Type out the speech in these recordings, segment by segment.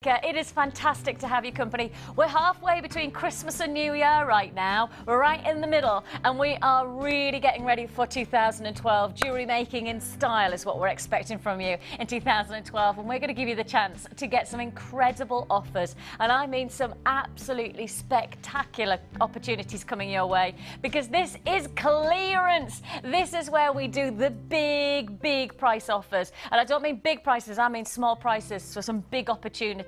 It is fantastic to have your company. We're halfway between Christmas and New Year right now. We're right in the middle and we are really getting ready for 2012. Jewellery making in style is what we're expecting from you in 2012, and we're going to give you the chance to get some incredible offers, and I mean some absolutely spectacular opportunities coming your way, because this is clearance. This is where we do the big price offers, and I don't mean big prices, I mean small prices, so some big opportunities.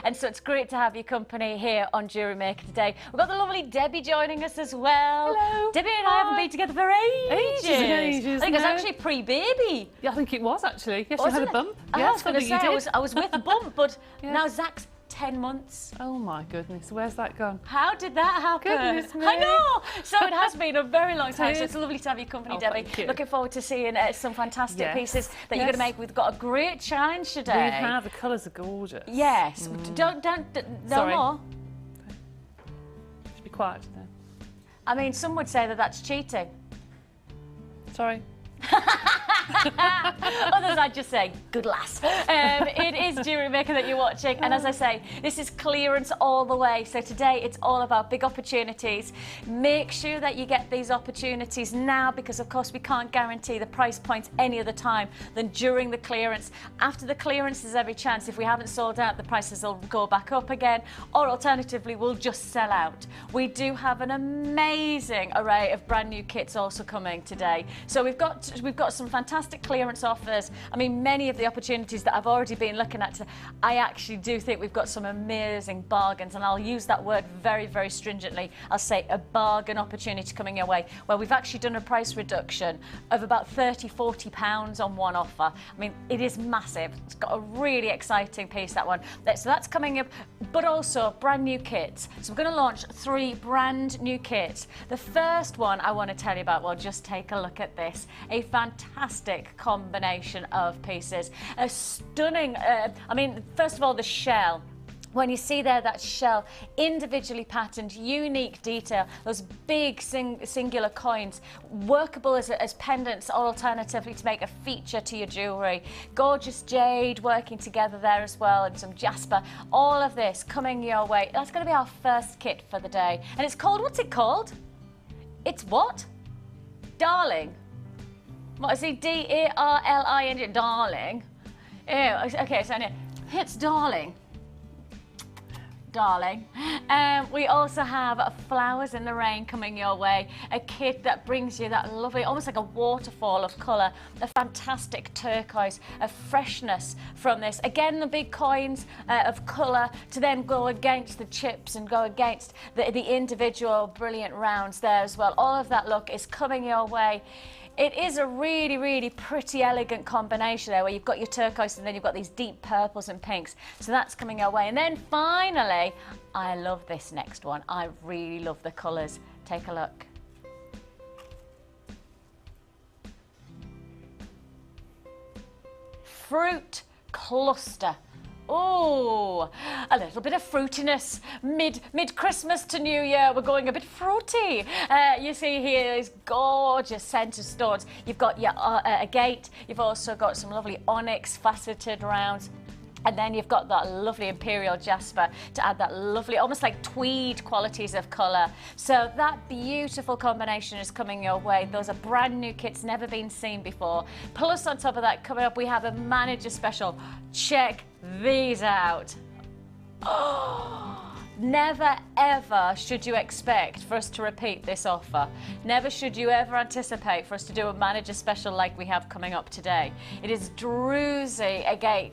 And so it's great to have your company here on Jewellery Maker today. We've got the lovely Debbie joining us as well. Hello. Debbie and I haven't been together for ages. I think it was actually pre-baby. Yeah, I think it was actually. Yes, you had a bump. I was going to say, I was with the bump, but yeah. Now Zach's 10 months. Oh my goodness, where's that gone? How did that happen? Goodness me. I know! So it has been a very long time, so it's lovely to have your company, Debbie. Thank you. Looking forward to seeing some fantastic pieces that you're going to make. We've got a great challenge today. We have, the colours are gorgeous. Yes. Don't no more. Should be quiet then. I mean, some would say that that's cheating. Sorry. Others I'd just say, good lass. It is Jewellery Maker that you're watching, and as I say, this is clearance all the way. So today it's all about big opportunities. Make sure that you get these opportunities now, because of course we can't guarantee the price points any other time than during the clearance. After the clearance, there's every chance if we haven't sold out, the prices will go back up again, or alternatively we'll just sell out. We do have an amazing array of brand new kits also coming today. So we've got some fantastic clearance offers. I mean, many of the opportunities that I've already been looking at, I actually do think we've got some amazing bargains, and I'll use that word very stringently. I'll say a bargain opportunity coming your way, where we've actually done a price reduction of about £30–40 on one offer. I mean, it is massive. It's got a really exciting piece, that one. So that's coming up, but also brand new kits. So we're going to launch 3 brand new kits. The first one I want to tell you about, well, just take a look at this. A fantastic combination of pieces. A stunning, I mean, first of all, the shell. When you see there that shell, individually patterned, unique detail, those big singular coins, workable as pendants, or alternatively to make a feature to your jewellery. Gorgeous jade working together there as well, and some jasper. All of this coming your way. That's going to be our first kit for the day. And it's called, what's it called? It's what? Darling. What is it? D-A-R-L-I-N-G, darling. Ew, okay, so it's darling. Darling. We also have flowers in the rain coming your way. A kit that brings you that lovely, almost like a waterfall of colour, a fantastic turquoise, a freshness from this. Again, the big coins of colour to then go against the chips and go against the individual brilliant rounds there as well. All of that look is coming your way. It is a really pretty, elegant combination there, where you've got your turquoise and then you've got these deep purples and pinks. So that's coming our way. And then finally, I love this next one. I really love the colours. Take a look. Fruit cluster. Oh, a little bit of fruitiness. Mid-Christmas to New Year, we're going a bit fruity. You see here these gorgeous centre stones. You've got your agate. You've also got some lovely onyx faceted rounds. And then you've got that lovely imperial jasper to add that lovely, almost like tweed qualities of colour. So that beautiful combination is coming your way. Those are brand new kits, never been seen before. Plus on top of that, coming up, we have a manager special. Check these out. Oh, never ever should you expect for us to repeat this offer. Never should you ever anticipate for us to do a manager special like we have coming up today. It is druzy agate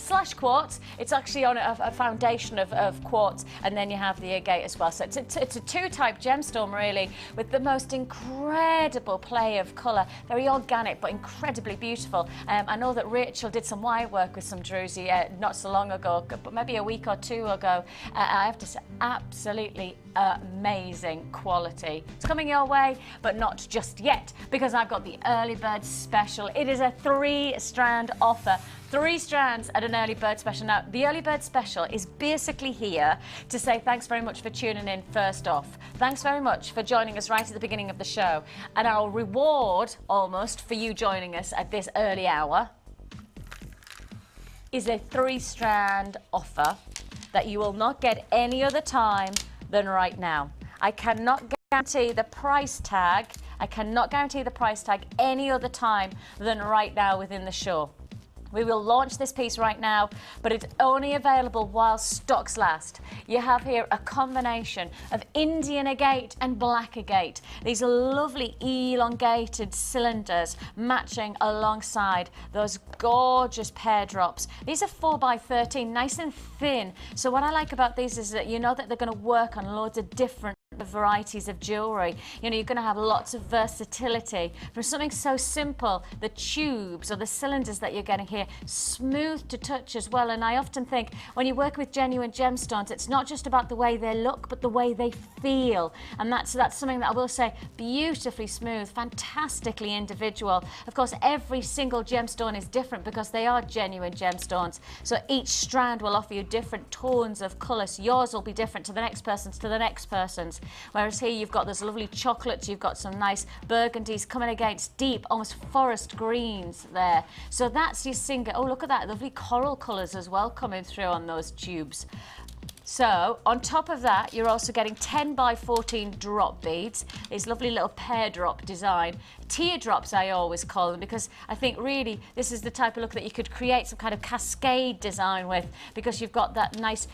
/ quartz. It's actually on a foundation of quartz, and then you have the agate as well. So it's a 2-type gemstone, really, with the most incredible play of colour. Very organic, but incredibly beautiful. I know that Rachel did some wire work with some druzy not so long ago, but maybe a week or 2 ago. I have to say, absolutely amazing quality. It's coming your way, but not just yet, because I've got the early bird special. It is a 3-strand offer. 3 strands at an early bird special. Now, the early bird special is basically here to say thanks very much for tuning in first off. Thanks very much for joining us right at the beginning of the show. And our reward, almost, for you joining us at this early hour is a 3-strand offer that you will not get any other time than right now. I cannot guarantee the price tag. I cannot guarantee the price tag any other time than right now within the show. We will launch this piece right now, but it's only available while stocks last. You have here a combination of Indian agate and black agate. These are lovely elongated cylinders matching alongside those gorgeous pear drops. These are 4x13, nice and thin. So what I like about these is that you know that they're going to work on loads of different varieties of jewellery. You know, you're going to have lots of versatility from something so simple, the tubes or the cylinders that you're getting here, smooth to touch as well. And I often think when you work with genuine gemstones, it's not just about the way they look, but the way they feel. And that's something that I will say, beautifully smooth, fantastically individual. Of course, every single gemstone is different because they are genuine gemstones. So each strand will offer you different tones of colour. So yours will be different to the next person's, to the next person's. Whereas here you've got those lovely chocolates, you've got some nice burgundies coming against deep, almost forest greens there. So that's your single. Oh, look at that, lovely coral colours as well coming through on those tubes. So on top of that, you're also getting 10x14 drop beads, these lovely little pear drop design. Teardrops, I always call them, because I think really this is the type of look that you could create some kind of cascade design with, because you've got that nice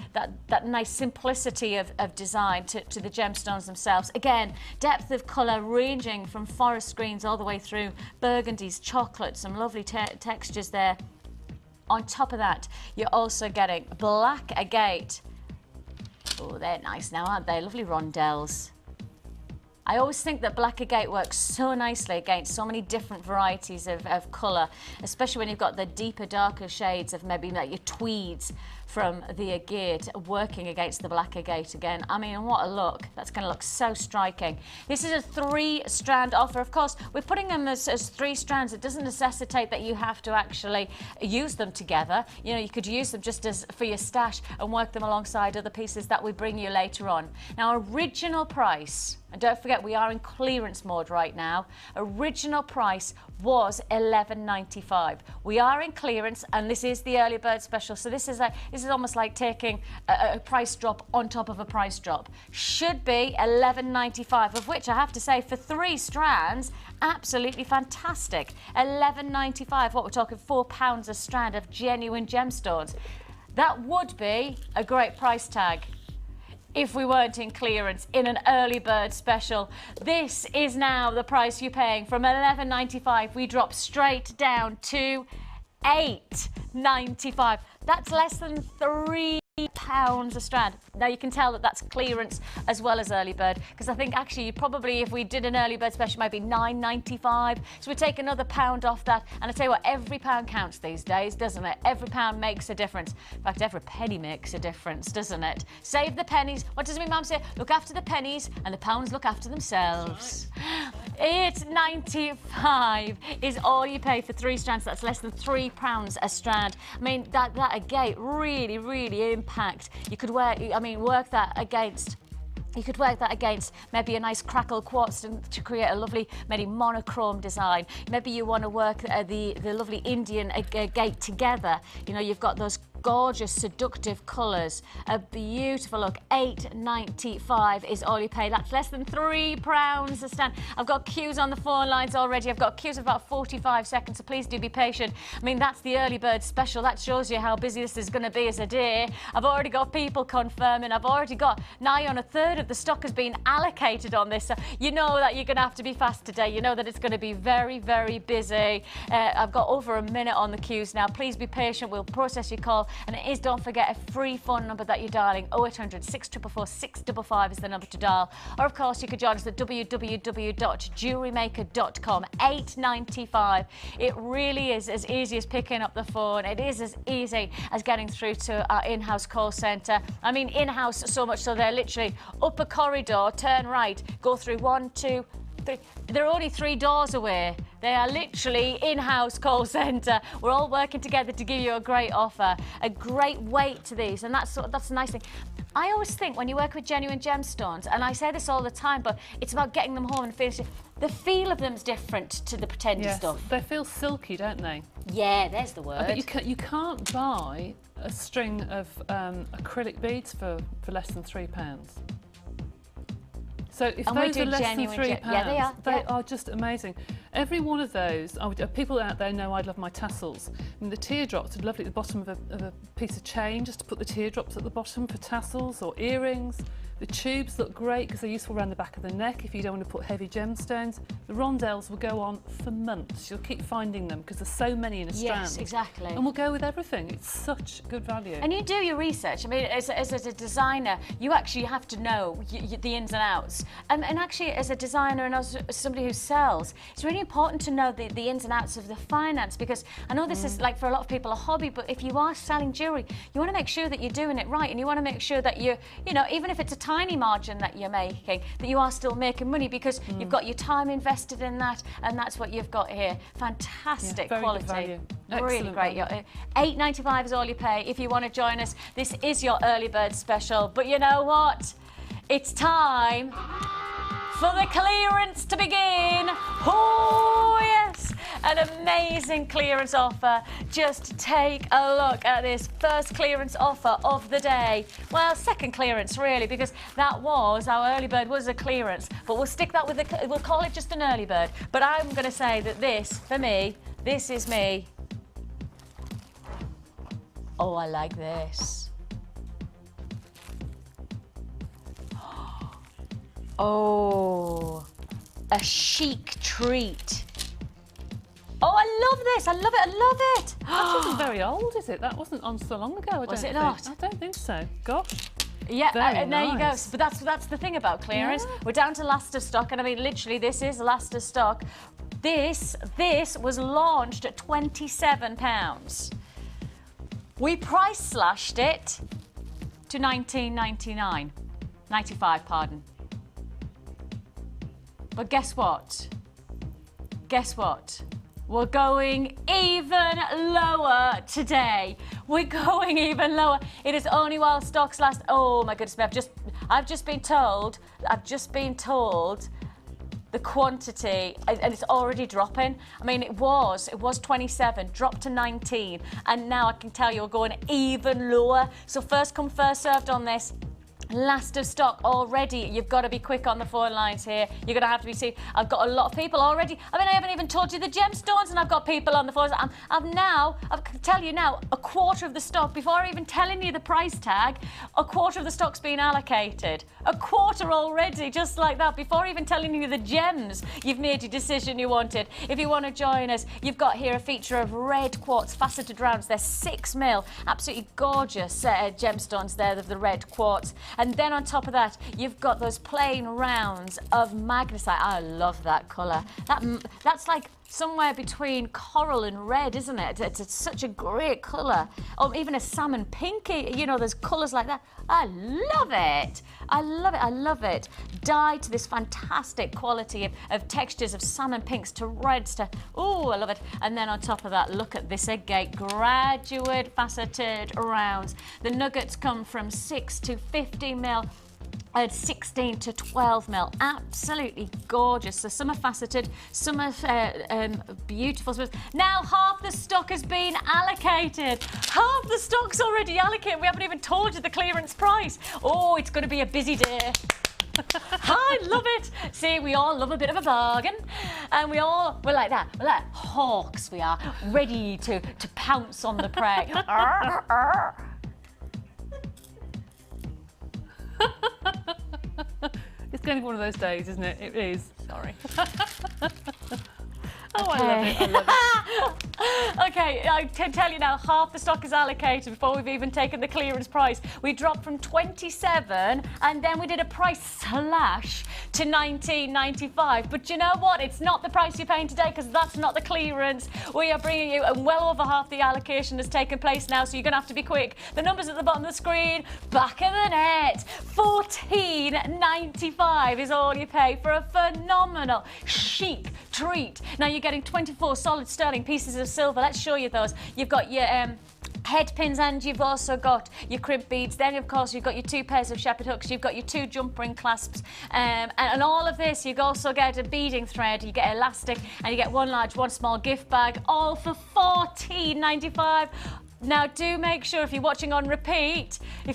simplicity of design to the gemstones themselves. Again, depth of colour ranging from forest greens all the way through burgundies, chocolates, some lovely textures there. On top of that, you're also getting black agate. Oh, they're nice now, aren't they? Lovely rondelles. I always think that black agate works so nicely against so many different varieties of colour, especially when you've got the deeper, darker shades of maybe like your tweeds from the agate working against the black agate again. I mean, what a look. That's going to look so striking. This is a 3-strand offer. Of course, we're putting them as 3 strands. It doesn't necessitate that you have to actually use them together. You know, you could use them just as for your stash and work them alongside other pieces that we bring you later on. Now, original price, and don't forget we are in clearance mode right now, original price was $11.95. We are in clearance, and this is the early bird special, so this is almost like taking a price drop on top of a price drop. Should be $11.95, of which I have to say for 3 strands, absolutely fantastic. $11.95, what we're talking, £4 a strand of genuine gemstones. That would be a great price tag if we weren't in clearance in an early bird special. This is now the price you're paying. From $11.95 we drop straight down to $8.95. That's less than £3 a strand. Now you can tell that that's clearance as well as early bird, because I think actually probably if we did an early bird special might be $9.95. So we take another £1 off that, and I tell you what, every pound counts these days, doesn't it? Every pound makes a difference. In fact, every penny makes a difference, doesn't it? Save the pennies. What does my mum say? Look after the pennies and the pounds look after themselves. $8.95 is all you pay for 3 strands. That's less than £3 a strand. I mean, that agate really impact. You could work that against. You could work that against maybe a nice crackle quartz to create a lovely, maybe monochrome design. Maybe you want to work the lovely Indian agate together. You know, you've got those gorgeous, seductive colours. A beautiful look. $8.95 is all you pay. That's less than £3 a stand. I've got queues on the phone lines already. I've got queues of about 45 seconds, so please do be patient. I mean, that's the early bird special. That shows you how busy this is going to be as a day. I've already got people confirming. I've already got nigh on a third of the stock has been allocated on this. So you know that you're going to have to be fast today. You know that it's going to be very busy. I've got over a minute on the queues now. Please be patient. We'll process your call. And it is, don't forget, a free phone number that you're dialing. 0800 644 655 is the number to dial. Or, of course, you could join us at www.jewellerymaker.com. $8.95. It really is as easy as picking up the phone. It is as easy as getting through to our in-house call centre. I mean, in-house so much so they're literally up a corridor, turn right, go through 1, 2, They're only 3 doors away. They are literally in-house call centre. We're all working together to give you a great offer, a great weight to these, and that's the nice thing. I always think when you work with genuine gemstones, and I say this all the time, but it's about getting them home and finishing. The feel of them's different to the pretender stuff. They feel silky, don't they? Yeah, there's the word. But you can't buy a string of acrylic beads for less than £3. So if those are less than £3, yeah, they are just amazing. Every one of those, people out there know I love my tassels. I mean, the teardrops are lovely at the bottom of a piece of chain, just to put the teardrops at the bottom for tassels or earrings. The tubes look great because they're useful around the back of the neck if you don't want to put heavy gemstones. The rondelles will go on for months. You'll keep finding them because there's so many in a strand. Yes, exactly. And we'll go with everything. It's such good value. And you do your research. I mean, as a designer, you actually have to know the ins and outs. And actually, as a designer and as somebody who sells, it's really important to know the ins and outs of the finance, because I know this is, like, for a lot of people, a hobby, but if you are selling jewellery, you want to make sure that you're doing it right, and you want to make sure that you know, even if it's a tiny margin that you're making, that you are still making money, because you've got your time invested in that, and that's what you've got here. Fantastic quality. Really great. £8.95 is all you pay if you want to join us. This is your early bird special, but you know what? It's time for the clearance to begin. Oh yes, an amazing clearance offer. Just take a look at this first clearance offer of the day. Well, second clearance really, because that was, our early bird was a clearance, but we'll stick that with we'll call it just an early bird. But I'm going to say that this, for me, this is me. Oh, I like this. Oh, a chic treat. Oh, I love this. I love it. I love it. That isn't very old, is it? That wasn't on so long ago. Was it not? I don't think so. Gosh. Yeah, Very there you go. nice. But that's the thing about clearance. Yeah. We're down to last of stock, and I mean, literally, this is last of stock. This was launched at £27. We price slashed it to £19.99. 95, pardon. But guess what? Guess what? We're going even lower today. We're going even lower. It is only while stocks last. Oh my goodness me! I've just been told the quantity, and it's already dropping. I mean, it was 27, dropped to 19, and now I can tell you we're going even lower. So first come, first served on this. Last of stock already. You've got to be quick on the phone lines here. You're going to have to be seen. I've got a lot of people already. I mean, I haven't even told you the gemstones, and I've got people on the phone. I can tell you now, a quarter of the stock, before even telling you the price tag, a quarter of the stock's been allocated. A quarter already, just like that, before even telling you the gems. You've made your decision you wanted. If you want to join us, you've got here a feature of red quartz faceted rounds. They're 6mm, absolutely gorgeous gemstones there of the red quartz. And then on top of that, you've got those plain rounds of magnesite. I love that colour. That's like somewhere between coral and red, isn't it? It's such a great colour. Or even a salmon pinky, you know, there's colours like that. I love it. I love it. I love it. Dyed to this fantastic quality of textures of salmon pinks to reds to, oh, I love it. And then on top of that, look at this again, graduate faceted rounds. The nuggets come from 6 to 50mm. 16 to 12mm, absolutely gorgeous. So some are faceted, some are beautiful. Now half the stock has been allocated. Half the stock's already allocated. We haven't even told you the clearance price. Oh, it's going to be a busy day. I love it. See, we all love a bit of a bargain, and we're like that. We're like hawks. We are ready to pounce on the prey. It's going to be one of those days, isn't it? It is. Sorry. Oh, Okay. I love it. I love it. Okay, I can tell you now, half the stock is allocated before we've even taken the clearance price. We dropped from 27 and then we did a price slash to 19.95. But you know what? It's not the price you're paying today because that's not the clearance. We are bringing you, and well over half the allocation has taken place now, so you're going to have to be quick. The number's at the bottom of the screen, back of the net. 14.95 is all you pay for a phenomenal chic treat. Now you're getting 24 solid sterling pieces of silver. Let's show you those. You've got your head pins and you've also got your crimp beads. Then of course you've got your 2 pairs of shepherd hooks. You've got your 2 jump ring clasps, and all of this you also get a beading thread, you get elastic, and you get 1 large 1 small gift bag, all for $14.95. Now do make sure if you're watching on repeat, do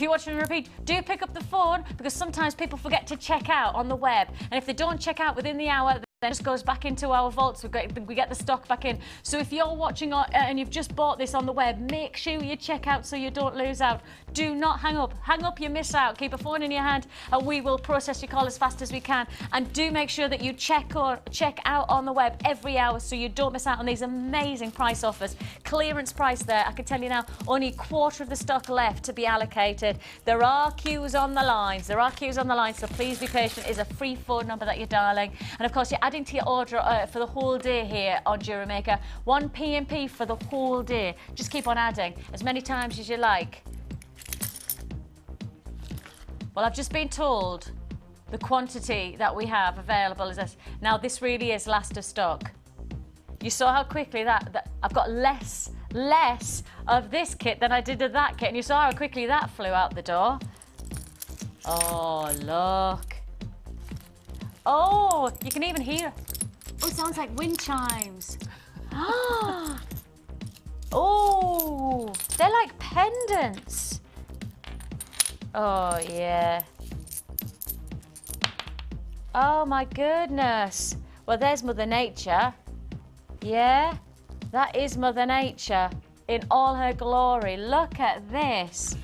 pick up the phone, because sometimes people forget to check out on the web, and if they don't check out within the hour, then it just goes back into our vaults. We get the stock back in. So if you're watching and you've just bought this on the web, make sure you check out so you don't lose out. Do not hang up. Hang up, you miss out. Keep a phone in your hand and we will process your call as fast as we can. And do make sure that you check out on the web every hour so you don't miss out on these amazing price offers. Clearance price there. I can tell you now, only a quarter of the stock left to be allocated. There are queues on the lines. So please be patient. It's a free phone number that you're dialing. And of course, you're adding to your order for the whole day here on Jewellery Maker. 1 P&P for the whole day. Just keep on adding as many times as you like. Well, I've just been told the quantity that we have available is this. Now, this really is last of stock. You saw how quickly that I've got less of this kit than I did of that kit, and you saw how quickly that flew out the door. Oh, look. Oh, you can even hear. Oh, it sounds like wind chimes. Oh, they're like pendants. Oh, yeah. Oh, my goodness. Well, there's Mother Nature. Yeah, that is Mother Nature in all her glory. Look at this.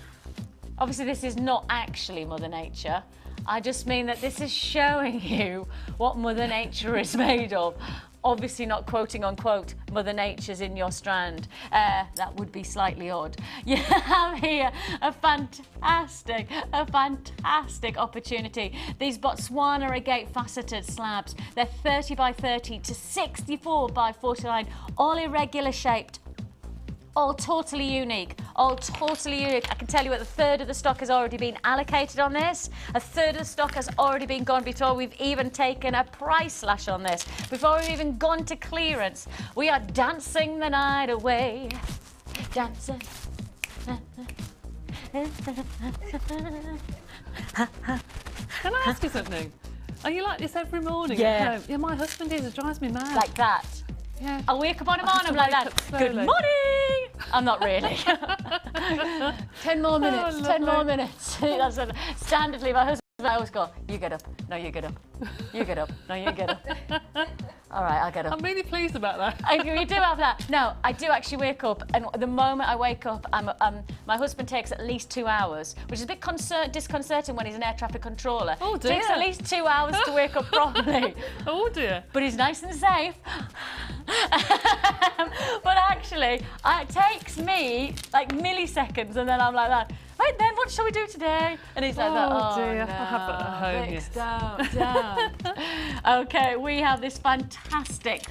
Obviously, this is not actually Mother Nature. I just mean that this is showing you what Mother Nature is made of. Obviously not quoting unquote Mother Nature's in your strand. That would be slightly odd. You have here a fantastic opportunity. These Botswana agate faceted slabs. They're 30 by 30 to 64 by 49, all irregular shaped. All totally unique. I can tell you what, a third of the stock has already been allocated on this. A third of the stock has already been gone before we've even taken a price slash on this. Before we've even gone to clearance. We are dancing the night away. Dancing. Can I ask you something? Are you like this every morning at home? Yeah, my husband is. It drives me mad. Like that? Yeah. I wake up on a morning, I'm like that. Good morning! I'm not really. 10 more minutes, Oh, 10 more minutes. That's standardly my husband, I always go, you get up, no, you get up. You get up, no, you get up. All right, I'll get up. I'm really pleased about that. You do have that. No, I do actually wake up, and the moment I wake up, my husband takes at least 2 hours, which is a bit disconcerting when he's an air traffic controller. Oh dear. It takes at least 2 hours to wake up properly. Oh dear. But he's nice and safe. But actually, it takes me like milliseconds, and then I'm like that. Right then, what shall we do today? And he's like that. Oh dear, no, I have that at home. Vix, Yes. don't. Okay, we have this fantastic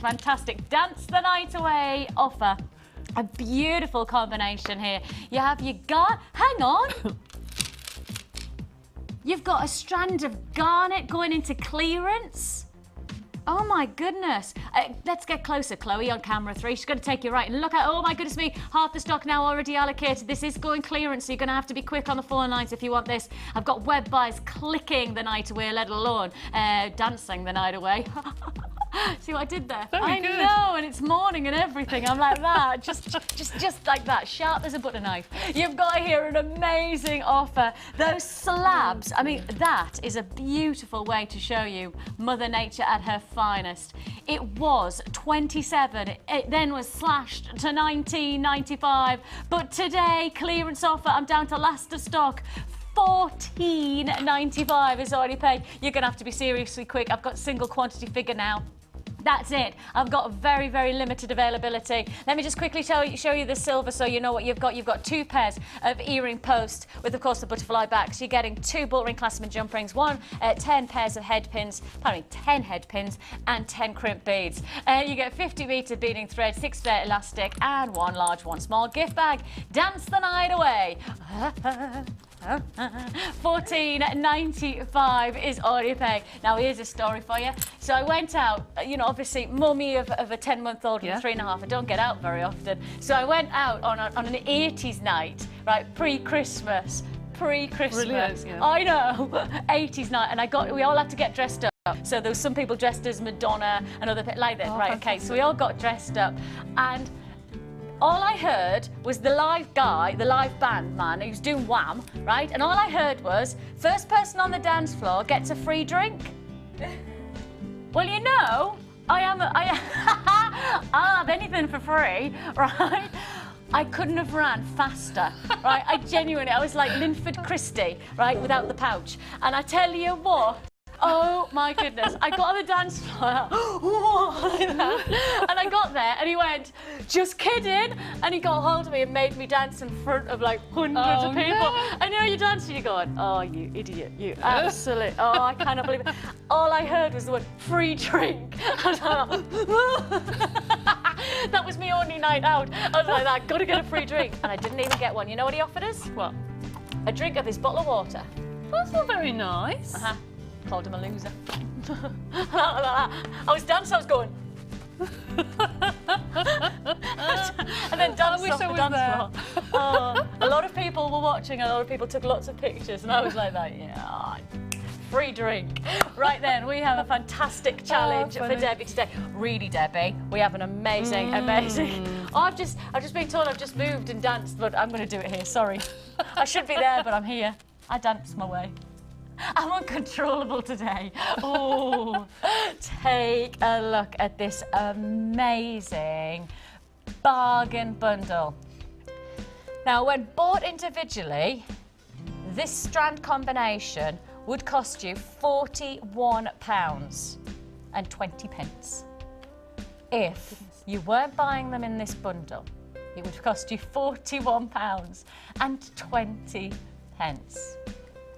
Dance the Night Away offer. A beautiful combination here. You have your hang on. You've got a strand of garnet going into clearance. Oh my goodness. Let's get closer, Chloe, on camera 3. She's going to take you right and look at, oh my goodness me, half the stock now already allocated. This is going clearance, so you're going to have to be quick on the phone lines if you want this. I've got web buys clicking the night away, let alone dancing the night away. See what I did there? Very good. I know, and it's morning and everything. I'm like that, just like that, sharp as a butter knife. You've got here an amazing offer. Those slabs, I mean, that is a beautiful way to show you Mother Nature at her finest. It was 27, it then was slashed to 19.95, but today, clearance offer, I'm down to last of stock. $14.95 is already paid. You're going to have to be seriously quick. I've got single quantity figure now. That's it. I've got very, very limited availability. Let me just quickly show you the silver so you know what you've got. You've got 2 pairs of earring posts with, of course, the butterfly backs. You're getting 2 bull ring clasp jump rings, 10 pairs of head pins, 10 head pins, and 10 crimp beads. You get 50-metre beading thread, 6-layer elastic, and 1 large, 1 small gift bag. Dance the night away. $14.95 is all you pay. Now here's a story for you. So I went out, you know, obviously mummy of a 10-month-old and 3.5. I don't get out very often. So I went out on an 80s night, right, pre-Christmas. Brilliant, yeah. I know, 80s night, and we all had to get dressed up. So there was some people dressed as Madonna and other people like that. Right, okay, so we all got dressed up, and all I heard was the live band man who's doing Wham, right? And all I heard was, first person on the dance floor gets a free drink. Well, you know, I'll have anything for free, right? I couldn't have ran faster, right? I was like Linford Christie, right, without the pouch. And I tell you what, oh my goodness, I got on the dance floor, like that, and I got there and he went, just kidding, and he got hold of me and made me dance in front of like hundreds of people. No. And you know, you're dancing, you're going, oh, you idiot, you absolute, oh, I cannot believe it. All I heard was the word free drink. I was like, that was my only night out. I was like, I gotta get a free drink. And I didn't even get one. You know what he offered us? What? A drink of his bottle of water. That's not very nice. Called him a loser. I was dancing, I was going. And then danced off the dance floor. A lot of people were watching, a lot of people took lots of pictures, and I was like that, yeah. Free drink. Right then, we have a fantastic challenge for Debbie today. Really, Debbie, we have an amazing. Oh, I've just been told I've just moved and danced, but I'm going to do it here. Sorry, I should be there, but I'm here. I danced my way. I'm uncontrollable today. Oh, take a look at this amazing bargain bundle. Now, when bought individually, this strand combination would cost you £41.20. If you weren't buying them in this bundle, it would cost you £41.20.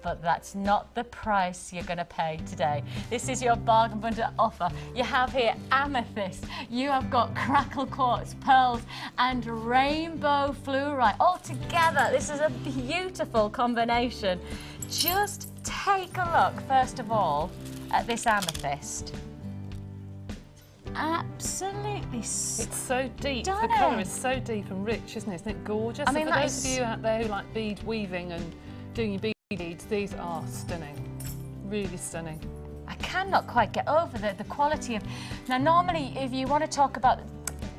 But that's not the price you're going to pay today. This is your bargain bundle offer. You have here amethyst, you have got crackle quartz, pearls, and rainbow fluorite. All together, this is a beautiful combination. Just take a look, first of all, at this amethyst. Absolutely stunning. It's so deep. The colour is so deep and rich, isn't it? Isn't it gorgeous? I mean, for those of you out there who like bead weaving and doing your beads, these are stunning, really stunning. I cannot quite get over the quality of. Now, normally, if you want to talk about,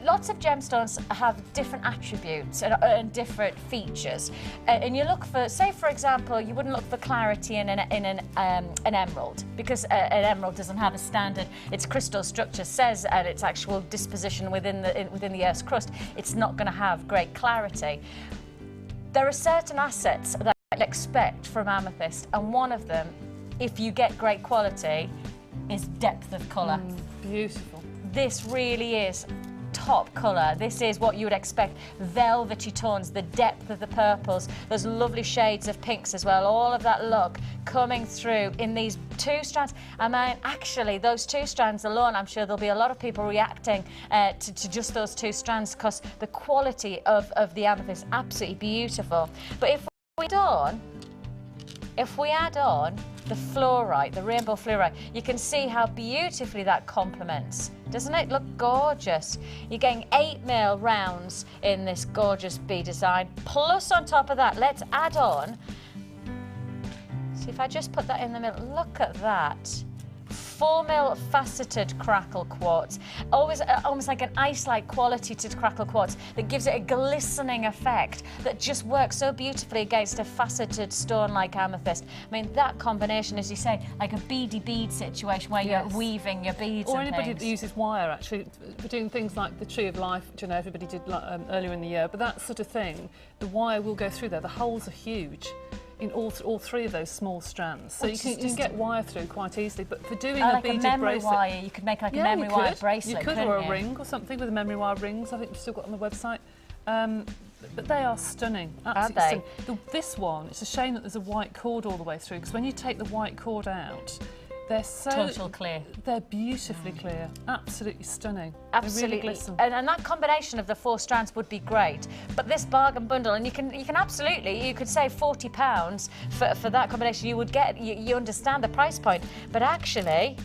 lots of gemstones have different attributes and different features, and you look for, say, for example, you wouldn't look for clarity in an emerald, because an emerald doesn't have a standard. Its crystal structure says, and its actual disposition within the Earth's crust, it's not going to have great clarity. There are certain assets that expect from amethyst, and one of them, if you get great quality, is depth of colour. Beautiful. This really is top colour. This is what you would expect. Velvety tones, the depth of the purples, those lovely shades of pinks as well, all of that look coming through in these 2 strands. I mean, actually, those 2 strands alone, I'm sure there'll be a lot of people reacting to just those 2 strands, because the quality of the amethyst is absolutely beautiful. But if we add on the fluorite, the rainbow fluorite, you can see how beautifully that complements. Doesn't it look gorgeous? You're getting 8mm rounds in this gorgeous bead design. Plus, on top of that, let's add on. See, if I just put that in the middle, look at that. 4mm faceted crackle quartz, always almost like an ice-like quality to crackle quartz that gives it a glistening effect that just works so beautifully against a faceted stone like amethyst. I mean, that combination, as you say, like a beady bead situation where you're weaving your beads. Or anybody that uses wire, actually, for doing things like the Tree of Life, which I know everybody did earlier in the year, but that sort of thing, the wire will go through there. The holes are huge. in all three of those small strands. So you can get wire through quite easily, but for doing like a beaded memory bracelet... wire, you could make like a memory wire bracelet, you could, or a ring or something with a memory wire rings. I think we've still got on the website. But they are stunning, absolutely stunning. This one, it's a shame that there's a white cord all the way through, because when you take the white cord out, they're so... Total clear. They're beautifully clear, absolutely stunning. Absolutely, they really glisten. And that combination of the 4 strands would be great. But this bargain bundle, and you can absolutely, you could save £40 for that combination. You would get, you understand the price point, but actually,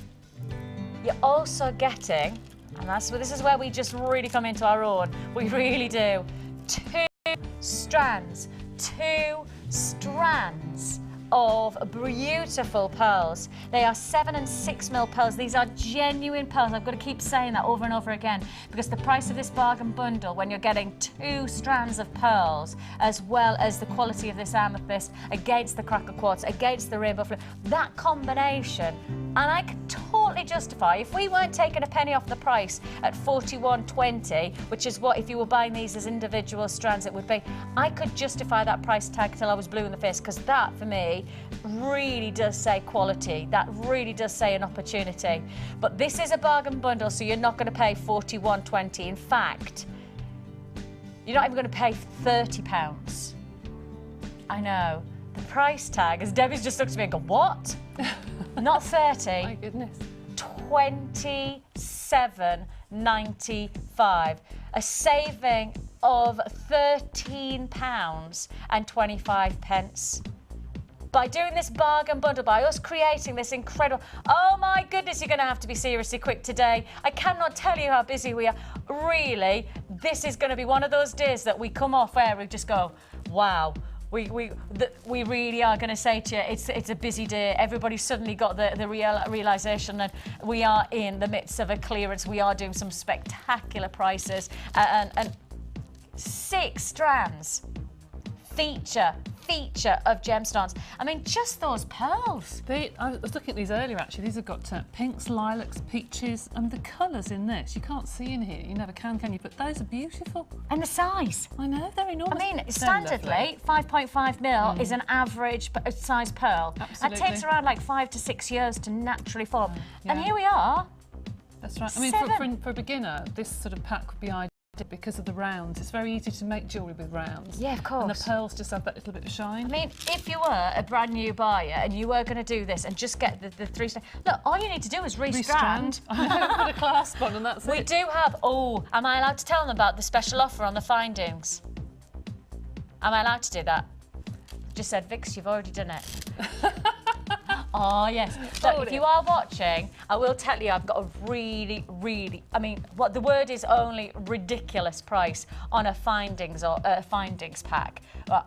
you're also getting, and this is where we just really come into our own. We really do. 2 strands of beautiful pearls. They are 7 and 6 mil pearls. These are genuine pearls. I've got to keep saying that over and over again, because the price of this bargain bundle, when you're getting 2 strands of pearls, as well as the quality of this amethyst against the cracker quartz, against the rainbow flame, that combination, and I could totally justify, if we weren't taking a penny off the price at $41.20, which is what, if you were buying these as individual strands, it would be, I could justify that price tag till I was blue in the face, because that, for me, really does say quality. That really does say an opportunity. But this is a bargain bundle, so you're not going to pay $41.20. In fact, you're not even going to pay £30. I know. The price tag, as Debbie's just looked at me and gone, what? Not 30. My goodness. £27.95. A saving of £13.25. By doing this bargain bundle, by us creating this incredible... Oh my goodness, you're going to have to be seriously quick today. I cannot tell you how busy we are. Really, this is going to be one of those days that we come off where we just go, wow. We really are going to say to you, it's a busy day. Everybody's suddenly got the realisation that we are in the midst of a clearance. We are doing some spectacular prices, and 6 strands feature of gemstones. I mean, just those pearls. I was looking at these earlier, actually. These have got pinks, lilacs, peaches, and the colours in this. You can't see in here. You never can you? But those are beautiful. And the size. I know, they're enormous. I mean, standardly, 5.5 mil is an average size pearl. Absolutely. It takes around like 5 to 6 years to naturally form. Yeah. And here we are. That's right. I mean, for a beginner, this sort of pack would be ideal, because of the rounds. It's very easy to make jewellery with rounds. Yeah, of course. And the pearls just have that little bit of shine. I mean, if you were a brand new buyer and you were going to do this and just get the 3 strands, look, all you need to do is restrand. I know, put a clasp on and that's it. We do have, am I allowed to tell them about the special offer on the findings? Am I allowed to do that? Just said, Vix, you've already done it. Oh, yes. So if you are watching, I will tell you, I've got a really, I mean, what the word is only ridiculous price on a findings pack.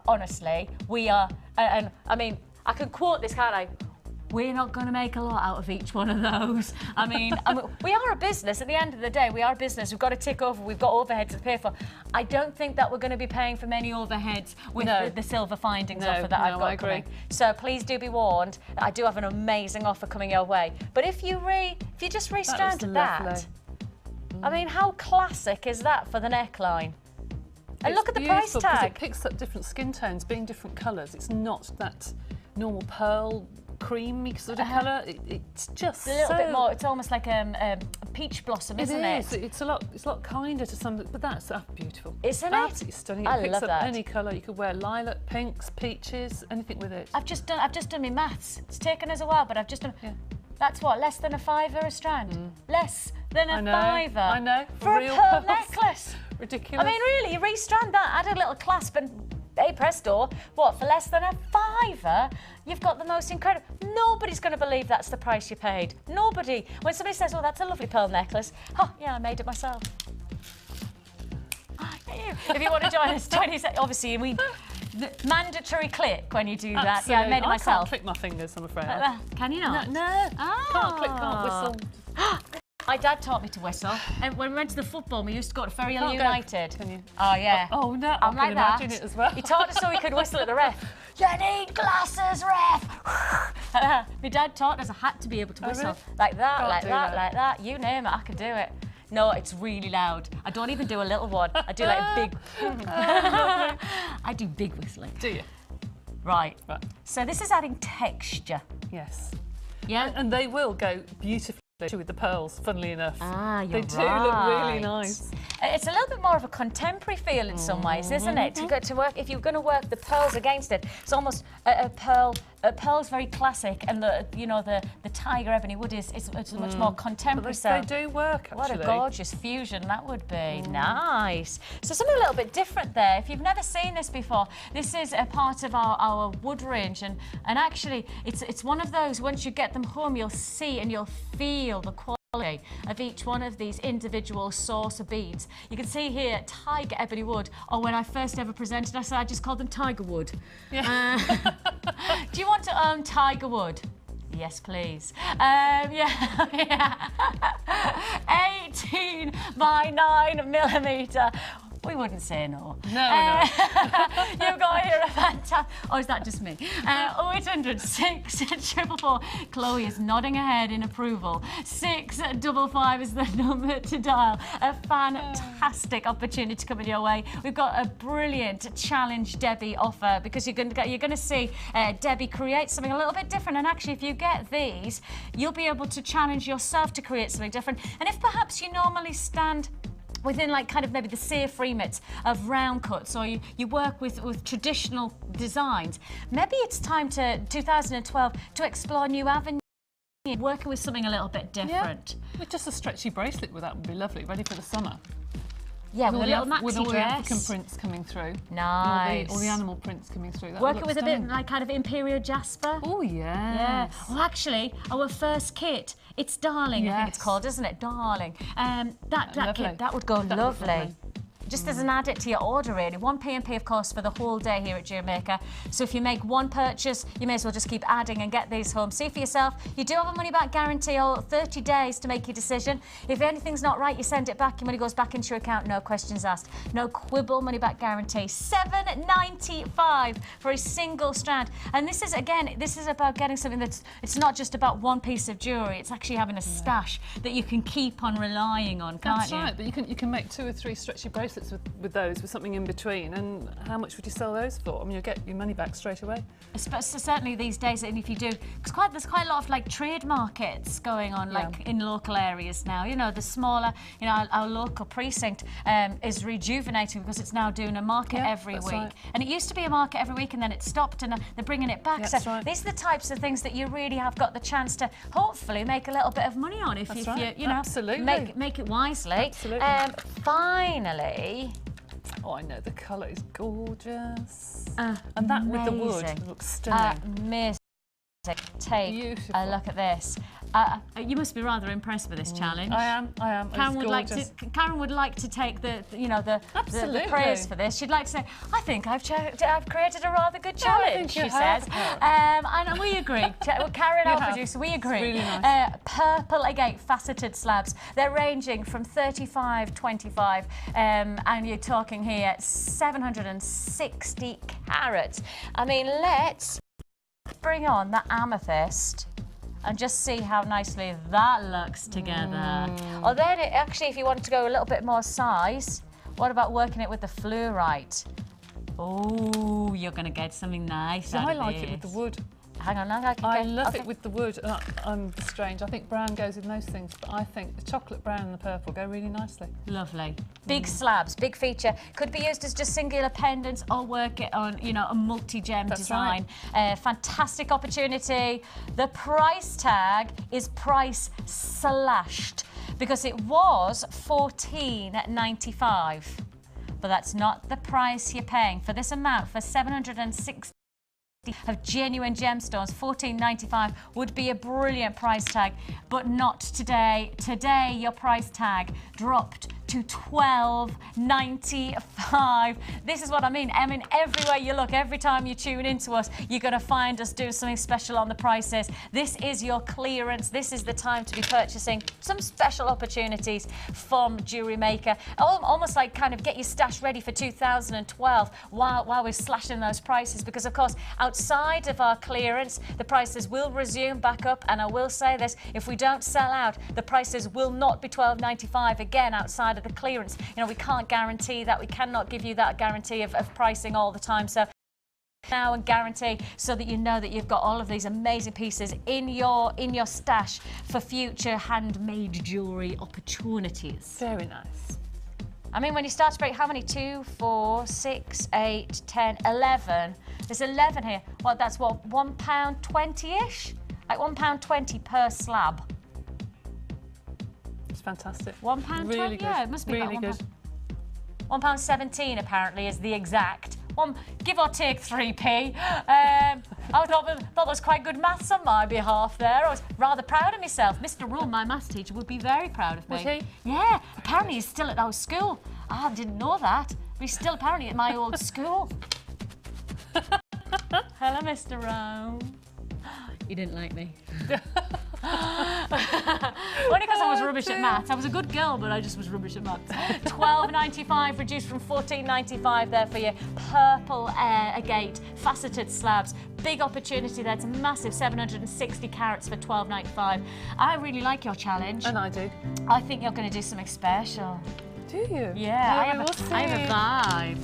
Honestly, we are, and I mean, I can quote this, can't I? We're not going to make a lot out of each one of those. I mean, we are a business. At the end of the day, we are a business. We've got to tick over. We've got overheads to pay for. I don't think that we're going to be paying for many overheads with the silver findings offer that I've got coming. So please do be warned. I do have an amazing offer coming your way. But if you just restranded that, I mean, how classic is that for the neckline? And look at the price tag. It picks up different skin tones, being different colours. It's not that normal pearl creamy sort of colour. It's just a little bit more. It's almost like a peach blossom, isn't it? It's a lot kinder to some, but that's beautiful. Isn't it? Absolutely stunning. It picks love up that. any colour. You could wear lilac, pinks, peaches, anything with it. I've just done my maths. It's taken us a while, but I've just done. Yeah. That's what, less than a £5 a strand. Less than a £5. I know. For real a pearl pearls. necklace. Ridiculous. I mean, really, you restrand that, add a little clasp, and hey presto, what, for less than a £5, you've got the most incredible... Nobody's going to believe that's the price you paid. Nobody. When somebody says, oh, that's a lovely pearl necklace, oh, yeah, I made it myself. If you want to join us, 20 seconds, obviously, the mandatory click when you do that. Absolutely. Yeah, I made it myself. I can't click my fingers, I'm afraid. Can you not? No. Oh. Can't click, can't whistle. My dad taught me to whistle, and when we went to the football, we used to go to Ferry Hill United. Can you? Oh yeah. Oh no, I'm I like can that. imagine it as well. He taught us so we could whistle at the ref. You need glasses, ref. My dad taught us I had to be able to whistle really? like that, Can't like do that, that. like that. You name it, I could do it. No, it's really loud. I don't even do a little one. I do like a big. I do big whistling. Do you? Right. Right. So this is adding texture. Yes. Yeah. And they will go beautifully with the pearls, funnily enough. Ah, you're They do look really nice. It's a little bit more of a contemporary feel in some ways, isn't it? To go to work, if you're going to work the pearls against it, it's almost a pearl. A pearl's very classic, and the tiger ebony wood is it's much more contemporary. But they do work, actually. What a gorgeous fusion that would be. Nice. So something a little bit different there. If you've never seen this before, this is a part of our wood range, and actually it's one of those, once you get them home, you'll see and you'll feel the quality of each one of these individual saucer beads. You can see here tiger ebony wood, or when I first ever presented, I said I just called them tiger wood. Yeah. Do you want to own tiger wood? Yes, please. Yeah. 18 by 9mm. We wouldn't say no. No. You've got here a fantastic... Oh, is that just me? 0800 644. Chloe is nodding her head in approval. 655 is the number to dial. A fantastic opportunity coming your way. We've got a brilliant Challenge Debbie offer, because you're going to see Debbie create something a little bit different. And actually, if you get these, you'll be able to challenge yourself to create something different. And if perhaps you normally stand within like kind of maybe the safe remit of round cuts, or you work with traditional designs, maybe it's time to 2012 to explore new avenues, working with something a little bit different. Yeah. With just a stretchy bracelet with that would be lovely, ready for the summer. Yeah, with a little maxi with all dress. the African prints coming through. Nice. All the animal prints coming through. That Working with stunning. a bit like kind of Imperial Jasper. Oh, yes. Yeah. Well, actually, our first kit, it's Darling, I think it's called, isn't it? Darling. That kit, that would go lovely. Just as an added to your order, really. 1 P&P, of course, for the whole day here at Jewellery Maker. So if you make one purchase, you may as well just keep adding and get these home. See for yourself. You do have a money-back guarantee, or 30 days to make your decision. If anything's not right, you send it back. Your money goes back into your account. No questions asked. No quibble. Money-back guarantee. $7.95 for a single strand. And this is, again, this is about getting something that's, it's not just about one piece of jewellery. It's actually having a stash that you can keep on relying on, can't you? That's right, but you can make 2 or 3 stretchy bracelets with those, with something in between. And how much would you sell those for? I mean, you'll get your money back straight away. Certainly these days, and if you do, because there's quite a lot of like trade markets going on, like in local areas now. You know, the smaller, you know, our local precinct is rejuvenating because it's now doing a market every week. Right. And it used to be a market every week, and then it stopped, and they're bringing it back. That's right. These are the types of things that you really have got the chance to hopefully make a little bit of money on if you know, make it wisely. Absolutely. Finally. Oh, I know, the colour is gorgeous. And that with the wood looks stunning. Amazing. Take Beautiful. a look at this. You must be rather impressed with this challenge. I am. Karen would like to take the praise for this. She'd like to say, I think I've created a rather good challenge, she says. And we agree. Karen, our producer, we agree. Really nice. Purple agate faceted slabs. They're ranging from 35.25, and you're talking here 760 carats. I mean, let's bring on the amethyst and just see how nicely that looks together. Or then, actually, if you wanted to go a little bit more size, what about working it with the fluorite? Oh, you're going to get something nice out of this. I like it with the wood. Hang on, I love it with the wood. I'm strange. I think brown goes in most things, but I think the chocolate brown and the purple go really nicely. Lovely. Big slabs, big feature. Could be used as just singular pendants, or work it on, you know, a multi-gem design. Right. Fantastic opportunity. The price tag is price slashed, because it was $14.95, but that's not the price you're paying for this amount. For 760 of genuine gemstones, $14.95 would be a brilliant price tag, but not today. Today, your price tag dropped to $12.95. This is what I mean. Everywhere you look, every time you tune into us, you're going to find us doing something special on the prices. This is your clearance. This is the time to be purchasing some special opportunities from Jewellery Maker. Almost like kind of get your stash ready for 2012 while we're slashing those prices, because of course outside of our clearance, the prices will resume back up, and I will say this, if we don't sell out, the prices will not be $12.95 again outside of the clearance. You know, we can't guarantee that. We cannot give you that guarantee of pricing all the time. So now and guarantee, so that you know that you've got all of these amazing pieces in your stash for future handmade jewellery opportunities. Very nice. I mean, when you start to break, how many? 2, 4, 6, 8, 10, 11. There's 11 here. Well, that's what, £1.20-ish? Like £1.20 per slab. It's fantastic. £1.20? Really good. Yeah, it must be really about good. £1.17 apparently is the exact. Give or take 3p. I thought that was quite good maths on my behalf there. I was rather proud of myself. Mr. Rull, my maths teacher, would be very proud of me. Was he? Yeah, apparently he's still at our school. I didn't know that. But he's still apparently at my old school. Hello, Mr. Rowe. You didn't like me. Only because I was rubbish at maths. I was a good girl, but I just was rubbish at maths. £12.95 reduced from £14.95 there for your purple agate faceted slabs. Big opportunity there. It's massive, 760 carats for £12.95. I really like your challenge. And I do. I think you're going to do something special. Do you? Yeah, I have a vibe.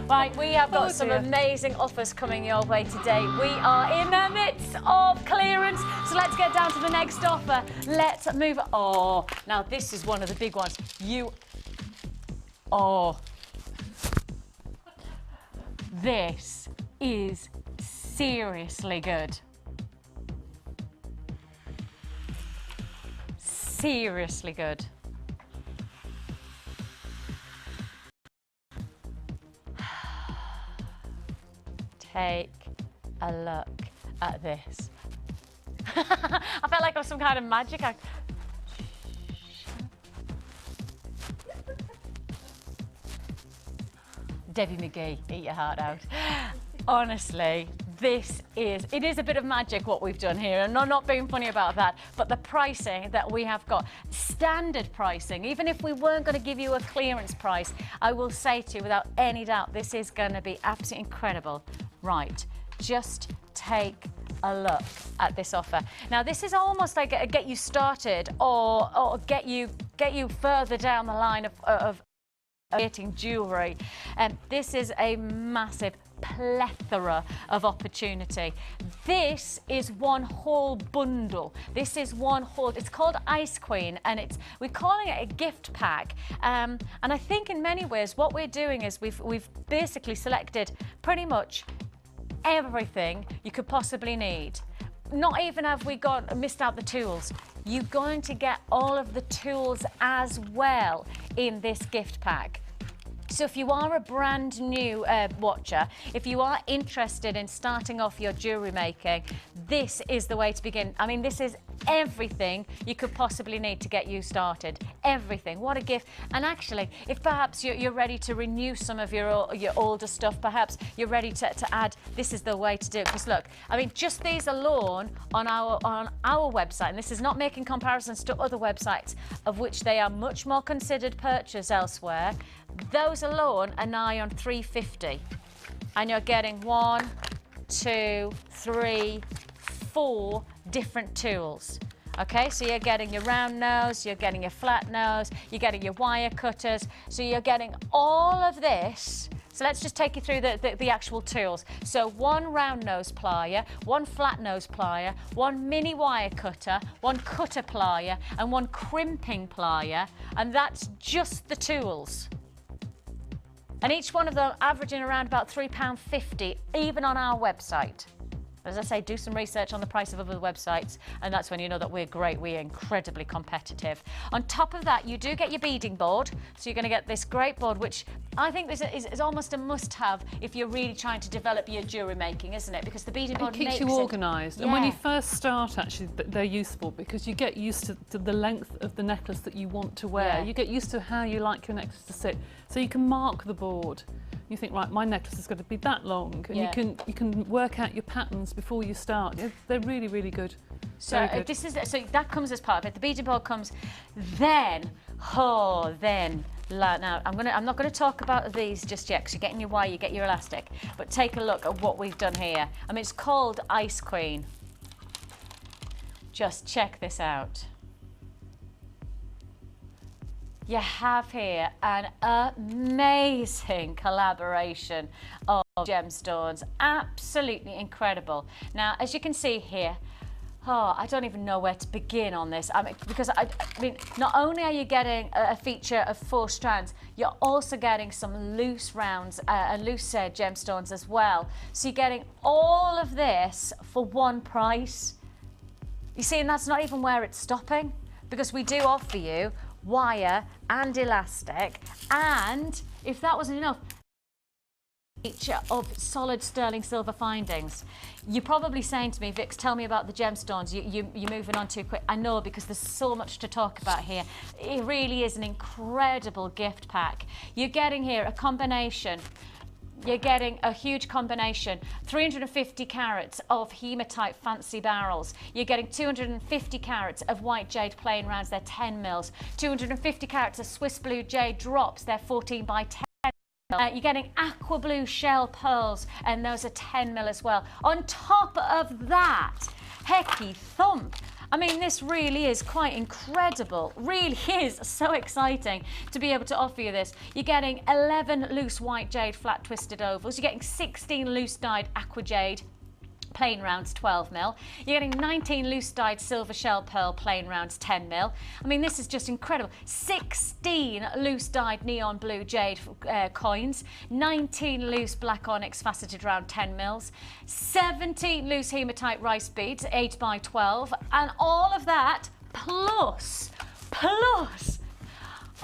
Right, we have got some amazing offers coming your way today. We are in the midst of clearance, so let's get down to the next offer. Let's move. Oh, now this is one of the big ones. This is seriously good. Seriously good. Take a look at this. I felt like I was some kind of magic act. Debbie McGee, eat your heart out. Honestly, it is a bit of magic what we've done here, and I'm not being funny about that, but the pricing that we have got, standard pricing, even if we weren't going to give you a clearance price, I will say to you without any doubt, this is going to be absolutely incredible. Right, just take a look at this offer. Now, this is almost like a get you started or get you further down the line of creating jewellery. And this is a massive plethora of opportunity. This is one whole bundle. This is one whole, it's called Ice Queen, and we're calling it a gift pack. And I think in many ways what we're doing is we've basically selected pretty much everything you could possibly need. Not even have we missed out the tools. You're going to get all of the tools as well in this gift pack. So if you are a brand new watcher, if you are interested in starting off your jewellery making, this is the way to begin. I mean, this is everything you could possibly need to get you started. Everything. What a gift. And actually, if perhaps you're ready to renew some of your older stuff, perhaps you're ready to add, this is the way to do it. Because look, I mean, just these alone on our website, and this is not making comparisons to other websites of which they are much more considered purchase elsewhere. Those alone are nigh on £350, and you're getting 1, 2, 3, 4 different tools. Okay, so you're getting your round nose, you're getting your flat nose, you're getting your wire cutters, so you're getting all of this. So let's just take you through the actual tools. So 1 round nose plier, 1 flat nose plier, 1 mini wire cutter, 1 cutter plier, and 1 crimping plier, and that's just the tools. And each one of them averaging around about £3.50, even on our website. As I say, do some research on the price of other websites, and that's when you know that we're great, we're incredibly competitive. On top of that, you do get your beading board, so you're going to get this great board, which I think this is almost a must-have if you're really trying to develop your jewellery making, isn't it? Because the beading board keeps you organised. Yeah. And when you first start, actually, they're useful because you get used to the length of the necklace that you want to wear. Yeah. You get used to how you like your necklace to sit, so you can mark the board. You think, right, my necklace is going to be that long, and you can work out your patterns before you start. They're really, really good. So good. So that comes as part of it. The beading board comes then. Now I'm not going to talk about these just yet, because you're getting your wire, you get your elastic. But take a look at what we've done here. I mean, it's called Ice Queen. Just check this out. You have here an amazing collaboration of gemstones, absolutely incredible. Now, as you can see here, oh, I don't even know where to begin on this. I mean, because I mean, not only are you getting a feature of 4 strands, you're also getting some loose rounds and loose gemstones as well. So you're getting all of this for one price. You see, and that's not even where it's stopping, because we do offer you wire and elastic, and if that wasn't enough, feature of solid sterling silver findings. You're probably saying to me, Vix, tell me about the gemstones. You're moving on too quick. I know, because there's so much to talk about here. It really is an incredible gift pack. You're getting here a combination. You're getting a huge combination, 350 carats of hematite fancy barrels. You're getting 250 carats of white jade plain rounds, they're 10 mils. 250 carats of Swiss blue jade drops, they're 14 by 10. You're getting aqua blue shell pearls, and those are 10 mil as well. On top of that, hecky thump. I mean, this really is quite incredible. Really is so exciting to be able to offer you this. You're getting 11 loose white jade flat twisted ovals. You're getting 16 loose dyed aqua jade plain rounds, 12 mil. You're getting 19 loose dyed silver shell pearl plain rounds, 10 mil. I mean, this is just incredible. 16 loose dyed neon blue jade coins, 19 loose black onyx faceted round, 10 mils, 17 loose hematite rice beads, 8 by 12, and all of that plus, oh,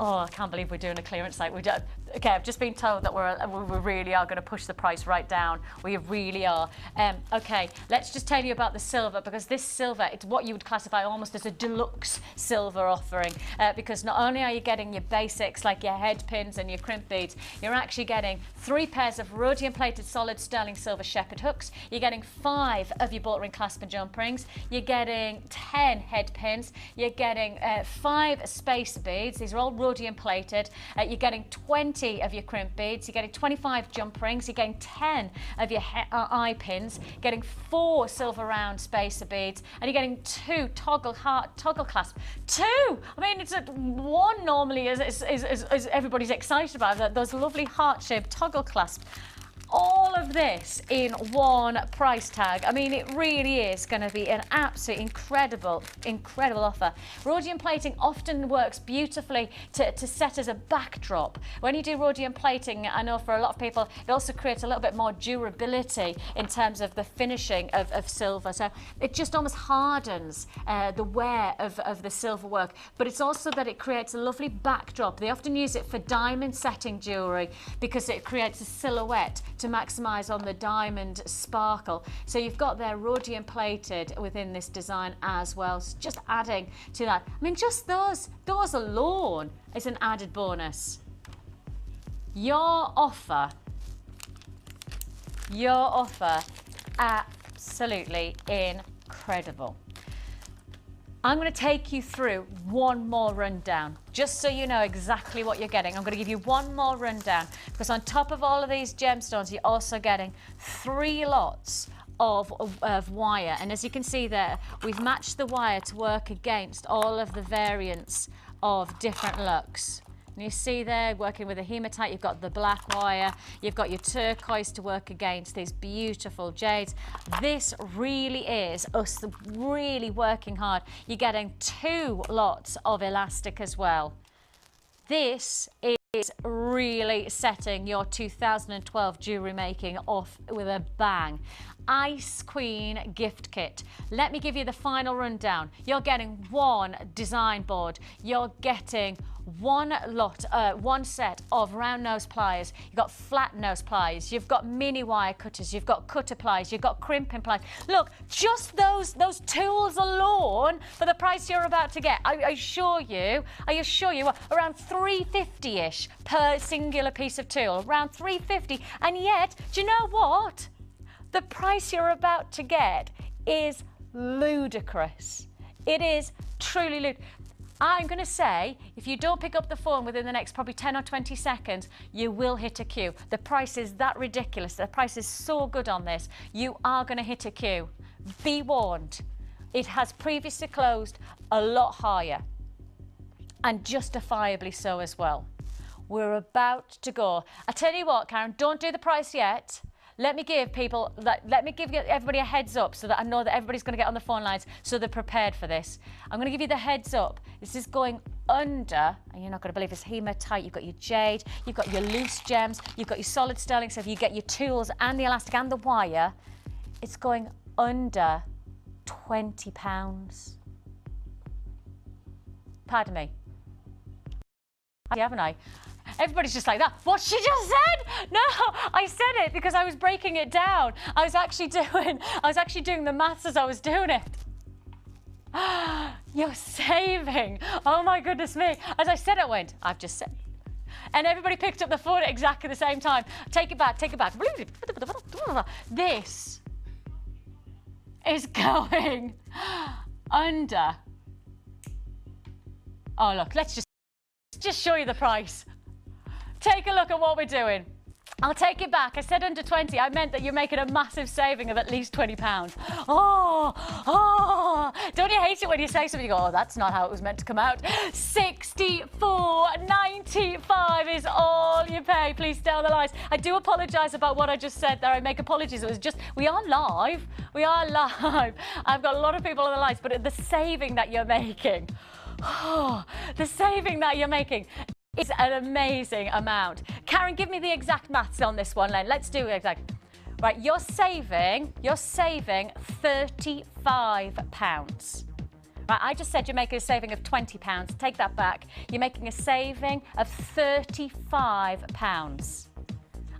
I can't believe we're doing a clearance site. We don't. Okay, I've just been told that we really are going to push the price right down. We really are. Okay, let's just tell you about the silver, because this silver, it's what you would classify almost as a deluxe silver offering, because not only are you getting your basics like your head pins and your crimp beads, you're actually getting 3 pairs of rhodium plated solid sterling silver shepherd hooks. You're getting 5 of your bolt ring clasp and jump rings. You're getting 10 head pins. You're getting 5 space beads. These are all rhodium plated. You're getting 20 of your crimp beads, you're getting 25 jump rings, you're getting 10 of your eye pins, getting 4 silver round spacer beads, and you're getting 2 toggle clasp. 2! I mean, it's one normally is everybody's excited about, those lovely heart-shaped toggle clasps. All of this in one price tag. I mean, it really is going to be an absolutely incredible offer. Rhodium plating often works beautifully to set as a backdrop. When you do rhodium plating, I know for a lot of people, it also creates a little bit more durability in terms of the finishing of silver. So it just almost hardens the wear of the silver work. But it's also that it creates a lovely backdrop. They often use it for diamond setting jewellery because it creates a silhouette to maximise on the diamond sparkle. So you've got their rhodium plated within this design as well. So just adding to that. I mean, just those alone is an added bonus. Your offer, absolutely incredible. I'm going to take you through one more rundown, just so you know exactly what you're getting. I'm going to give you one more rundown, because on top of all of these gemstones, you're also getting 3 lots of wire. And as you can see there, we've matched the wire to work against all of the variants of different looks. And you see there, working with a hematite, you've got the black wire, you've got your turquoise to work against these beautiful jades. This really is us really working hard. You're getting 2 lots of elastic as well. This is really setting your 2012 jewellery making off with a bang. Ice Queen gift kit. Let me give you the final rundown. You're getting 1 design board. You're getting 1 set of round nose pliers. You've got flat nose pliers. You've got mini wire cutters. You've got cutter pliers. You've got crimping pliers. Look, just those tools alone for the price you're about to get. I assure you, around $3.50-ish per singular piece of tool. Around $3.50. And yet, do you know what? The price you're about to get is ludicrous. It is truly ludicrous. I'm going to say, if you don't pick up the phone within the next probably 10 or 20 seconds, you will hit a queue. The price is that ridiculous. The price is so good on this. You are going to hit a queue. Be warned. It has previously closed a lot higher, and justifiably so as well. We're about to go. I tell you what, Karen, don't do the price yet. let me give everybody a heads up so that I know that everybody's going to get on the phone lines so they're prepared for this. I'm going to give you the heads up. This is going under, and you're not going to believe it's hematite. You've got your jade, you've got your loose gems, you've got your solid sterling. So if you get your tools and the elastic and the wire, it's going under £20. Pardon me. Haven't I? Everybody's just like that. What she just said? No, I said it because I was breaking it down. I was actually doing the maths as I was doing it. You're saving. Oh my goodness me. As I said it went, I've just said. And everybody picked up the phone at exactly the same time. Take it back, take it back. This is going under. Oh look, let's just show you the price. Take a look at what we're doing. I'll take it back. I said under 20. I meant that you're making a massive saving of at least £20. Oh, don't you hate it when you say something, you go, oh, that's not how it was meant to come out. £64.95 is all you pay. Please stay on the lines. I do apologise about what I just said there. I make apologies. It was just, we are live. We are live. I've got a lot of people on the lines, but the saving that you're making, the saving that you're making, it's an amazing amount. Karen, give me the exact maths on this one, Len. Let's do it exact. Right, you're saving £35. Right, I just said you're making a saving of £20. Take that back. You're making a saving of £35.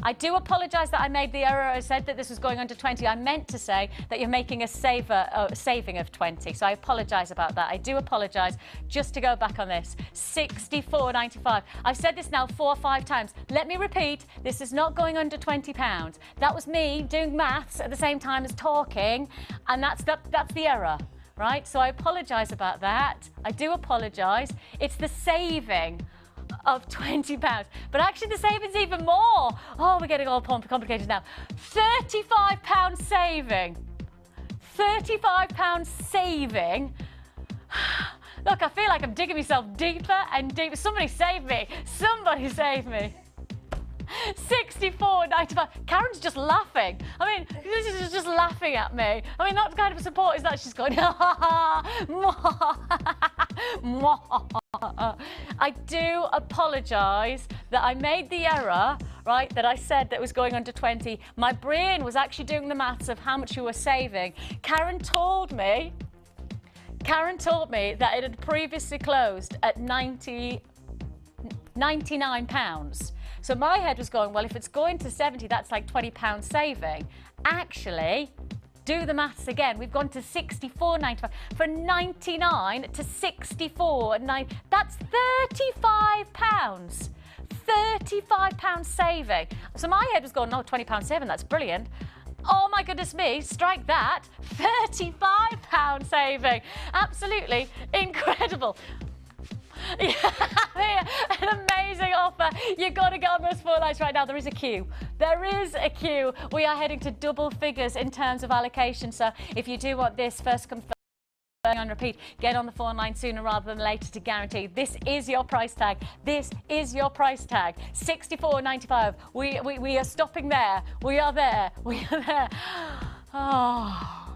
I do apologise that I made the error. I said that this was going under 20. I meant to say that you're making a saving of 20. So I apologise about that. I do apologise. Just to go back on this, £64.95. I've said this now 4 or 5 times. Let me repeat. This is not going under £20. That was me doing maths at the same time as talking, and that's the error. Right? So I apologise about that. I do apologise. It's the saving of £20, but actually the saving's even more. Oh, we're getting all complicated now. £35 saving. £35 saving. Look, I feel like I'm digging myself deeper and deeper. Somebody save me. Somebody save me. £64.95. Karen's just laughing. I mean, this is just laughing at me. I mean, that kind of support is that she's going, I do apologise that I made the error, right, that I said that was going under 20. My brain was actually doing the maths of how much you were saving. Karen told me that it had previously closed at £99. So my head was going, well, if it's going to 70, that's like £20 saving. Actually, do the maths again. We've gone to £64.95. For 99 to 64.9, that's £35. £35 saving. So my head was going, no, £20 saving, that's brilliant. Oh my goodness me, strike that. £35 saving. Absolutely incredible. Yeah, an amazing offer. You've got to get on those phone lines right now. There is a queue. There is a queue. We are heading to double figures in terms of allocation. So if you do want this first come first on repeat, get on the phone line sooner rather than later to guarantee this is your price tag. This is your price tag. £64.95. We are stopping there. We are there. We are there. Oh.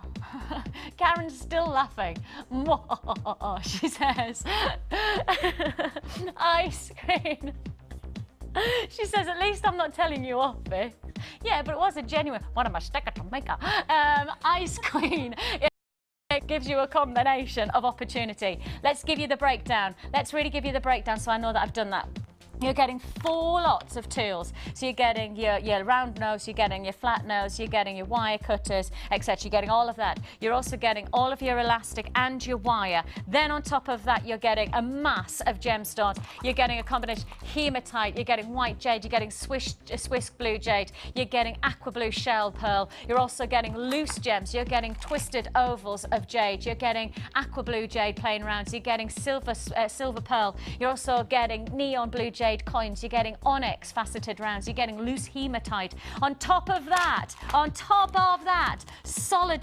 Karen's still laughing. She says, ice cream. She says, at least I'm not telling you off, Vic. Yeah, but it was a genuine, what am I, sticker to maker? Ice queen. It gives you a combination of opportunity. Let's give you the breakdown. Let's really give you the breakdown so I know that I've done that. You're getting 4 lots of tools. So you're getting your round nose, you're getting your flat nose, you're getting your wire cutters, etc. You're getting all of that. You're also getting all of your elastic and your wire. Then on top of that, you're getting a mass of gemstones. You're getting a combination hematite, you're getting white jade, you're getting Swiss blue jade, you're getting aqua blue shell pearl. You're also getting loose gems. You're getting twisted ovals of jade. You're getting aqua blue jade plain rounds. You're getting silver pearl. You're also getting neon blue jade coins. You're getting onyx faceted rounds. You're getting loose hematite. On top of that, solid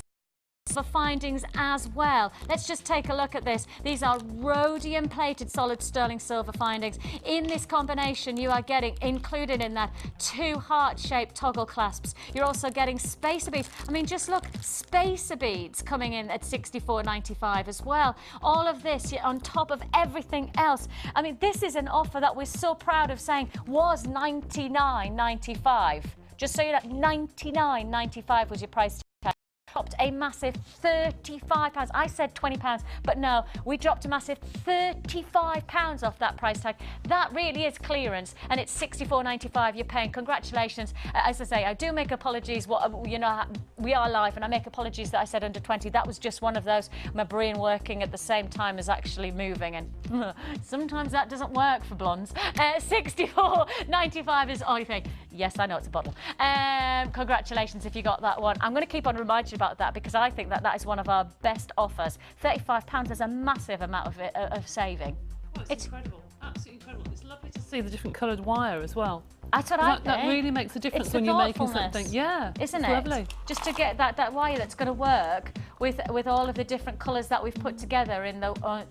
for findings as well. Let's just take a look at this. These are rhodium plated solid sterling silver findings. In this combination, you are getting included in that 2 heart-shaped toggle clasps. You're also getting spacer beads. I mean, just look, spacer beads coming in at $64.95 as well. All of this on top of everything else. I mean, this is an offer that we're so proud of saying was $99.95. Just so you know, $99.95 was your price tag. Dropped a massive £35. I said £20, but no, we dropped a massive £35 off that price tag. That really is clearance, and it's $64.95 you're paying. Congratulations. As I say, I do make apologies. You know, we are live, and I make apologies that I said under 20. That was just one of those, my brain working at the same time as actually moving, and sometimes that doesn't work for blondes. $64.95 is all you pay. Yes, I know it's a bottle. Congratulations if you got that one. I'm going to keep on reminding you about that because I think that is one of our best offers. £35 is a massive amount of saving. Well, it's incredible, absolutely incredible. It's lovely to see the different coloured wire as well. That's what I think. That really makes a difference it's when you're making something. Yeah, isn't it? Lovely. Just to get that wire that's going to work with all of the different colours that we've put together in the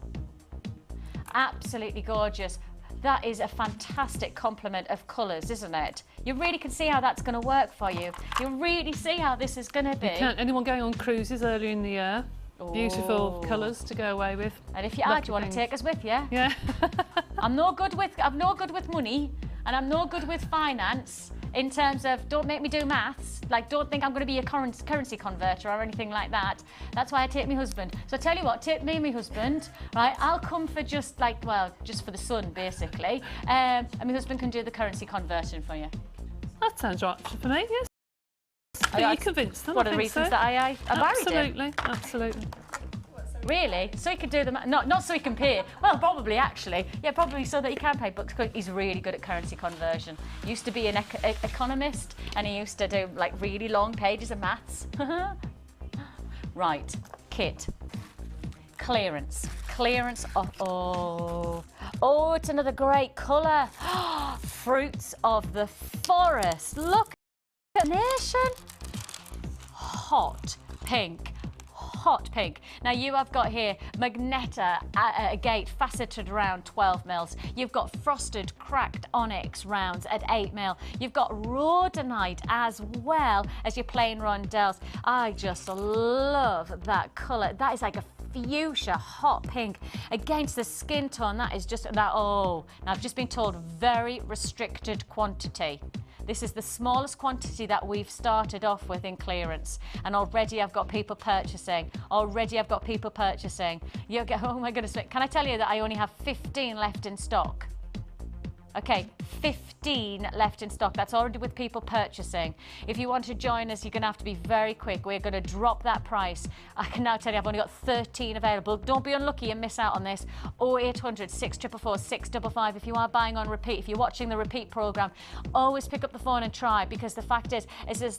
absolutely gorgeous. That is a fantastic complement of colours, isn't it? You really can see how that's going to work for you. You really see how this is going to be. Anyone going on cruises earlier in the year? Oh. Beautiful colours to go away with. And if you are, do you want to take us with you? Yeah. I'm no good with money, and I'm no good with finance. In terms of, don't make me do maths. Like, don't think I'm going to be a currency converter or anything like that. That's why I take my husband. So I tell you what, take me and my husband, right? I'll come for just for the sun, basically. And my husband can do the currency conversion for you. That sounds right for me, yes. You convinced them. One of the reasons that I married him. Absolutely, absolutely. Really? So he could do them, not so he can pay. Well, probably actually. Yeah, probably so that he can pay, but he's really good at currency conversion. He used to be an economist, and he used to do like really long pages of maths. Right, kit. Clearance. Oh, it's another great colour. Fruits of the forest. Look at the nation. Hot pink. Now you have got here Magneta agate faceted around 12 mils. You've got frosted cracked onyx rounds at 8 mil. You've got rhodonite as well as your plain rondelles. I just love that colour. That is like a fuchsia hot pink against the skin tone. That is just that. Oh, now I've just been told very restricted quantity. This is the smallest quantity that we've started off with in clearance, and already I've got people purchasing. Oh my goodness, can I tell you that I only have 15 left in stock? Okay, 15 left in stock. That's already with people purchasing. If you want to join us, you're going to have to be very quick. We're going to drop that price. I can now tell you I've only got 13 available. Don't be unlucky and miss out on this. 0800 644 655 if you are buying on repeat. If you're watching the repeat programme, always pick up the phone and try, because the fact is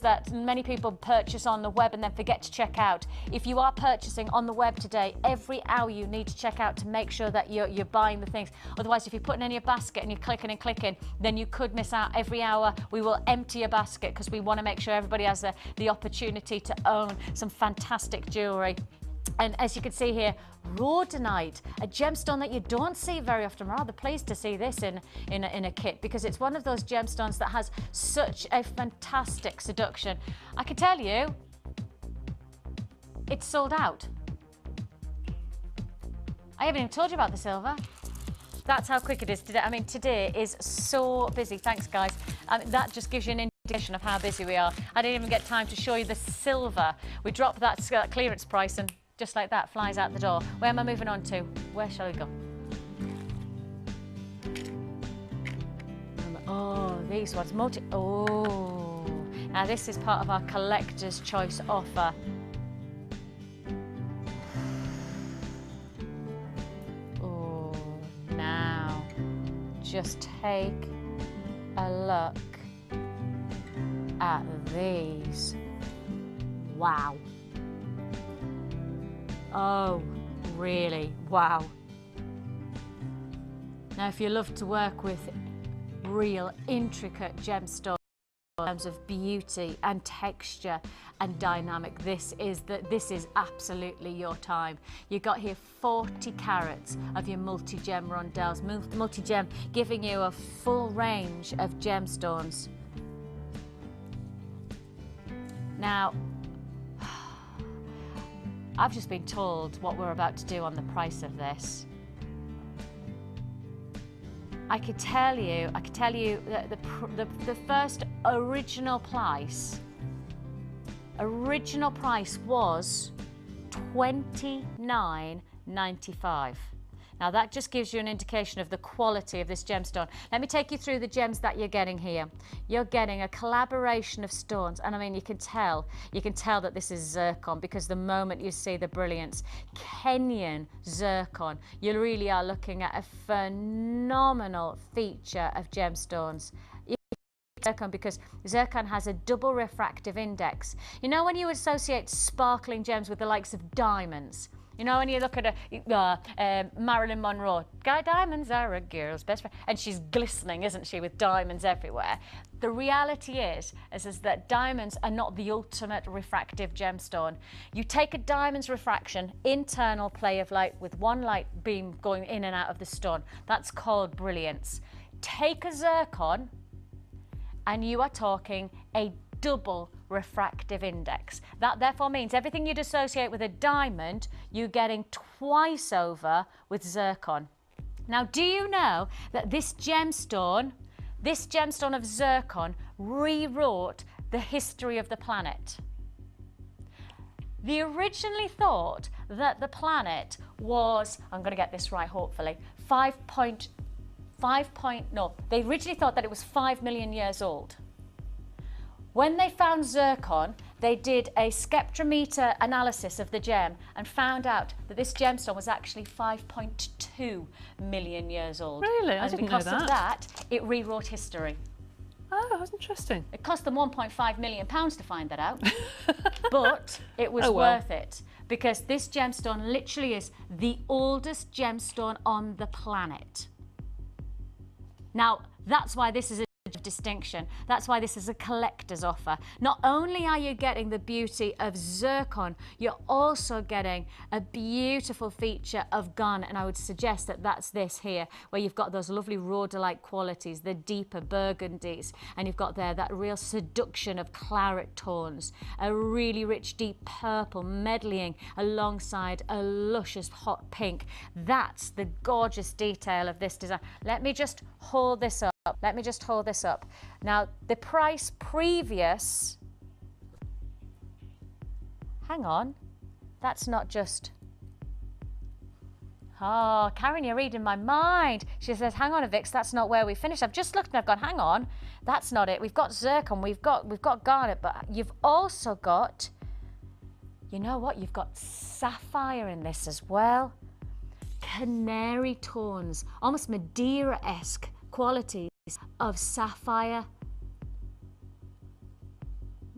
that many people purchase on the web and then forget to check out. If you are purchasing on the web today, every hour you need to check out to make sure that you're buying the things. Otherwise, if you're putting in your basket and you're clicking and clicking, then you could miss out. Every hour we will empty your basket because we want to make sure everybody has the opportunity to own some fantastic jewellery. And as you can see here, rhodonite, a gemstone that you don't see very often. I'm rather pleased to see this in a kit, because it's one of those gemstones that has such a fantastic seduction. I can tell you, it's sold out. I haven't even told you about the silver. That's how quick it is today. I mean, today is so busy. Thanks, guys. That just gives you an indication of how busy we are. I didn't even get time to show you the silver. We dropped that clearance price, and just like that, flies out the door. Where am I moving on to? Where shall we go? Oh, these ones. Oh, now this is part of our collector's choice offer. Just take a look at these. Wow. Oh, really? Wow. Now, if you love to work with real intricate gemstones, in terms of beauty and texture and dynamic. This is absolutely your time. You got here 40 carats of your multi-gem rondelles, multi-gem giving you a full range of gemstones. Now, I've just been told what we're about to do on the price of this. I could tell you that the first original price was $29.95. Now that just gives you an indication of the quality of this gemstone. Let me take you through the gems that you're getting here. You're getting a collaboration of stones, and I mean, you can tell that this is zircon, because the moment you see the brilliance, Kenyan zircon, you really are looking at a phenomenal feature of gemstones. Zircon, because zircon has a double refractive index. You know, when you associate sparkling gems with the likes of diamonds, you know, when you look at Marilyn Monroe, diamonds are a girl's best friend, and she's glistening, isn't she, with diamonds everywhere. The reality is that diamonds are not the ultimate refractive gemstone. You take a diamond's refraction, internal play of light with one light beam going in and out of the stone. That's called brilliance. Take a zircon, and you are talking a double refractive index. That therefore means everything you'd associate with a diamond, you're getting twice over with zircon. Now, do you know that this gemstone of zircon rewrote the history of the planet? They originally thought that the planet was, I'm going to get this right hopefully, they originally thought that it was 5 million years old. When they found zircon, they did a spectrometer analysis of the gem and found out that this gemstone was actually 5.2 million years old. Really? I didn't know that. And because of that, it rewrote history. Oh, that's interesting. It cost them £1.5 million to find that out, but it was worth it, because this gemstone literally is the oldest gemstone on the planet. Now, that's why this is a distinction. That's why this is a collector's offer. Not only are you getting the beauty of zircon, you're also getting a beautiful feature of gun, and I would suggest that that's this here, where you've got those lovely rhodolite qualities, the deeper burgundies, and you've got there that real seduction of claret tones, a really rich deep purple medleying alongside a luscious hot pink. That's the gorgeous detail of this design. Let me just hold this up. Now, the price previous, hang on, that's not just, oh, Karen, you're reading my mind. She says, hang on, Vix, that's not where we finished. I've just looked and I've gone, hang on, that's not it. We've got zircon, we've got garnet, but you've also got, you know what, you've got sapphire in this as well. Canary tones, almost Madeira-esque qualities of sapphire.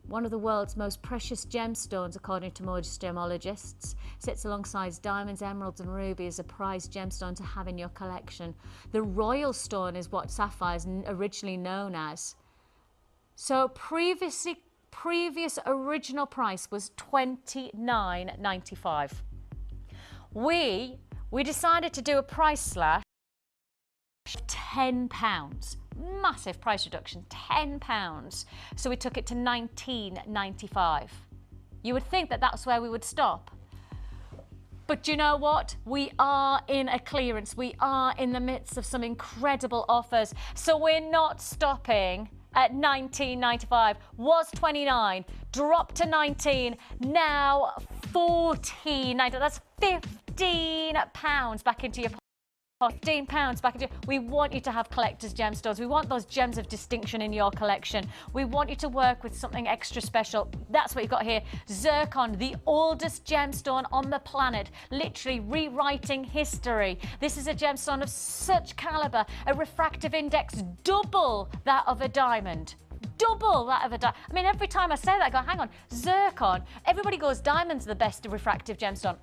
One of the world's most precious gemstones, according to most gemologists, sits alongside diamonds, emeralds and rubies, a prized gemstone to have in your collection. The royal stone is what sapphire is originally known as. So previous original price was $29.95. We decided to do a price slash, £10. Massive price reduction, £10. So we took it to $19.95. You would think that that's where we would stop. But you know what? We are in a clearance. We are in the midst of some incredible offers. So we're not stopping at $19.95. Was $29, dropped to $19, now $14.90. That's £15 back into your pocket. £15 back into. We want you to have collector's gemstones. We want those gems of distinction in your collection. We want you to work with something extra special. That's what you've got here. Zircon, the oldest gemstone on the planet, literally rewriting history. This is a gemstone of such caliber, a refractive index double that of a diamond. Double that of a diamond. I mean, every time I say that, I go, hang on, zircon. Everybody goes, diamond's the best refractive gemstone.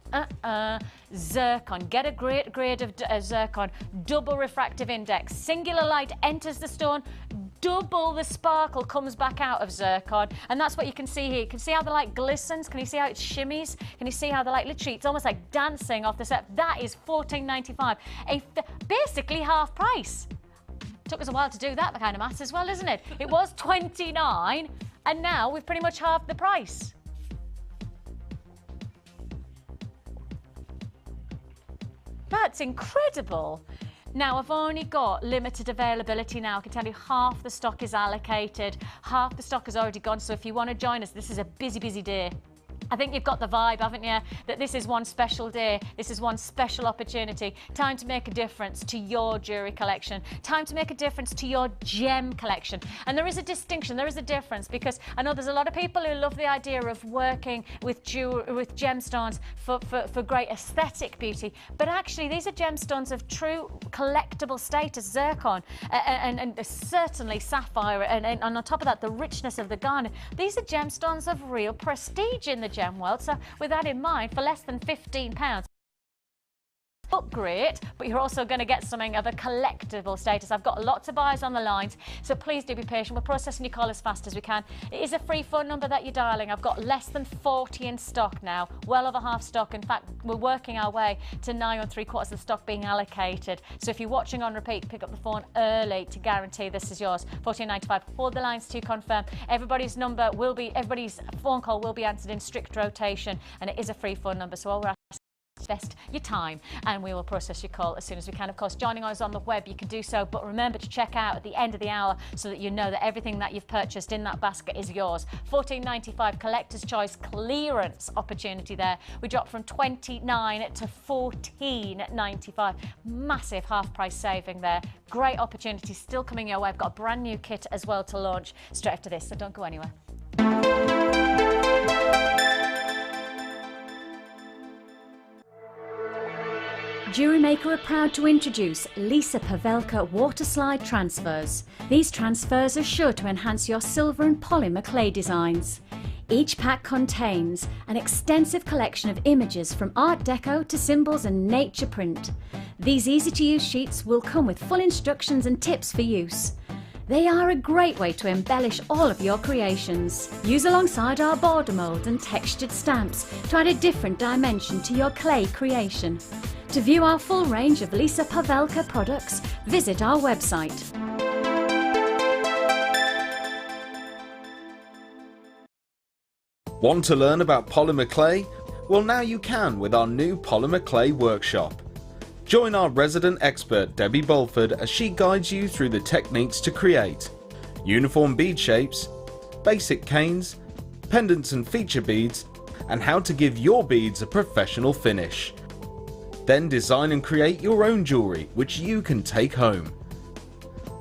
Zircon. Get a great grade of zircon. Double refractive index. Singular light enters the stone, double the sparkle comes back out of zircon, and that's what you can see here. You can see how the light glistens. Can you see how it shimmies? Can you see how the light literally, it's almost like dancing off the set. That is $14.95, basically half price. Took us a while to do that kind of maths as well, isn't it? It was $29, and now we've pretty much halved the price. That's incredible. Now, I've only got limited availability now. I can tell you half the stock is allocated, half the stock has already gone. So if you want to join us, this is a busy, busy day. I think you've got the vibe, haven't you? That this is one special day. This is one special opportunity. Time to make a difference to your jewellery collection. Time to make a difference to your gem collection. And there is a distinction, there is a difference, because I know there's a lot of people who love the idea of working with gemstones for great aesthetic beauty. But actually, these are gemstones of true collectible status, zircon, and certainly sapphire, and on top of that, the richness of the garnet. These are gemstones of real prestige in the gem world. So with that in mind, for less than £15, upgrade, but you're also going to get something of a collectible status. I've got lots of buyers on the lines, so please do be patient. We're processing your call as fast as we can. It is a free phone number that you're dialing. I've got less than 40 in stock now, well over half stock. In fact, we're working our way to 9 3/4 of the stock being allocated. So if you're watching on repeat, pick up the phone early to guarantee this is yours. $14.95. Hold the lines to confirm. Everybody's phone call will be answered in strict rotation, and it is a free phone number. So all we're asking, best your time, and we will process your call as soon as we can. Of course, joining us on the web, you can do so, but remember to check out at the end of the hour so that you know that everything that you've purchased in that basket is yours. $14.95 collector's choice clearance opportunity there. We dropped from $29 to $14.95. Massive half price saving there. Great opportunity still coming your way. I've got a brand new kit as well to launch straight after this, so don't go anywhere. Jewellery Maker are proud to introduce Lisa Pavelka water slide transfers. These transfers are sure to enhance your silver and polymer clay designs. Each pack contains an extensive collection of images from Art Deco to symbols and nature print. These easy-to-use sheets will come with full instructions and tips for use. They are a great way to embellish all of your creations. Use alongside our border mould and textured stamps to add a different dimension to your clay creation. To view our full range of Lisa Pavelka products, visit our website. Want to learn about polymer clay? Well, now you can with our new polymer clay workshop. Join our resident expert Debbie Bolford as she guides you through the techniques to create uniform bead shapes, basic canes, pendants and feature beads, and how to give your beads a professional finish. Then design and create your own jewellery which you can take home.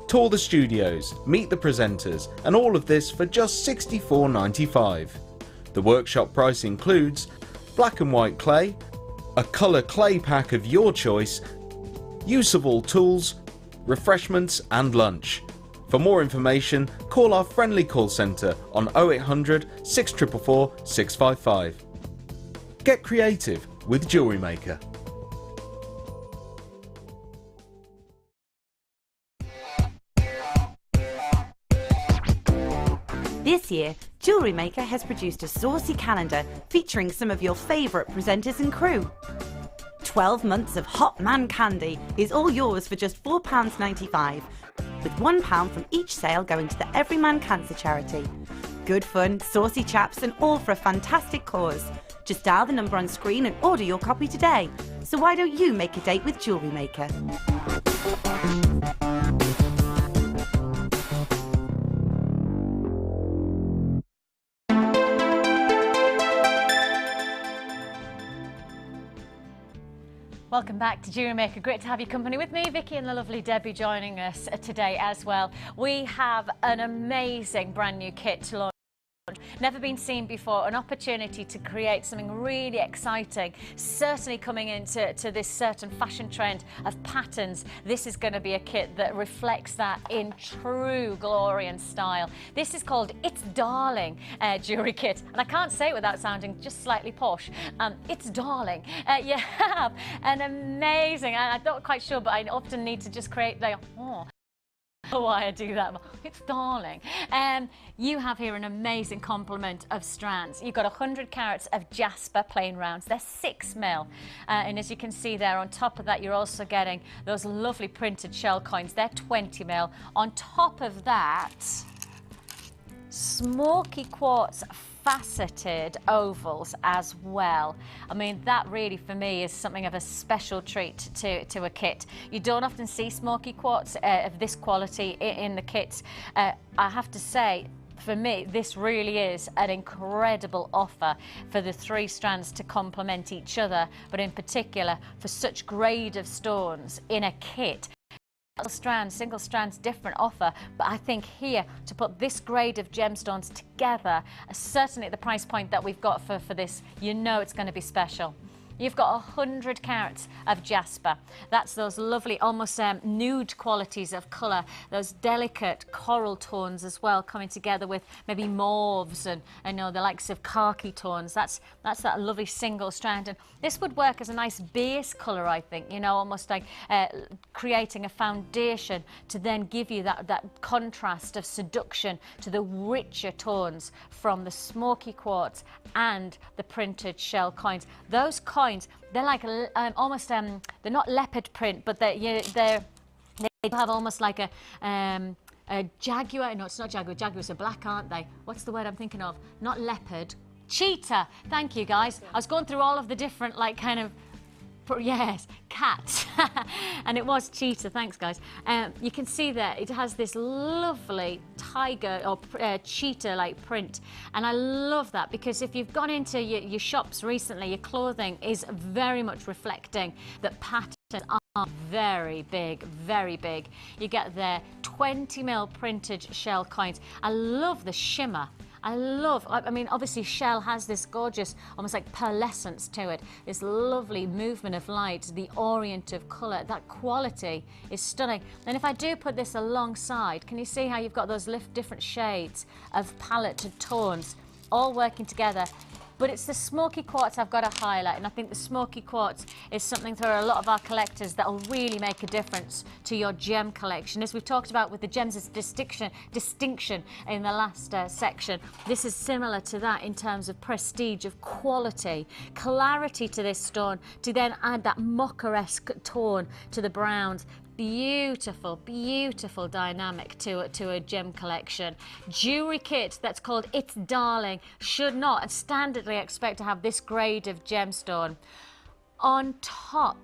Tour the studios, meet the presenters, and all of this for just $64.95. The workshop price includes black and white clay, a colour clay pack of your choice, use of all tools, refreshments and lunch. For more information, call our friendly call centre on 0800 644 655. Get creative with Jewellery Maker. This year, Jewellery Maker has produced a saucy calendar featuring some of your favourite presenters and crew. 12 months of hot man candy is all yours for just £4.95, with £1 from each sale going to the Everyman Cancer Charity. Good fun, saucy chaps, and all for a fantastic cause. Just dial the number on screen and order your copy today. So why don't you make a date with Jewellery Maker? Welcome back to Jewellery Maker. Great to have your company with me, Vicky, and the lovely Debbie joining us today as well. We have an amazing brand new kit to launch. Never been seen before, an opportunity to create something really exciting, certainly coming into this certain fashion trend of patterns. This is going to be a kit that reflects that in true glory and style. This is called It's Darling jewellery kit, and I can't say it without sounding just slightly posh. It's darling. You have an amazing, I'm not quite sure, but I often need to just create the Why I do that. It's darling. You have here an amazing complement of strands. You've got 100 carats of jasper plain rounds. They're 6mm. And as you can see there, on top of that, you're also getting those lovely printed shell coins. They're 20mm. On top of that, smoky quartz faceted ovals as well. I mean, that really for me is something of a special treat to a kit. You don't often see smoky quartz of this quality in the kits. I have to say, for me, this really is an incredible offer for the 3 strands to complement each other, but in particular for such grade of stones in a kit. Single strands, different offer, but I think here to put this grade of gemstones together, certainly at the price point that we've got for this, you know it's going to be special. You've got 100 carats of jasper. That's those lovely, almost nude qualities of colour, those delicate coral tones as well, coming together with maybe mauves and you know, the likes of khaki tones. That's that lovely single strand. And this would work as a nice base colour, I think, you know, almost like creating a foundation to then give you that contrast of seduction to the richer tones from the smoky quartz and the printed shell coins. Those coins, they're like almost they're not leopard print, but they have almost like a jaguar. No, it's not jaguar. Jaguars are black, aren't they? What's the word I'm thinking of? Not leopard. Cheetah. Thank you, guys. I was going through all of the different like kind of. Yes, cat. And it was cheetah. Thanks, guys. You can see there it has this lovely tiger or cheetah-like print, and I love that because if you've gone into your shops recently, your clothing is very much reflecting that patterns are very big, very big. You get there 20mm printed shell coins. I love the shimmer. I mean, obviously shell has this gorgeous, almost like pearlescence to it, this lovely movement of light, the orient of colour. That quality is stunning. And if I do put this alongside, can you see how you've got those different shades of palette and tones all working together? But it's the smoky quartz I've got to highlight, and I think the smoky quartz is something for a lot of our collectors that will really make a difference to your gem collection. As we've talked about with the gems' distinction in the last section, this is similar to that in terms of prestige, of quality, clarity to this stone, to then add that mocha-esque tone to the browns. Beautiful, beautiful dynamic to a gem collection. Jewellery kit that's called It's Darling should not standardly expect to have this grade of gemstone. On top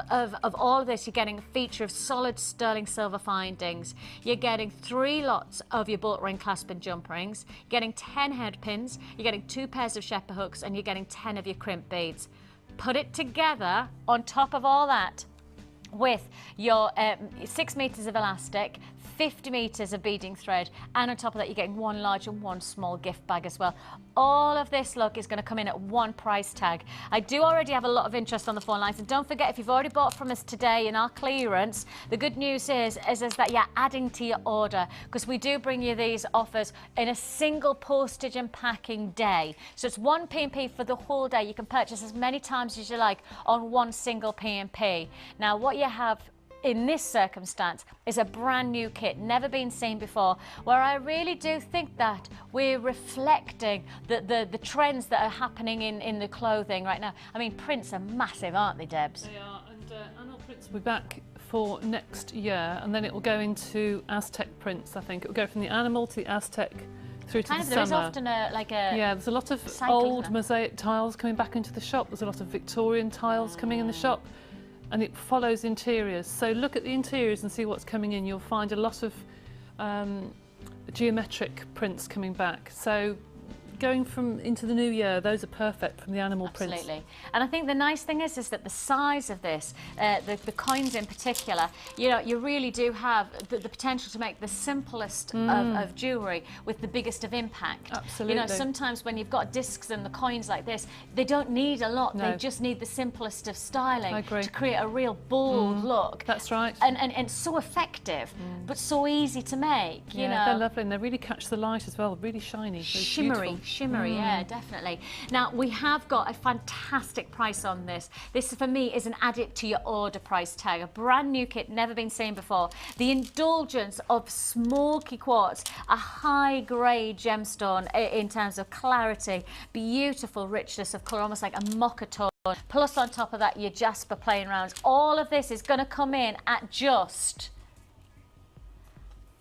of all of this, you're getting a feature of solid sterling silver findings. You're getting 3 lots of your bolt ring clasp and jump rings. You're getting 10 head pins. You're getting 2 pairs of shepherd hooks, and you're getting 10 of your crimp beads. Put it together on top of all that with your 6 meters of elastic, 50 meters of beading thread, and on top of that you're getting 1 large and 1 small gift bag as well. All of this, look, is going to come in at 1 price tag. I do already have a lot of interest on the phone lines, and don't forget, if you've already bought from us today in our clearance, the good news is that you're adding to your order, because we do bring you these offers in a single postage and packing day. So it's 1 P&P for the whole day. You can purchase as many times as you like on 1 single P&P. Now, what you have in this circumstance is a brand new kit, never been seen before, where I really do think that we're reflecting the trends that are happening in the clothing right now. I mean, prints are massive, aren't they, Debs? They are, and annual prints will be back for next year, and then it will go into Aztec prints, I think. It will go from the animal to the Aztec through to the summer. There is often yeah, there's a lot of old mosaic tiles coming back into the shop. There's a lot of Victorian tiles coming in the shop. And it follows interiors. So look at the interiors and see what's coming in. You'll find a lot of geometric prints coming back. So going into the new year, those are perfect from the animal prints. Absolutely. And I think the nice thing is that the size of this, the coins in particular, you know, you really do have the potential to make the simplest of jewellery with the biggest of impact. Absolutely. You know, sometimes when you've got discs and the coins like this, they don't need a lot. No. They just need the simplest of styling to create a real bold look. That's right. And so effective, but so easy to make. You know, they're lovely, and they really catch the light as well. Really shiny, shimmery, shimmery, yeah, definitely. Now, we have got a fantastic price on this. This, for me, is an add it to your order price tag. A brand new kit, never been seen before. The indulgence of smoky quartz, a high-grade gemstone in terms of clarity, beautiful richness of colour, almost like a mocha tone. Plus, on top of that, your jasper playing rounds. All of this is going to come in at just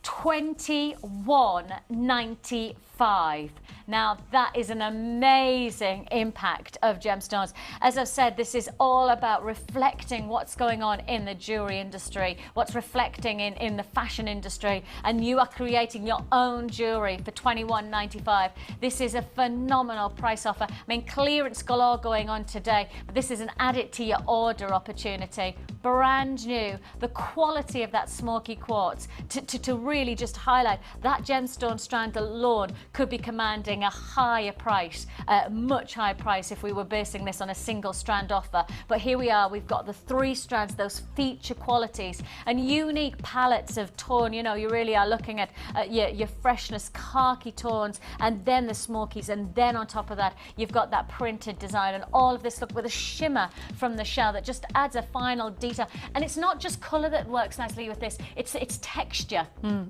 $21.95. Now, that is an amazing impact of gemstones. As I've said, this is all about reflecting what's going on in the jewellery industry, what's reflecting in the fashion industry, and you are creating your own jewellery for $21.95. This is a phenomenal price offer. I mean, clearance galore going on today, but this is an add it to your order opportunity. Brand new, the quality of that smoky quartz to really just highlight that gemstone strand alone could be commanding a higher price, much higher price if we were basing this on a single strand offer. But here we are, we've got the 3 strands, those feature qualities and unique palettes of tone. You know, you really are looking at your freshness, khaki tones, and then the smokies, and then on top of that you've got that printed design, and all of this look with a shimmer from the shell that just adds a final detail. And it's not just colour that works nicely with this, it's texture.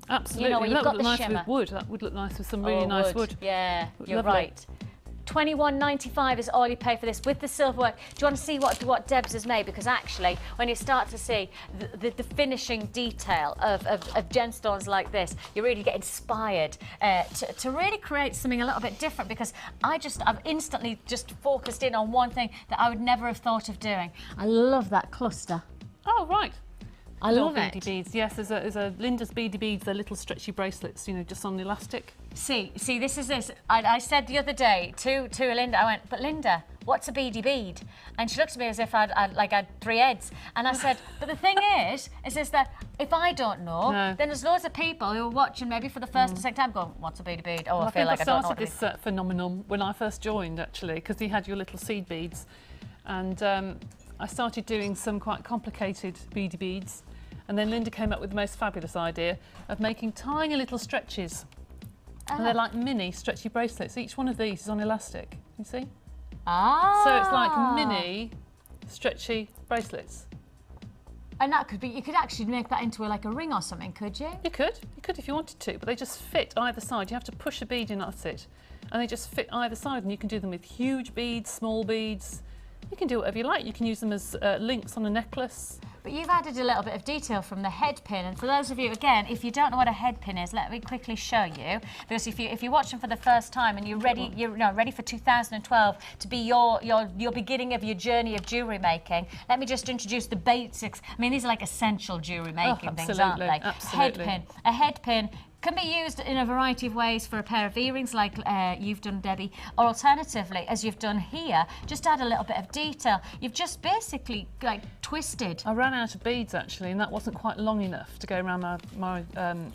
Absolutely. You know, when you've that got would the look nice shimmer. with wood. That would look nice with some really nice wood. Yeah, you're Lovely. right. $21.95 is all you pay for this with the silver work. Do you want to see what Debs has made? Because actually, when you start to see the finishing detail of gemstones like this, you really get inspired to really create something a little bit different, because I've instantly just focused in on one thing that I would never have thought of doing. I love that cluster. Oh, right. I love beady it. beads. Yes, there's a Linda's beady beads. They're little stretchy bracelets, you know, just on the elastic. See, this is this. I said the other day to Linda, I went, but Linda, what's a beady bead? And she looked at me as if I'd 3 heads. And I said, but the thing is that if I don't know, then there's loads of people who are watching maybe for the first or second time going, what's a beady bead? Oh, Well, I feel like I don't know what started this phenomenon when I first joined, actually, because you had your little seed beads. And I started doing some quite complicated beady beads. And then Linda came up with the most fabulous idea of making tiny little stretches. And they're like mini stretchy bracelets. Each one of these is on elastic, you see? Ah. So it's like mini stretchy bracelets. And that could be, you could actually make that into like a ring or something, could you? You could if you wanted to, but they just fit either side. You have to push a bead in, that's it. And they just fit either side, and you can do them with huge beads, small beads. You can do whatever you like. You can use them as links on a necklace. But you've added a little bit of detail from the head pin, and for those of you, again, if you don't know what a head pin is, let me quickly show you. Because if you're watching for the first time and you're ready for 2012 to be your beginning of your journey of jewellery making, let me just introduce the basics. I mean, these are like essential jewellery making things, aren't they? Absolutely. Head pin. A head pin can be used in a variety of ways for a pair of earrings like you've done, Debbie, or alternatively, as you've done here, just add a little bit of detail. You've just basically like twisted. I ran out of beads actually, and that wasn't quite long enough to go around my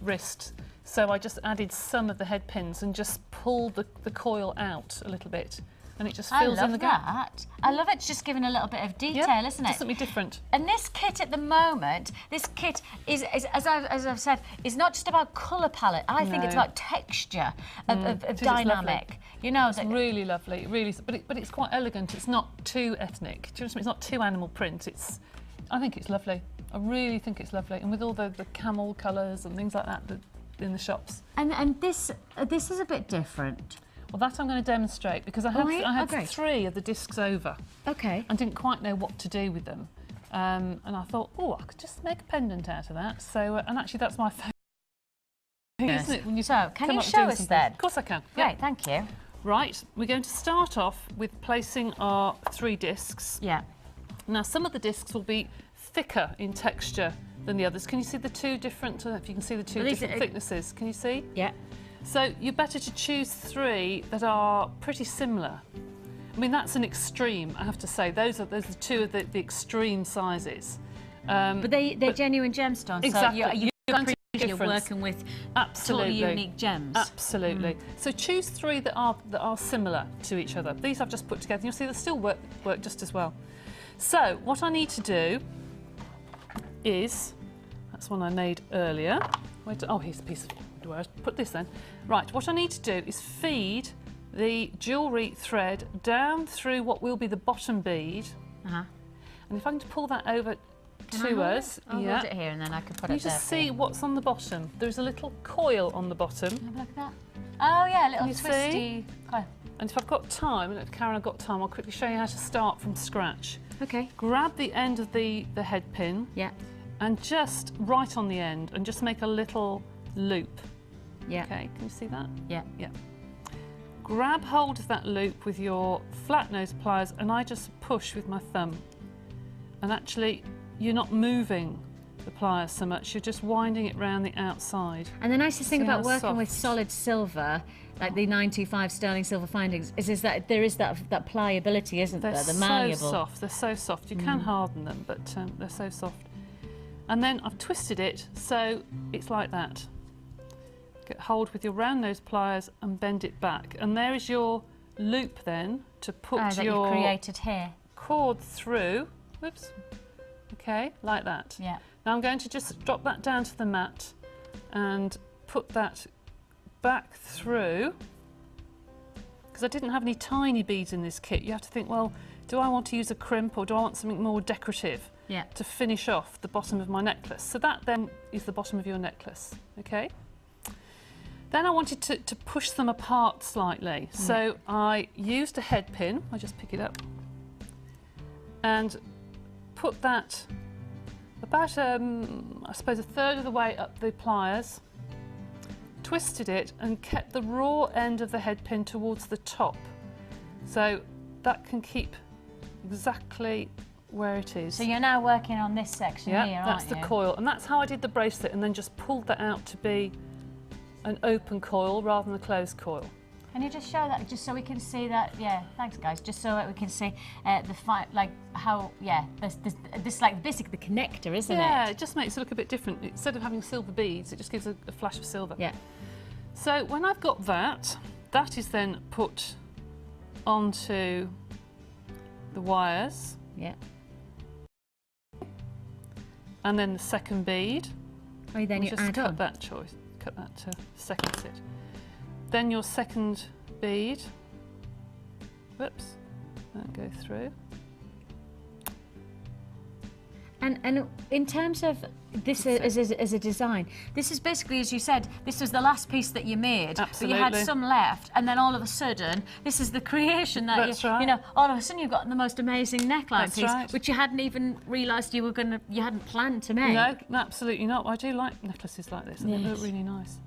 wrist. So I just added some of the head pins and just pulled the coil out a little bit. And it just fills in the gap. I love it. It's just giving a little bit of detail, isn't it? Just something different. And this kit at the moment, this kit is as I've said, is not just about colour palette. I think it's about texture of dynamic. You know, it's really lovely. Really, but it's quite elegant. It's not too ethnic. Do you know what I mean? It's not too animal print. I think it's lovely. I really think it's lovely. And with all the camel colours and things like that in the shops. And this is a bit different. Well, that I'm going to demonstrate because I had 3 of the discs over. Okay. And didn't quite know what to do with them. And I thought, oh, I could just make a pendant out of that. So, and actually that's my favourite, isn't it? When you so, can you show us then? Of course I can. Great, Yeah. thank you. Right, we're going to start off with placing our 3 discs. Yeah. Now, some of the discs will be thicker in texture than the others. Can you see the 2 different, I don't know if you can see the 2 different thicknesses. Can you see? Yeah. So you're better to choose 3 that are pretty similar. I mean, that's an extreme, I have to say. Those are 2 of the extreme sizes. But they're genuine gemstones. Exactly. So you're working with totally unique gems. Absolutely. So choose 3 that are similar to each other. These I've just put together. You'll see they still work just as well. So what I need to do is, that's one I made earlier. Oh, here's a piece of, where I put this then. Right, what I need to do is feed the jewellery thread down through what will be the bottom bead. And if I can pull that over to us, I'll hold it here and then I can put it there. You just see what's on the bottom. There's a little coil on the bottom. Look at that. Oh yeah, a little You twisty coil. And if I've got time, and if Karen, I've got time, I'll quickly show you how to start from scratch. Okay. Grab the end of the head pin. Yeah. And just right on the end, and just make a little loop. Yeah. Okay, can you see that? Yeah. Yeah. Grab hold of that loop with your flat nose pliers, and I just push with my thumb. And actually, you're not moving the pliers so much, you're just winding it round the outside. And the nicest thing See about how working soft? with solid silver, like the 925 sterling silver findings, is that there is that pliability, isn't there? The malleable. So soft. They're so soft. You can harden them, but they're so soft. And then I've twisted it so it's like that. Get hold with your round nose pliers and bend it back. And there is your loop then to put that your you've created here. cord through. Whoops. Okay, like that. Yeah. Now I'm going to just drop that down to the mat and put that back through, because I didn't have any tiny beads in this kit. You have to think, well, do I want to use a crimp or do I want something more decorative to finish off the bottom of my necklace? So that then is the bottom of your necklace, okay? Then I wanted to push them apart slightly. So I used a head pin, I just pick it up, and put that about, I suppose, a third of the way up the pliers, twisted it and kept the raw end of the head pin towards the top. So that can keep exactly where it is. So you're now working on this section here, aren't you? That's the coil, and that's how I did the bracelet, and then just pulled that out to be an open coil rather than a closed coil. Can you just show that, just so we can see that? Yeah, thanks guys. Just so that we can see this like basically the connector, isn't it? Yeah, it just makes it look a bit different. Instead of having silver beads, it just gives a flash of silver. Yeah. So when I've got that, that is then put onto the wires. Yeah. And then the second bead. Oh, then you just add cut on. that choice. Cut that to second sit. Then your second bead. Whoops. That go through. And in terms of this as a design, this is basically, as you said, this was the last piece that you made. Absolutely. But you had some left, and then all of a sudden, this is the creation that That's right. you know. All of a sudden, you've got the most amazing neckline That's piece, right. which you hadn't even realised you hadn't planned to make. No, absolutely not. I do like necklaces like this. I think they look really nice.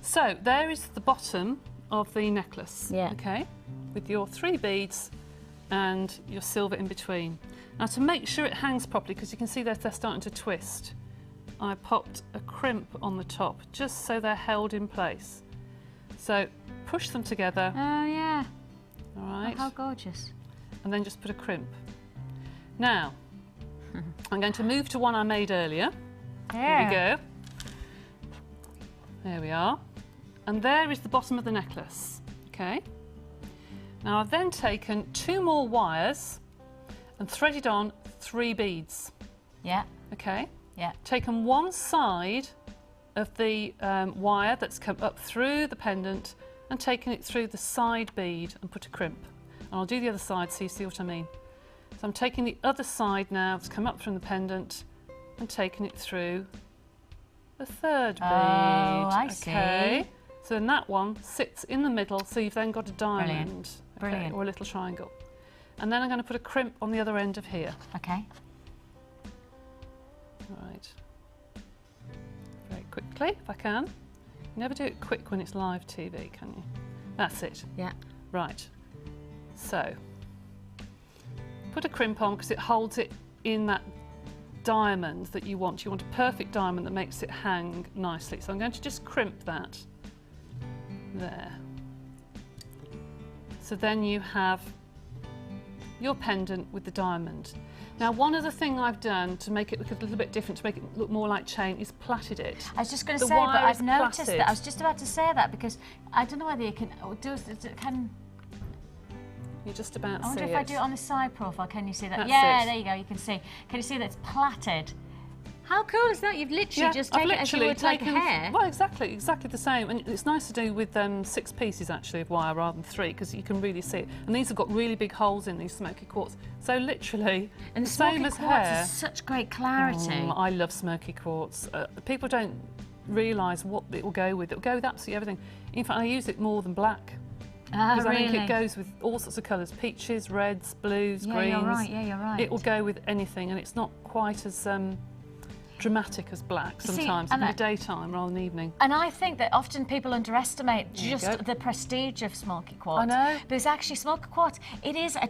So there is the bottom of the necklace. Yeah. Okay, with your 3 beads and your silver in between. Now to make sure it hangs properly, because you can see they're starting to twist, I popped a crimp on the top just so they're held in place. So push them together. Oh yeah. All right. Oh, how gorgeous. And then just put a crimp. Now I'm going to move to one I made earlier. Here we go. There we are. And there is the bottom of the necklace. Okay. Now I've then taken 2 more wires and threaded on 3 beads. Yeah. Okay. Yeah. Taken one side of the wire that's come up through the pendant and taken it through the side bead and put a crimp. And I'll do the other side so you see what I mean. So I'm taking the other side now that's come up from the pendant and taking it through the 3rd bead. Oh, I okay. see. So then that one sits in the middle, so you've then got a diamond. Brilliant. Okay, Brilliant. or a little triangle. And then I'm going to put a crimp on the other end of here. Okay. Right. Very quickly, if I can. You never do it quick when it's live TV, can you? That's it. Yeah. Right. So, put a crimp on because it holds it in that diamond that you want. You want a perfect diamond that makes it hang nicely. So I'm going to just crimp that there. So then you have your pendant with the diamond. Now, one other thing I've done to make it look a little bit different, to make it look more like chain, is plaited it. I was just going to The say, but wire I've is noticed plaited. that. I was just about to say that because I don't know whether you can do it. You're just about I to wonder see if I do it on the side profile. Can you see that? That's yeah, it. there you go. You can see. Can you see that it's plaited? How cool is that? You've literally just I've taken it as you would like a hair. Well, exactly the same. And it's nice to do with 6 pieces actually of wire rather than 3, because you can really see it. And these have got really big holes in these smoky quartz. So literally, and the same as hair. Is such great clarity. I love smoky quartz. People don't realise what it will go with. It will go with absolutely everything. In fact, I use it more than black. Because I think it goes with all sorts of colours, peaches, reds, blues, greens. You're right, you're right. It will go with anything, and it's not quite as dramatic as black sometimes, in the daytime rather than evening. And I think that often people underestimate just the prestige of smoky quartz. I know. Because actually smoky quartz, it's a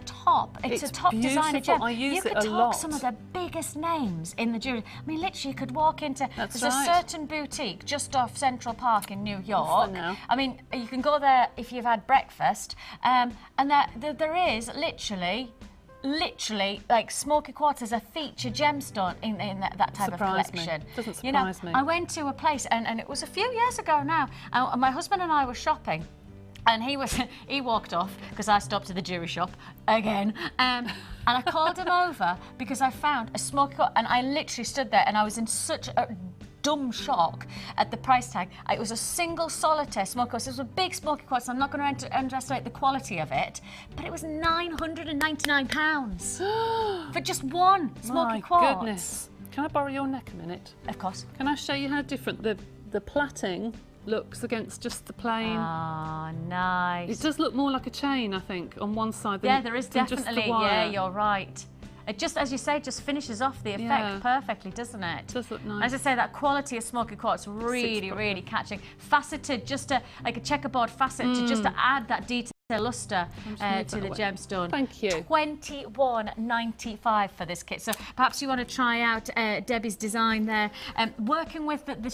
top designer gem. I use it a lot. You could talk some of the biggest names in the jewellery. I mean, literally, you could walk into, there's a certain boutique just off Central Park in New York. I mean, you can go there if you've had breakfast, and there is literally like smoky quartz is a featured gemstone in that type of collection. Doesn't surprise me. I went to a place and it was a few years ago now, and my husband and I were shopping, and he walked off because I stopped at the jewellery shop again, and I called him over because I found a smoky quartz, and I literally stood there and I was in such a dumb shock at the price tag. It was a single solitaire smoky quartz. It was a big smoky quartz. I'm not going to underestimate the quality of it, but it was £999 for just one smoky quartz. My goodness. Can I borrow your neck a minute? Of course. Can I show you how different the plaiting looks against just the plain? Ah, nice. It does look more like a chain, I think, on one side than there is just definitely. the wire. Yeah, you're right. It just, as you say, just finishes off the effect perfectly, doesn't it? It does look nice. As I say, that quality of smoky quartz really catching. Faceted, just like a checkerboard facet to add that detail. Luster to the gemstone. Thank you. £21.95 for this kit. So perhaps you want to try out Debbie's design there. Working with the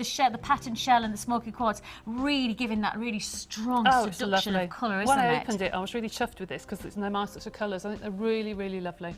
shell, the pattern shell and the smoky quartz, really giving that really strong seduction of colour, isn't it? When I opened it, I was really chuffed with this because there's no my sorts of colours. I think they're really lovely.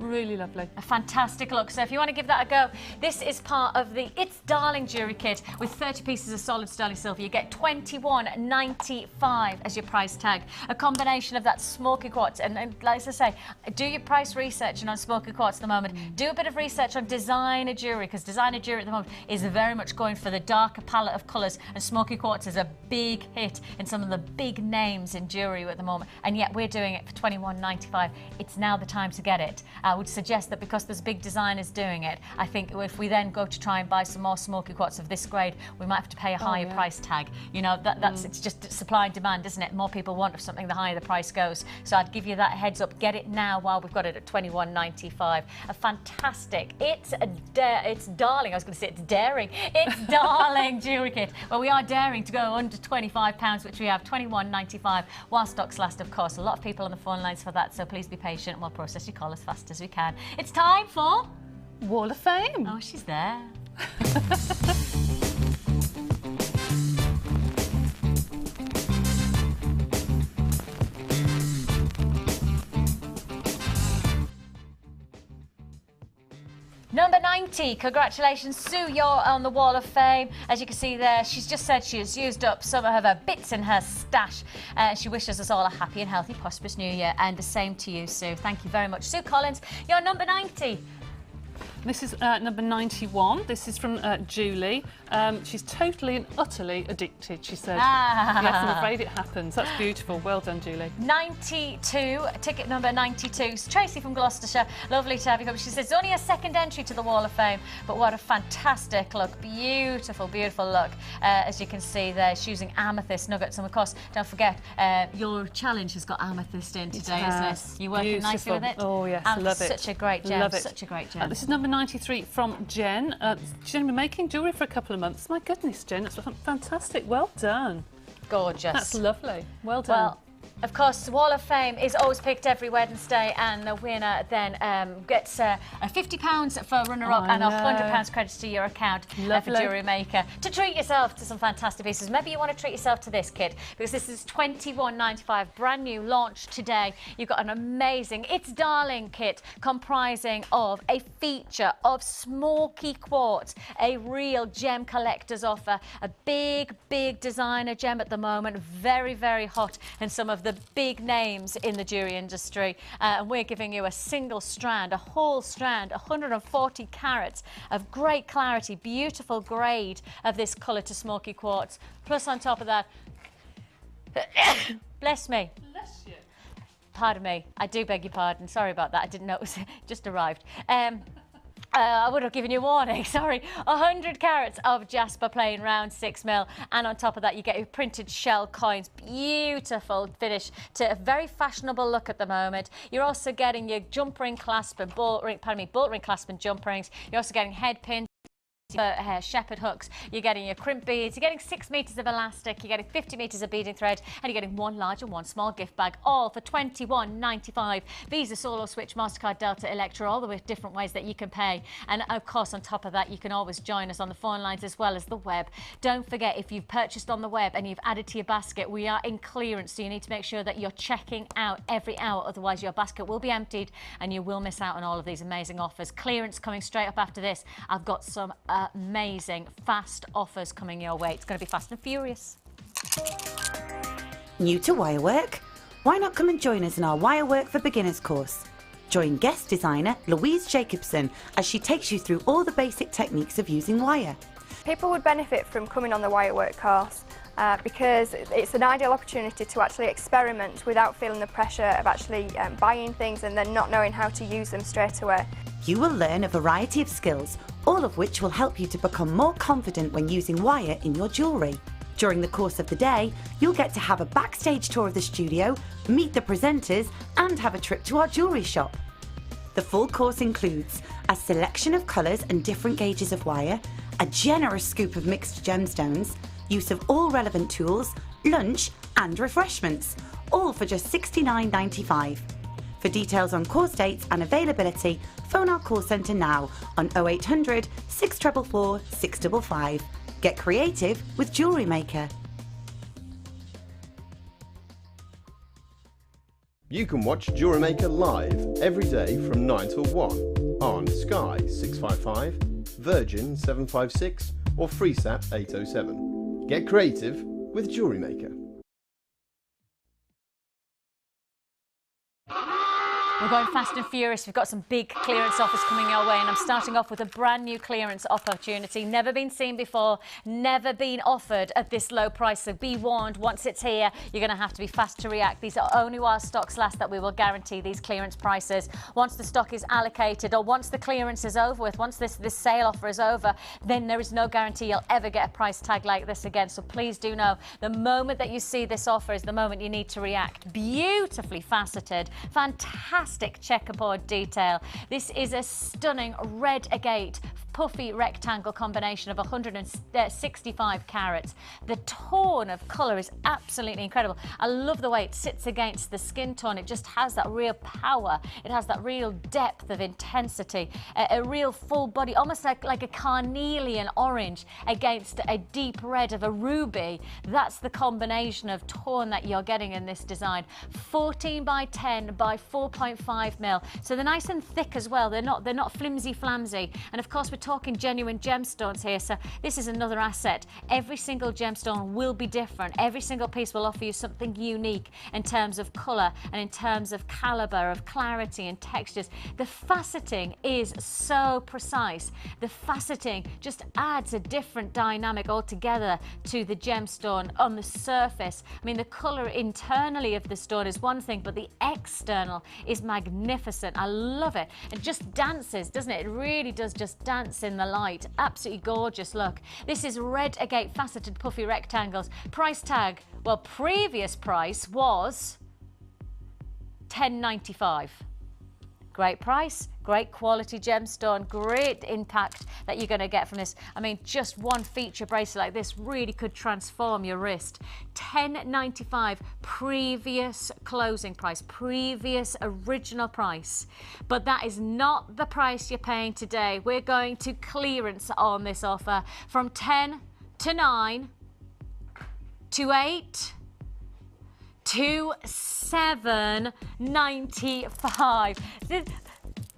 Really lovely. A fantastic look. So if you want to give that a go, this is part of the It's Darling jewellery kit with 30 pieces of solid sterling silver. You get £21.95 as your price tag. A combination of that smoky quartz. And like I say, do your price research on smoky quartz at the moment. Do a bit of research on designer jewellery, because designer jewellery at the moment is very much going for the darker palette of colours, and smoky quartz is a big hit in some of the big names in jewellery at the moment. And yet we're doing it for £21.95. It's now the time to get it. I would suggest that because there's big designers doing it, I think if we then go to try and buy some more smoky quartz of this grade, we might have to pay a higher price tag. You know, it's just supply and demand, isn't it? The more people want of something, the higher the price goes. So I'd give you that heads up. Get it now while we've got it at £21.95. A fantastic, it's darling. I was going to say it's daring. It's darling jewellery kit. Well, we are daring to go under £25, which we have £21.95 while stocks last, of course. A lot of people on the phone lines for that, so please be patient and we'll process your call as fast as we can. It's time for Wall of Fame. Oh, she's there. Number 90, congratulations, Sue, you're on the Wall of Fame. As you can see there, she's just said she has used up some of her bits in her stash. She wishes us all a happy and healthy, prosperous new year, and the same to you, Sue. Thank you very much. Sue Collins, you're number 90. This is number 91. This is from Julie. She's totally and utterly addicted, she said. Yes, I'm afraid it happens. That's beautiful. Well done, Julie. 92, ticket number 92. It's Tracy from Gloucestershire. Lovely to have you come. She says it's only a second entry to the Wall of Fame, but what a fantastic look. Beautiful, beautiful look. As you can see there, she's using amethyst nuggets. And of course, don't forget, your challenge has got amethyst in today, isn't it? You're working nicely with it? Oh, yes, I love it. Such a great gem. Love it. Such a great gem. This is number 93 from Jen. She's only been making jewellery for a couple of months. My goodness, Jen, it's fantastic. Well done. Gorgeous. That's lovely. Well done. Well, of course, the Wall of Fame is always picked every Wednesday, and the winner then gets £50 for runner-up and £100 credits to your account for Jewellery Maker to treat yourself to some fantastic pieces. Maybe you want to treat yourself to this kit, because this is £21.95, brand new, launch today. You've got an amazing It's Darling kit comprising of a feature of smoky quartz, a real gem collector's offer, a big designer gem at the moment, very hot, and some of the the big names in the jewellery industry, and we're giving you a single strand, a whole strand, 140 carats of great clarity, beautiful grade of this colour to smoky quartz. Plus on top of that, bless me. Bless you. Pardon me, I do beg your pardon. Sorry about that. I didn't know it was just arrived. I would have given you a warning, sorry. 100 carats of jasper plain round 6mm, and on top of that you get your printed shell coins. Beautiful finish to a very fashionable look at the moment. You're also getting your jump ring clasp and bolt ring clasp and jump rings. You're also getting head pins, shepherd hooks, you're getting your crimp beads, you're getting 6 metres of elastic, you're getting 50 metres of beading thread, and you're getting one large and one small gift bag, all for £21.95. Visa, Solo, Switch, MasterCard, Delta, Electra, all the different ways that you can pay. And of course, on top of that, you can always join us on the phone lines as well as the web. Don't forget, if you've purchased on the web and you've added to your basket, we are in clearance, so you need to make sure that you're checking out every hour, otherwise your basket will be emptied and you will miss out on all of these amazing offers. Clearance coming straight up after this. I've got some amazing fast offers coming your way. It's going to be fast and furious. New to wirework? Why not come and join us in our Wirework for Beginners course? Join guest designer Louise Jacobson as she takes you through all the basic techniques of using wire. People would benefit from coming on the Wirework course because it's an ideal opportunity to actually experiment without feeling the pressure of actually buying things and then not knowing how to use them straight away. You will learn a variety of skills, all of which will help you to become more confident when using wire in your jewellery. During the course of the day, you'll get to have a backstage tour of the studio, meet the presenters, and have a trip to our jewellery shop. The full course includes a selection of colours and different gauges of wire, a generous scoop of mixed gemstones, use of all relevant tools, lunch and refreshments, all for just £69.95. For details on course dates and availability, phone our call centre now on 0800 644 655. Get creative with Jewellery Maker. You can watch Jewellery Maker live every day from 9 till 1 on Sky 655, Virgin 756 or FreeSat 807. Get creative with Jewellery Maker. We're going fast and furious. We've got some big clearance offers coming our way, and I'm starting off with a brand new clearance opportunity. Never been seen before, never been offered at this low price. So be warned, once it's here, you're going to have to be fast to react. These are only while stocks last that we will guarantee these clearance prices. Once the stock is allocated, or once the clearance is over with, once this sale offer is over, then there is no guarantee you'll ever get a price tag like this again. So please do know, the moment that you see this offer is the moment you need to react. Beautifully faceted, fantastic checkerboard detail. This is a stunning red agate puffy rectangle combination of 165 carats. The tone of colour is absolutely incredible. I love the way it sits against the skin tone. It just has that real power. It has that real depth of intensity, a real full body, almost like a carnelian orange against a deep red of a ruby. That's the combination of tone that you're getting in this design. 14 by 10 by 4.5mm. So they're nice and thick as well. They're not flimsy flamsy. And of course, we're talking genuine gemstones here, so this is another asset. Every single gemstone will be different. Every single piece will offer you something unique in terms of colour and in terms of calibre, of clarity and textures. The faceting is so precise. The faceting just adds a different dynamic altogether to the gemstone on the surface. I mean, the colour internally of the stone is one thing, but the external is magnificent. I love it. It just dances, doesn't it? It really does just dance in the light. Absolutely gorgeous look. This is red agate faceted puffy rectangles. Price tag, well, previous price was £10.95. Great price, great quality gemstone, great impact that you're going to get from this. I mean, just one feature bracelet like this really could transform your wrist. £10.95 previous closing price, previous original price. But that is not the price you're paying today. We're going to clearance on this offer from 10 to 9 to 8 to £7.95.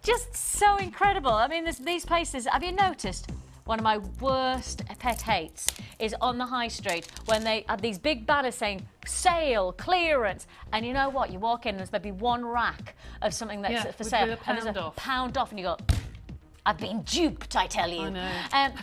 Just so incredible. I mean, these places, have you noticed? one of my worst pet hates is on the high street when they have these big banners saying sale, clearance, and you know what? You walk in and there's maybe one rack of something that's for sale, and there's a pound off, and you go, I've been duped, I tell you. I know.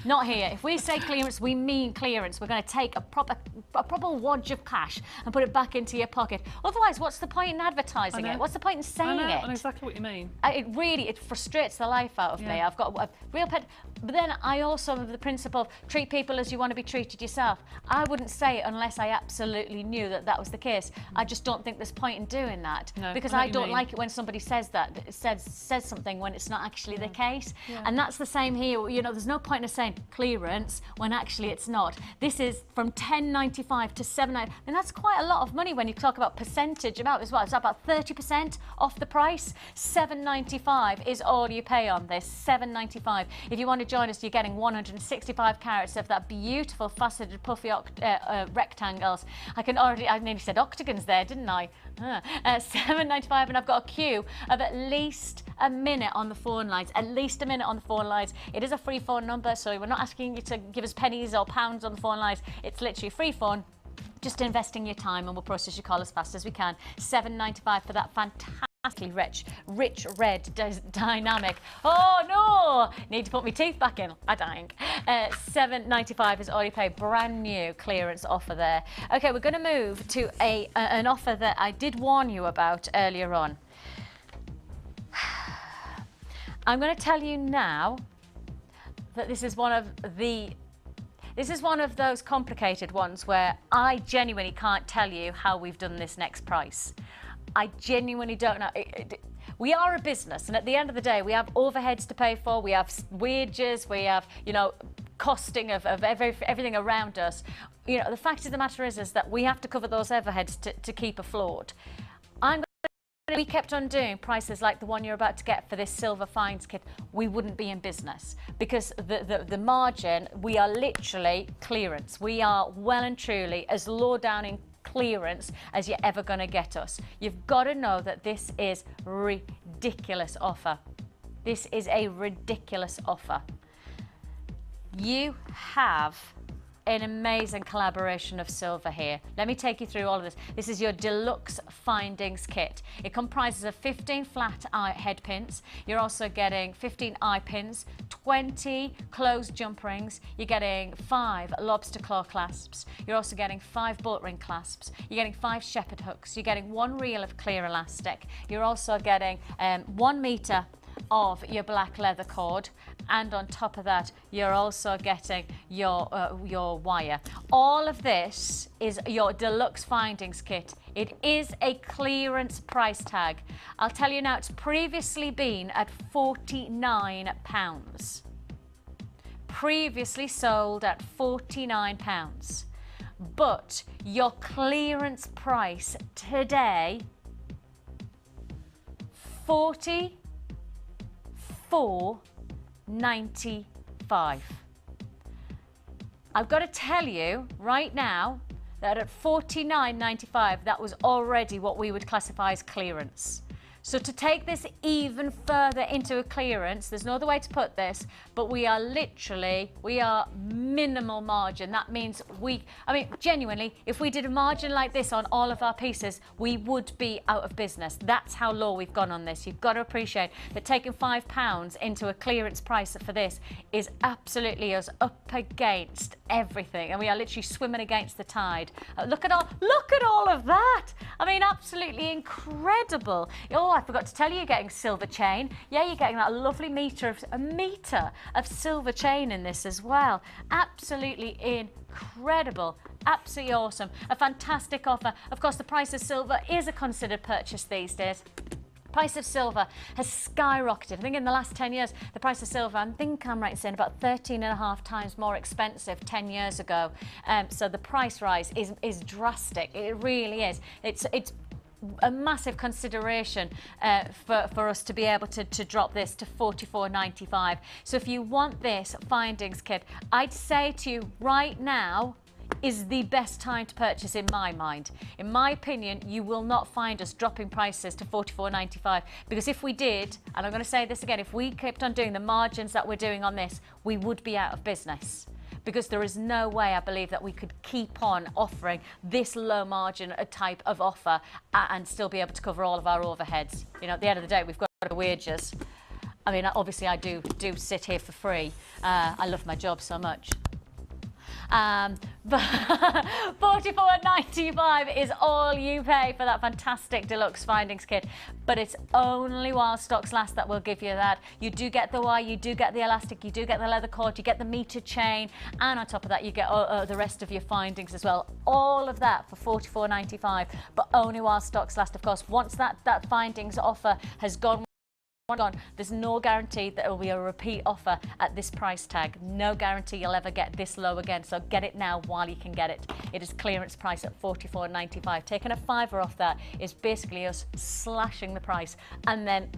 Not here. If we say clearance, we mean clearance. We're going to take a proper wodge of cash and put it back into your pocket. Otherwise, what's the point in advertising it? What's the point in saying it? I know exactly what you mean. It frustrates the life out of me. I've got a real pet, but then I also have the principle of treat people as you want to be treated yourself. I wouldn't say it unless I absolutely knew that that was the case. I just don't think there's point in doing that, because I don't like it when somebody says that, says something when it's not actually the case. And that's the same here. You know, there's no point in saying clearance when actually it's not. This is from $10.95 to $7.95. And that's quite a lot of money when you talk about percentage amount as well. It's about 30% off the price. $7.95 is all you pay on this. $7.95. If you want to join us, you're getting 165 carats of that beautiful faceted puffy rectangles. I nearly said octagons there, didn't I? $7.95, and I've got a queue of at least a minute on the phone lines. At least a minute on the phone lines. It is a free phone number, so we're not asking you to give us pennies or pounds on the phone lines. It's literally a free phone. Just investing your time, and we'll process your call as fast as we can. $7.95 for that fantastically rich red dynamic. Oh no! Need to put my teeth back in. I'm dying. $7.95 is all you pay. Brand new clearance offer there. Okay, we're going to move to an offer that I did warn you about earlier on. I'm going to tell you now that this is one of those complicated ones where I genuinely can't tell you how we've done this next price. I genuinely don't know. We are a business, and at the end of the day, we have overheads to pay for, we have wages, we have, you know, costing of everything around us. You know, the fact of the matter is that we have to cover those overheads to keep afloat. We kept on doing prices like the one you're about to get for this silver finds kit, we wouldn't be in business, because the margin, we are literally clearance. We are well and truly as low down in clearance as you're ever going to get us. You've got to know that this is ridiculous offer. This is a ridiculous offer. You have an amazing collaboration of silver here. Let me take you through all of this. This is your deluxe findings kit. It comprises of 15 flat eye head pins. You're also getting 15 eye pins, 20 closed jump rings. You're getting 5 lobster claw clasps. You're also getting 5 bolt ring clasps. You're getting 5 shepherd hooks. You're getting 1 reel of clear elastic. You're also getting 1 meter of your black leather cord, and on top of that you're also getting your wire. All of this is your deluxe findings kit. It is a clearance price tag. I'll tell you now, it's previously been at £49. Previously sold at £49, but your clearance price today, $44.95. I've got to tell you right now that at $49.95, that was already what we would classify as clearance. So to take this even further into a clearance, there's no other way to put this, but we are minimal margin. That means genuinely, if we did a margin like this on all of our pieces, we would be out of business. That's how low we've gone on this. You've got to appreciate that taking £5 into a clearance price for this is absolutely us up against everything, and we are literally swimming against the tide. Look at all of that. I mean, absolutely incredible. Oh, I forgot to tell you, you're getting silver chain. Yeah, you're getting that lovely meter of silver chain in this as well. Absolutely incredible. Absolutely awesome. A fantastic offer. Of course, the price of silver is a considered purchase these days. Price of silver has skyrocketed. I think in the last 10 years, the price of silver, I think I'm right in saying, about 13.5 times more expensive 10 years ago. So the price rise is drastic. It really is. It's a massive consideration for us to be able to drop this to $44.95. So if you want this findings kit, I'd say to you right now, is the best time to purchase in my mind. In my opinion, you will not find us dropping prices to $44.95, because if we did, and I'm going to say this again, if we kept on doing the margins that we're doing on this, we would be out of business. Because there is no way, I believe, that we could keep on offering this low margin type of offer and still be able to cover all of our overheads. You know, at the end of the day, we've got wages. I mean, obviously I do sit here for free. I love my job so much. But $44.95 is all you pay for that fantastic deluxe findings kit. But it's only while stocks last that we'll give you that. You do get the wire, you do get the elastic, you do get the leather cord, you get the meter chain, and on top of that you get the rest of your findings as well. All of that for $44.95, but only while stocks last, of course. Once that findings offer has gone, there's no guarantee that it will be a repeat offer at this price tag. No guarantee you'll ever get this low again, so get it now while you can get it. It is clearance price at $44.95. Taking a $5 off that is basically us slashing the price, and then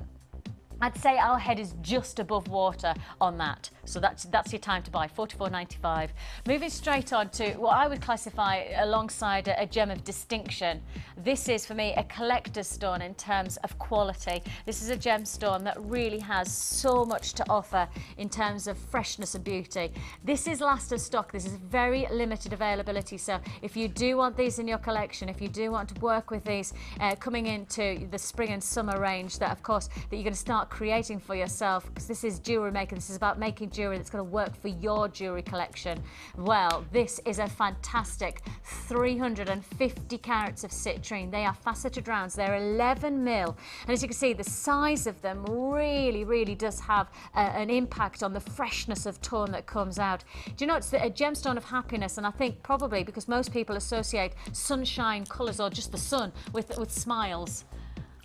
I'd say our head is just above water on that. So that's your time to buy, $44.95. Moving straight on to what I would classify alongside a gem of distinction. This is, for me, a collector's stone in terms of quality. This is a gemstone that really has so much to offer in terms of freshness and beauty. This is last of stock. This is very limited availability. So if you do want these in your collection, if you do want to work with these coming into the spring and summer range, that, of course, that you're going to start creating for yourself, because this is Jewellery Maker. This is about making jewellery that's going to work for your jewellery collection. Well, this is a fantastic 350 carats of citrine. They are faceted rounds. They're 11 mil, and as you can see, the size of them really does have an impact on the freshness of tone that comes out. Do you know, it's a gemstone of happiness, and I think probably because most people associate sunshine colours or just the sun with smiles.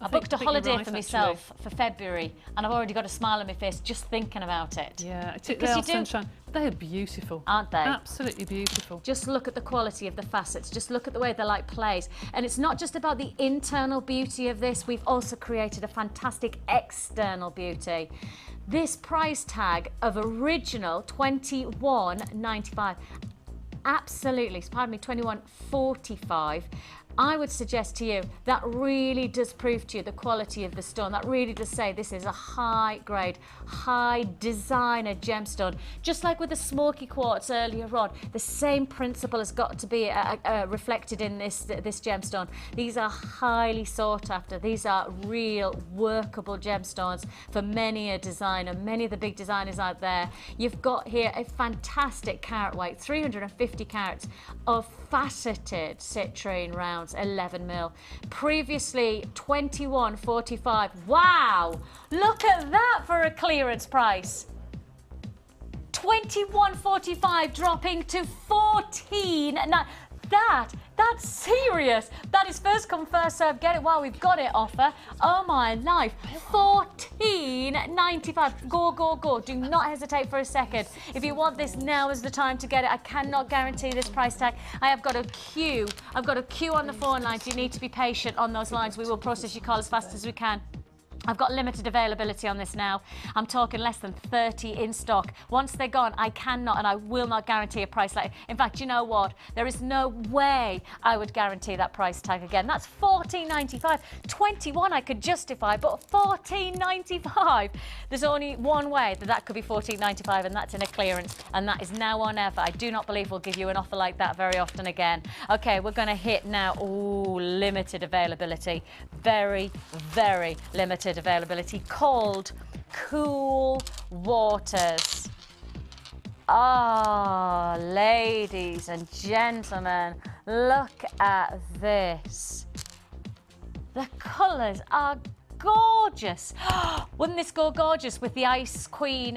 I booked a holiday for myself for February, and I've already got a smile on my face just thinking about it. Yeah, they are sunshine. They're beautiful, aren't they? Absolutely beautiful. Just look at the quality of the facets. Just look at the way the light plays. And it's not just about the internal beauty of this. We've also created a fantastic external beauty. This price tag of original $21.95. Absolutely, pardon me, $21.45. I would suggest to you that really does prove to you the quality of the stone. That really does say this is a high grade, high designer gemstone. Just like with the smoky quartz earlier on, the same principle has got to be reflected in this gemstone. These are highly sought after. These are real workable gemstones for many a designer, many of the big designers out there. You've got here a fantastic carat weight, 350 carats of faceted citrine rounds, 11 mil. Previously $21.45. Wow, look at that for a clearance price. $21.45 dropping to $14. Now that's serious. That is first come, first serve. Get it while we've got it offer. Oh my life. $14.95. Go. Do not hesitate for a second. If you want this, now is the time to get it. I cannot guarantee this price tag. I have got a queue. I've got a queue on the phone lines. You need to be patient on those lines. We will process your call as fast as we can. I've got limited availability on this now. I'm talking less than 30 in stock. Once they're gone, I cannot and I will not guarantee a price like. In fact, you know what? There is no way I would guarantee that price tag again. That's $14.95. $21 I could justify, but $14.95. There's only one way that could be $14.95, and that's in a clearance, and that is now or never. I do not believe we'll give you an offer like that very often again. Okay, we're going to hit now. Ooh, limited availability. Very limited availability, called Cool Waters. Ah, ladies and gentlemen, look at this. The colours are gorgeous. Wouldn't this go gorgeous with the Ice Queen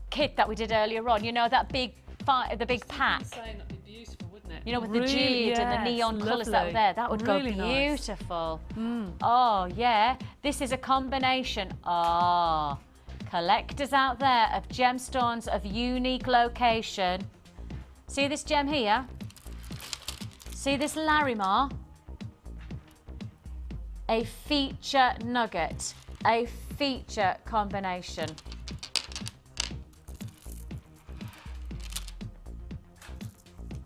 kit that we did earlier on? You know, that the big pack. You know, with the jade and the neon colours that were there. That would go beautiful. Nice. Oh, yeah. This is a combination. Oh, collectors out there of gemstones of unique location. See this gem here? See this Larimar? A feature nugget. A feature combination.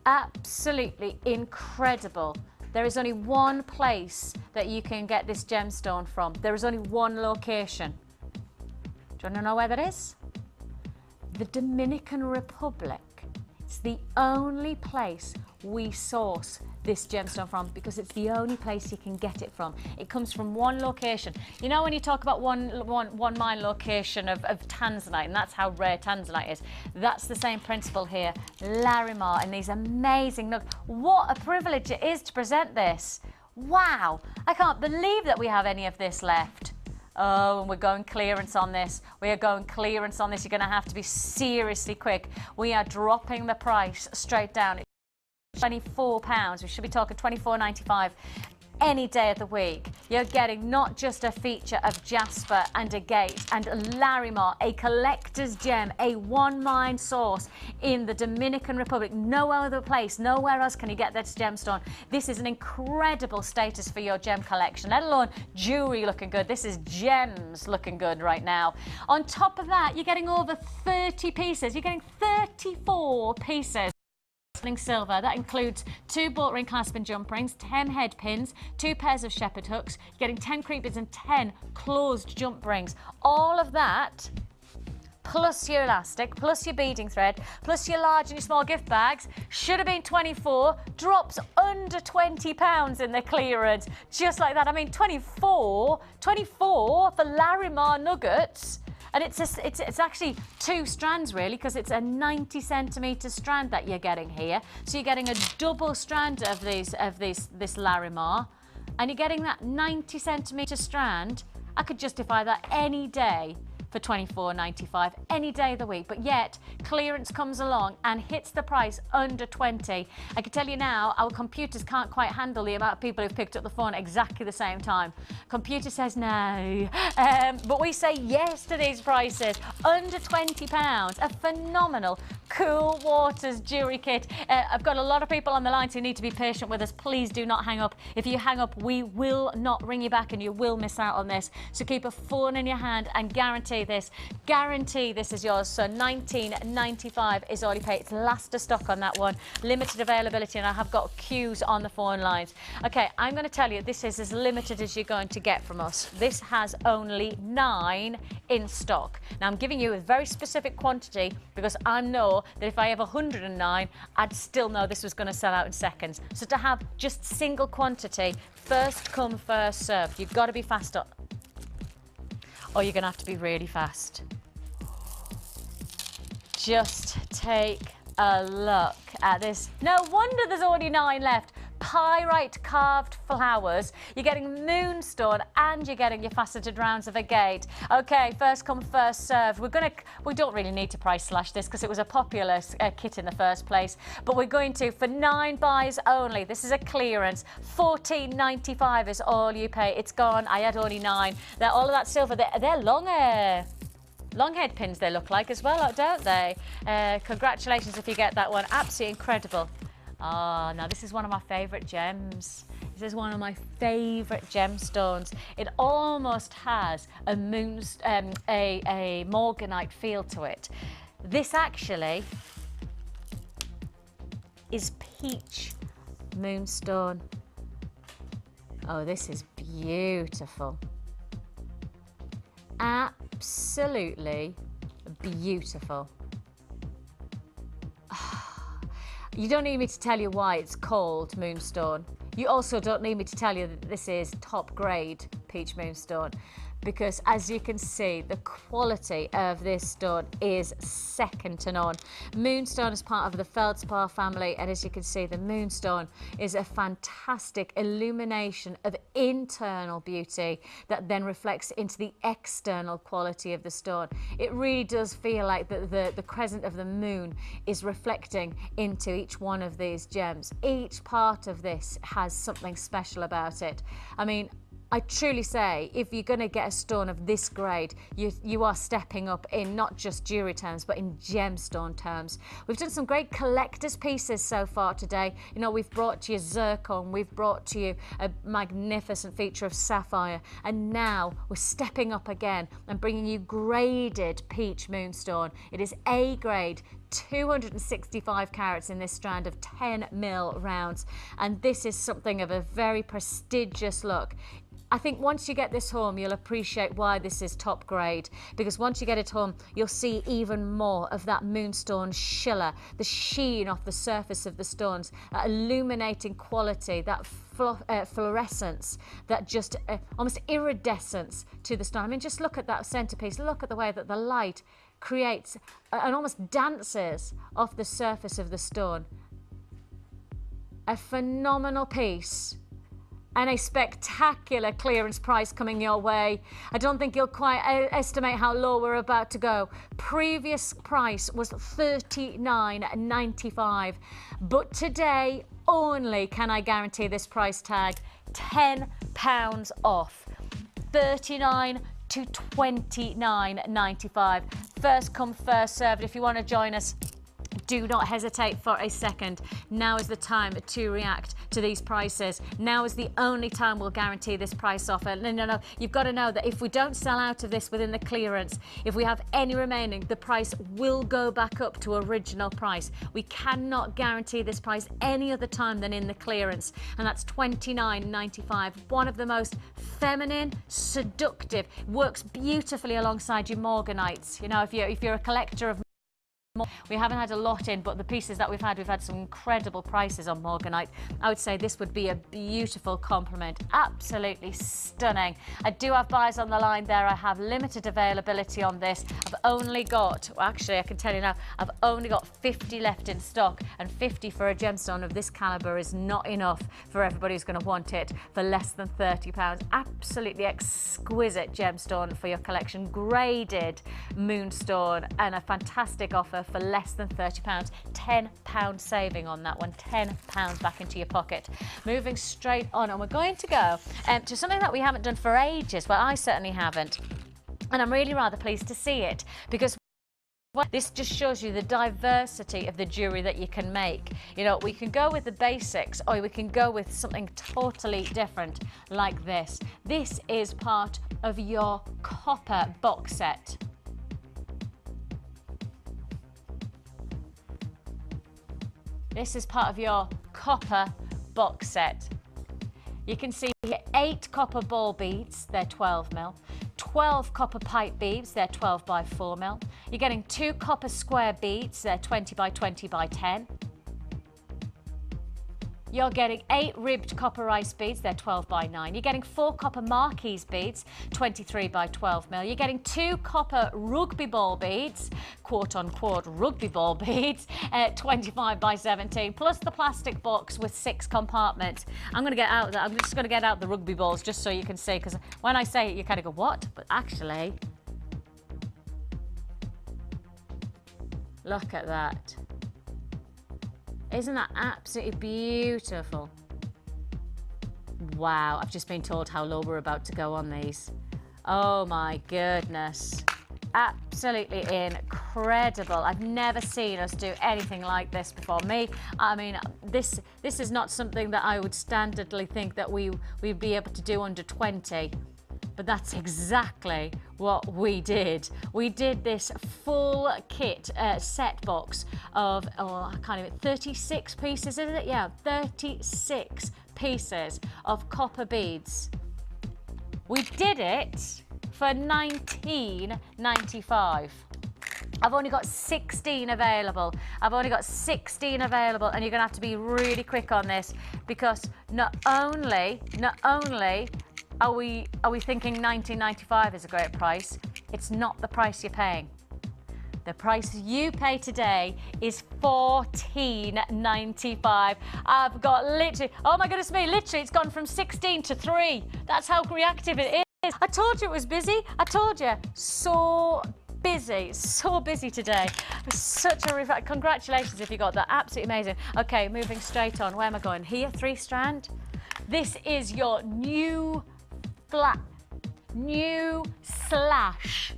absolutely incredible. There is only one place that you can get this gemstone from. There is only one location. Do you want to know where that is? The Dominican Republic. It's the only place we source this gemstone from, because it's the only place you can get it from. It comes from one location. You know, when you talk about one mine location of tanzanite, and that's how rare tanzanite is, that's the same principle here. Larimar and these amazing nuggets. What a privilege it is to present this. Wow, I can't believe that we have any of this left. Oh, and we're going clearance on this. We are going clearance on this. You're going to have to be seriously quick. We are dropping the price straight down. £24. We should be talking £24.95 any day of the week. You're getting not just a feature of jasper and agate and Larimar, a collector's gem, a one mine source in the Dominican Republic. No other place, nowhere else can you get this gemstone. This is an incredible status for your gem collection, let alone jewelry looking good. This is gems looking good right now. On top of that, you're getting over 30 pieces. You're getting 34 pieces. Silver. That includes 2 bolt ring clasp and jump rings, 10 head pins, 2 pairs of shepherd hooks, you're getting 10 creepers and 10 closed jump rings. All of that, plus your elastic, plus your beading thread, plus your large and your small gift bags, should have been 24, drops under £20 in the clearance, just like that. I mean, 24 for Larimar nuggets. And it's actually 2 strands really, because it's a 90 centimetre strand that you're getting here. So you're getting a double strand of this Larimar, and you're getting that 90 centimetre strand. I could justify that any day for £24.95 any day of the week, but yet clearance comes along and hits the price under 20. I can tell you now, our computers can't quite handle the amount of people who've picked up the phone at exactly the same time. Computer says no, but we say yes to these prices. Under £20, a phenomenal Cool Waters jewellery kit. I've got a lot of people on the line, so you need to be patient with us. Please do not hang up. If you hang up, we will not ring you back and you will miss out on this. So keep a phone in your hand and guarantee this is yours. So £19.95 is all you pay. It's last of stock on that one, limited availability, and I have got queues on the phone lines. Okay, I'm going to tell you, this is as limited as you're going to get from us. This has only 9 in stock. Now I'm giving you a very specific quantity because I know that if I have 109, I'd still know this was going to sell out in seconds. So to have just single quantity, first come, first serve. You've got to be fast up, or you're going to have to be really fast. Just take a look at this. No wonder there's only 9 left. Pyrite carved flowers. You're getting moonstone and you're getting your faceted rounds of agate. Okay, first come, first served. We don't really need to price slash this because it was a popular kit in the first place, but we're going to, for 9 buys only, this is a clearance, £14.95 is all you pay. It's gone. I had only 9. All of that silver, they're longer. Long head pins they look like as well, don't they? Congratulations if you get that one. Absolutely incredible. Ah, now this is one of my favourite gems. This is one of my favourite gemstones. It almost has a morganite feel to it. This actually is peach moonstone. Oh, this is beautiful. Absolutely beautiful. You don't need me to tell you why it's called moonstone. You also don't need me to tell you that this is top grade peach moonstone, because as you can see, the quality of this stone is second to none. Moonstone is part of the feldspar family, and as you can see, the moonstone is a fantastic illumination of internal beauty that then reflects into the external quality of the stone. It really does feel like the crescent of the moon is reflecting into each one of these gems. Each part of this has something special about it. I mean, I truly say, if you're going to get a stone of this grade, you are stepping up in not just jewellery terms, but in gemstone terms. We've done some great collector's pieces so far today. You know, we've brought to you zircon, we've brought to you a magnificent feature of sapphire, and now we're stepping up again and bringing you graded peach moonstone. It is A grade, 265 carats in this strand of 10mm rounds, and this is something of a very prestigious look. I think once you get this home, you'll appreciate why this is top grade, because once you get it home, you'll see even more of that moonstone shiller, the sheen off the surface of the stones, that illuminating quality, that fluorescence, that just almost iridescence to the stone. I mean, just look at that centerpiece, look at the way that the light creates and almost dances off the surface of the stone. A phenomenal piece. And a spectacular clearance price coming your way. I don't think you'll quite estimate how low we're about to go. Previous price was $39.95, but today only can I guarantee this price tag, £10 off. $39 to $29.95. First come, first served. If you want to join us, do not hesitate for a second. Now is the time to react to these prices. Now is the only time we'll guarantee this price offer. No, you've got to know that if we don't sell out of this within the clearance, if we have any remaining, the price will go back up to original price. We cannot guarantee this price any other time than in the clearance, and that's $29.95. One of the most feminine, seductive, works beautifully alongside your morganites. You know, if you're a collector of, we haven't had a lot in, but the pieces that we've had some incredible prices on morganite. I would say this would be a beautiful complement. Absolutely stunning. I do have buyers on the line there. I have limited availability on this. I've only got, well, actually I can tell you now, I've only got 50 left in stock, and 50 for a gemstone of this caliber is not enough for everybody who's going to want it for less than £30. Absolutely exquisite gemstone for your collection. Graded moonstone, and a fantastic offer for less than £30. £10 saving on that one. £10 back into your pocket. Moving straight on, and we're going to go to something that we haven't done for ages. Well, I certainly haven't, and I'm really rather pleased to see it, because this just shows you the diversity of the jewellery that you can make. You know, we can go with the basics, or we can go with something totally different like this. This is part of your copper box set. This is part of your copper box set. You can see here 8 copper ball beads, they're 12mm. 12 copper pipe beads, they're 12 by 4mm. You're getting 2 copper square beads, they're 20 by 20 by 10. You're getting 8 ribbed copper ice beads, they're 12 by 9. You're getting 4 copper marquise beads, 23 by 12mm. You're getting 2 copper rugby ball beads, quote-unquote rugby ball beads, 25 by 17, plus the plastic box with 6 compartments. I'm just going to get out the rugby balls just so you can see, because when I say it, you kind of go, what? But actually, look at that. Isn't that absolutely beautiful? Wow, I've just been told how low we're about to go on these. Oh my goodness. Absolutely incredible. I've never seen us do anything like this before. I mean, this is not something that I would standardly think that we'd be able to do under 20. But that's exactly what we did. We did this full kit set box of, 36 pieces, is it? Yeah, 36 pieces of copper beads. We did it for $19.95. I've only got 16 available. And you're gonna have to be really quick on this, because not only are we thinking $19.95 is a great price, it's not the price you're paying. The price you pay today is $14.95. I've got literally, oh my goodness me, literally it's gone from 16 to 3. That's how reactive it is. I told you it was busy. I told you. So busy today. Such a congratulations if you got that. Absolutely amazing. Okay, moving straight on. Where am I going? Here, 3 strand. This is your new new slash.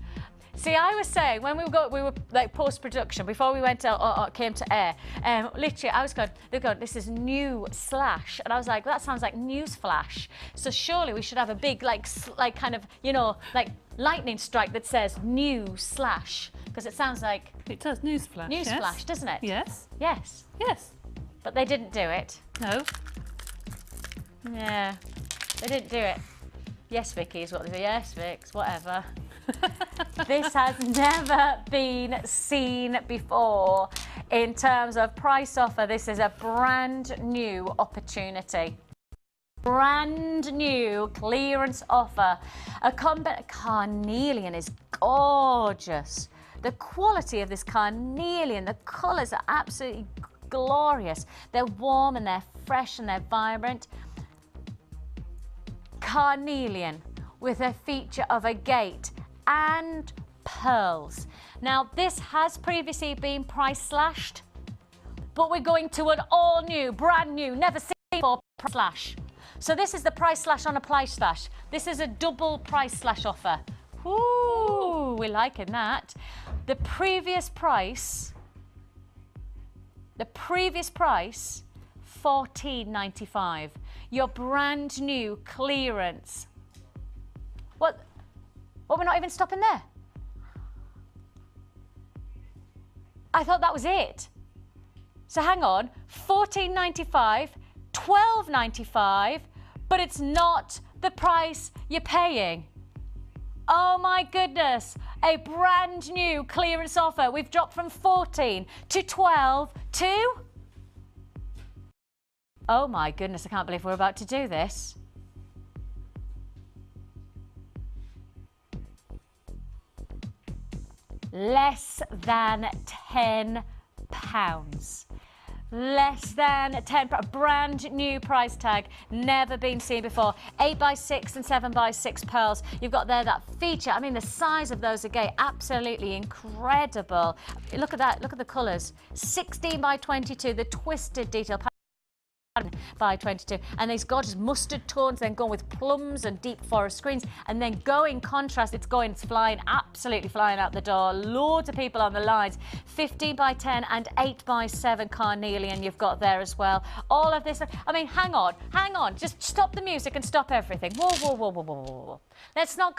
See, I was saying when we were like post-production before we went to or came to air. Literally, I was going. They're going. This is new slash, and I was like, that sounds like news flash. So surely we should have a big like kind of like lightning strike that says new slash, because it sounds like It does, news flash. news yes. flash, doesn't it? Yes. Yes. Yes. But they didn't do it. No. Yeah, they didn't do it. Yes, Vicky is what they do. Yes, Vix, whatever. This has never been seen before in terms of price offer. This is a brand new opportunity. Brand new clearance offer. A carnelian is gorgeous. The quality of this carnelian, the colours are absolutely glorious. They're warm and they're fresh and they're vibrant. Carnelian with a feature of agate and pearls. Now this has previously been price slashed, but we're going to an all new, brand new, never seen before price slash. So this is the price slash on a price slash. This is a double price slash offer. Ooh, we're liking that. The previous price, $14.95. Your brand new clearance. What? Well, we're not even stopping there. I thought that was it. So hang on, $14.95, $12.95, but it's not the price you're paying. Oh my goodness, a brand new clearance offer. We've dropped from 14 to 12 to... Oh my goodness, I can't believe we're about to do this. Less than £10. Less than £10, brand new price tag, never been seen before. 8x6 and 7x6 pearls. You've got there that feature. I mean, the size of those again, absolutely incredible. Look at that, look at the colours. 16x22, the twisted detail by 22, and these gorgeous mustard tones, then going with plums and deep forest screens, and then going contrast, it's flying, absolutely flying out the door. Loads of people on the lines. 15x10 and 8x7 carnelian you've got there as well. All of this, I mean, hang on, just stop the music and stop everything. Whoa, whoa, whoa, whoa, whoa, whoa. Let's not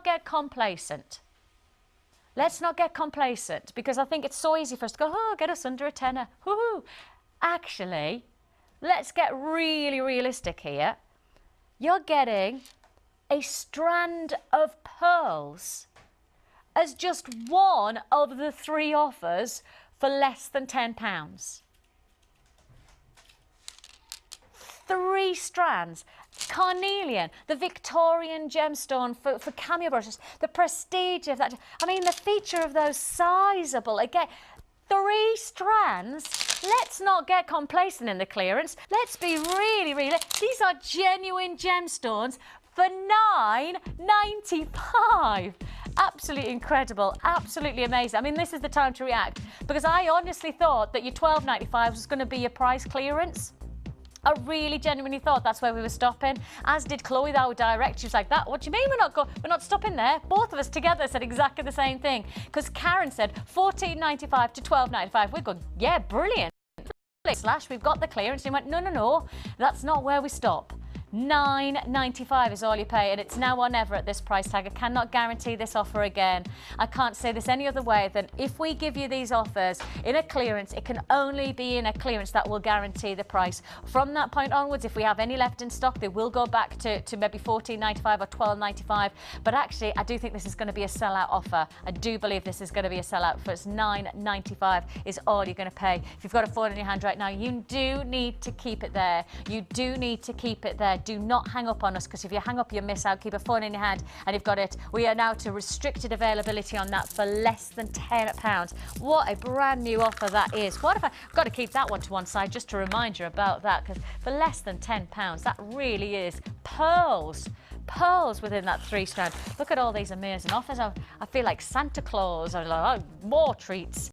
get complacent. Let's not get complacent, because I think it's so easy for us to go, oh, get us under a tenner. Woohoo. Actually, let's get really realistic here. You're getting a strand of pearls as just one of the 3 offers for less than £10. 3 strands. Carnelian, the Victorian gemstone for cameo brushes, the prestige of that. I mean, the feature of those sizable, again, 3 strands. Let's not get complacent in the clearance. Let's be really, these are genuine gemstones for $9.95. Absolutely incredible, absolutely amazing. I mean, this is the time to react, because I honestly thought that your $12.95 was going to be your price clearance. I really genuinely thought that's where we were stopping, as did Chloe, our director. She was like, "That? What do you mean we're not stopping there?" Both of us together said exactly the same thing, because Karen said $14.95 to $12.95. We're going, yeah, brilliant. Slash, we've got the clearance. And he went, no, that's not where we stop. $9.95 is all you pay, and it's now or never at this price tag. I cannot guarantee this offer again. I can't say this any other way than if we give you these offers in a clearance, it can only be in a clearance that will guarantee the price. From that point onwards, if we have any left in stock, they will go back to maybe $14.95 or $12.95. But actually, I do think this is going to be a sellout offer. I do believe this is going to be a sellout for us. $9.95 is all you're going to pay. If you've got a phone in your hand right now, you do need to keep it there. You do need to keep it there. Do not hang up on us, because if you hang up, you miss out. Keep a phone in your hand and you've got it. We are now to restricted availability on that for less than £10. What a brand new offer that is. What if I've got to keep that one to one side just to remind you about that, because for less than £10, that really is pearls within that 3 strand. Look at all these amazing offers. I feel like Santa Claus. I'm like, oh, more treats.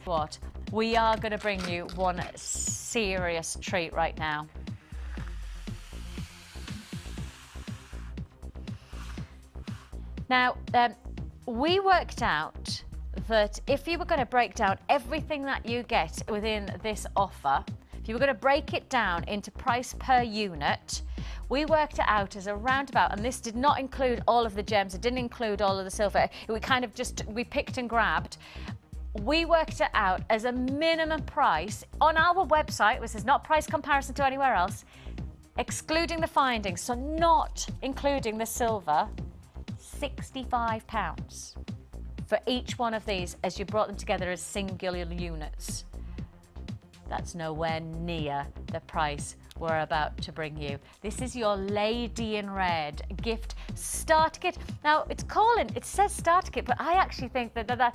What? We are going to bring you one serious treat right now. Now, we worked out that if you were going to break down everything that you get within this offer, if you were going to break it down into price per unit, we worked it out as around about, and this did not include all of the gems, it didn't include all of the silver, we picked and grabbed. We worked it out as a minimum price on our website, which is not price comparison to anywhere else, excluding the findings, so not including the silver, £65 for each one of these as you brought them together as singular units. That's nowhere near the price we're about to bring you. This is your Lady in Red gift starter kit. Now, it says starter kit, but I actually think that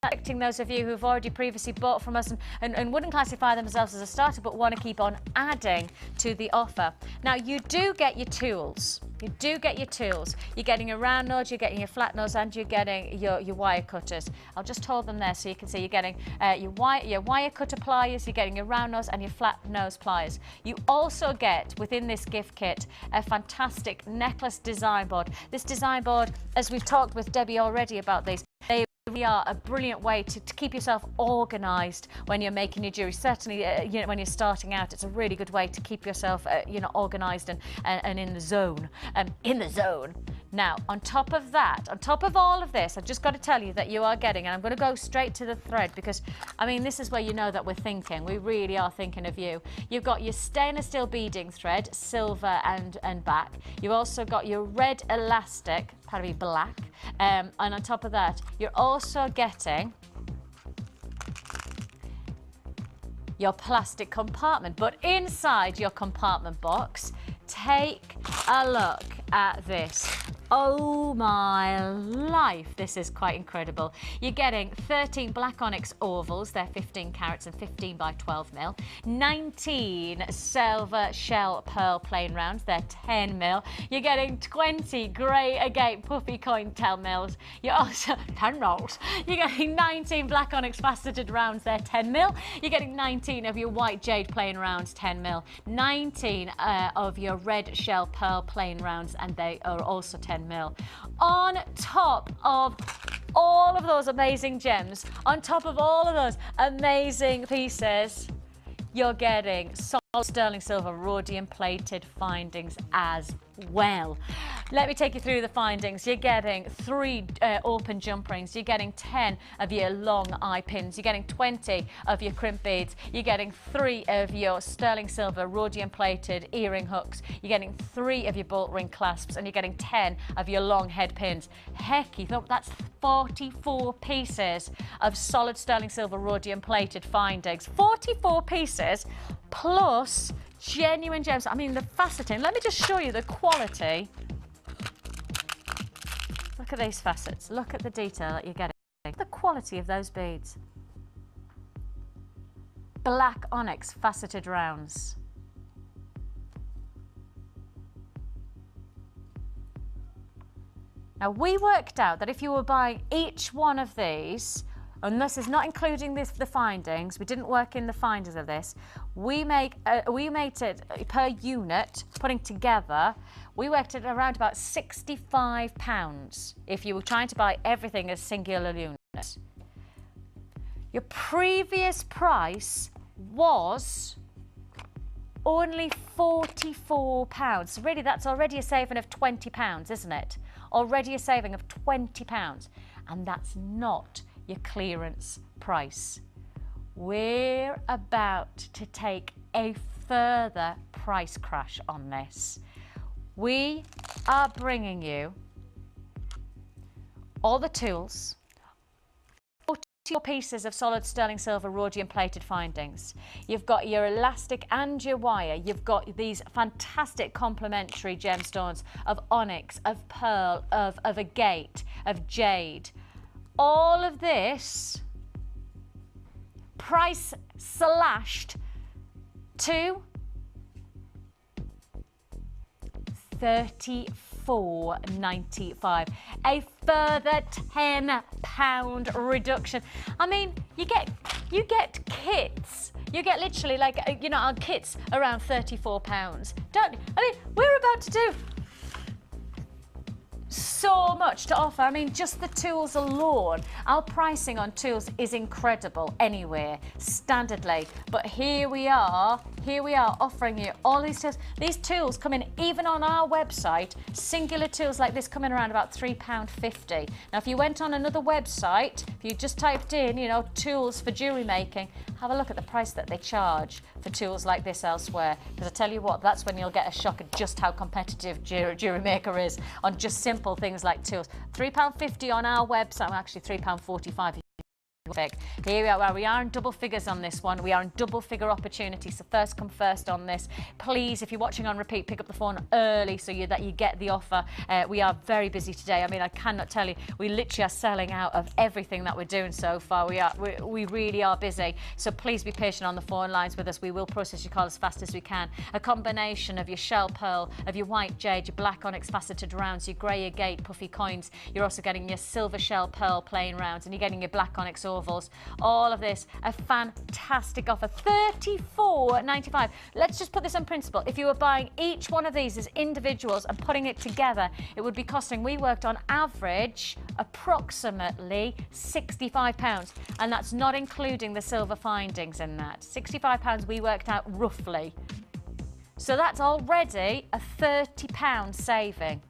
affecting those of you who've already previously bought from us and wouldn't classify themselves as a starter but want to keep on adding to the offer. Now, you do get your tools. You do get your tools. You're getting your round nose, you're getting your flat nose, and you're getting your wire cutters. I'll just hold them there so you can see. You're getting your wire cutter pliers, you're getting your round nose and your flat nose pliers. You also get, within this gift kit, a fantastic necklace design board. This design board, as we've talked with Debbie already about these, they really are a brilliant way to keep yourself organised when you're making your jewellery. Certainly, when you're starting out, it's a really good way to keep yourself, organised and in the zone. Now, on top of that, on top of all of this, I've just got to tell you that you are getting, and I'm going to go straight to the thread because, I mean, this is where you know that we're thinking. We really are thinking of you. You've got your stainless steel beading thread, silver and back. You've also got your red elastic, pardon me, black. And on top of that, you're also getting your plastic compartment. But inside your compartment box, take a look at this. Oh my life, this is quite incredible. You're getting 13 black onyx ovals, they're 15 carats and 15 by 12 mil. 19 silver shell pearl plain rounds, they're 10 mil. You're getting 20 grey agate puffy coin 10 mils. You're also 10 mils. You're getting 19 black onyx faceted rounds, they're 10 mil. You're getting 19 of your white jade plain rounds, 10 mil. 19 of your red shell pearl plain rounds, and they are also 10 mil. On top of all of those amazing gems, on top of all of those amazing pieces, you're getting solid sterling silver rhodium plated findings as well. Let me take you through the findings. You're getting 3 open jump rings. You're getting 10 of your long eye pins. You're getting 20 of your crimp beads. You're getting 3 of your sterling silver rhodium plated earring hooks. You're getting 3 of your bolt ring clasps, and you're getting 10 of your long head pins. Heck, you thought that's 44 pieces of solid sterling silver rhodium plated findings. 44 pieces plus genuine gems. I mean, the faceting. Let me just show you the quality. Look at these facets. Look at the detail that you're getting. The quality of those beads. Black onyx faceted rounds. Now, we worked out that if you were buying each one of these, and this is not including the findings, we didn't work in the findings of this, we made it per unit, putting together, we worked at around about £65 if you were trying to buy everything as singular units. Your previous price was only £44. So really, that's already a saving of £20, isn't it? Already a saving of £20, and that's not your clearance price. We're about to take a further price crash on this. We are bringing you all the tools, 44 pieces of solid sterling silver rhodium plated findings. You've got your elastic and your wire. You've got these fantastic complementary gemstones of onyx, of pearl, of agate, of jade. All of this price slashed to $34.95. A further £10 reduction. I mean, you get kits. You get literally like, our kits around £34. We're about to do so much to offer. I mean, just the tools alone, our pricing on tools is incredible anywhere, standardly. But here we are offering you all these tools. These tools come in, even on our website, singular tools like this come in around about £3.50. Now, if you went on another website, if you just typed in, you know, tools for jewellery making, have a look at the price that they charge for tools like this elsewhere. Because I tell you what, that's when you'll get a shock at just how competitive Jewellery Maker is on just simple things like tools. £3.50 on our website, well, actually £3.45. Here we are. We are in double figures on this one. We are in double figure opportunity. So first come first on this. Please, if you're watching on repeat, pick up the phone early so that you get the offer. We are very busy today. I mean, I cannot tell you. We literally are selling out of everything that we're doing so far. We really are busy. So please be patient on the phone lines with us. We will process your call as fast as we can. A combination of your shell pearl, of your white jade, your black onyx faceted rounds, your grey agate puffy coins. You're also getting your silver shell pearl plain rounds, and you're getting your black onyx ovals. All of this, a fantastic offer, $34.95. Let's just put this on principle. If you were buying each one of these as individuals and putting it together, it would be costing, we worked on average, approximately £65. And that's not including the silver findings in that. £65 we worked out roughly. So that's already a £30 saving.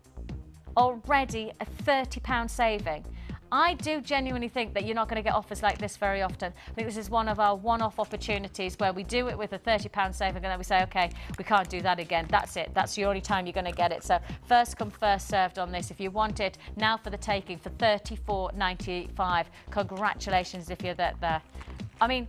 Already a £30 saving. I do genuinely think that you're not going to get offers like this very often. I think this is one of our one-off opportunities where we do it with a £30 saving and then we say, okay, we can't do that again. That's it. That's the only time you're going to get it. So first come, first served on this. If you want it, now for the taking for $34.95. Congratulations if you're there. I mean,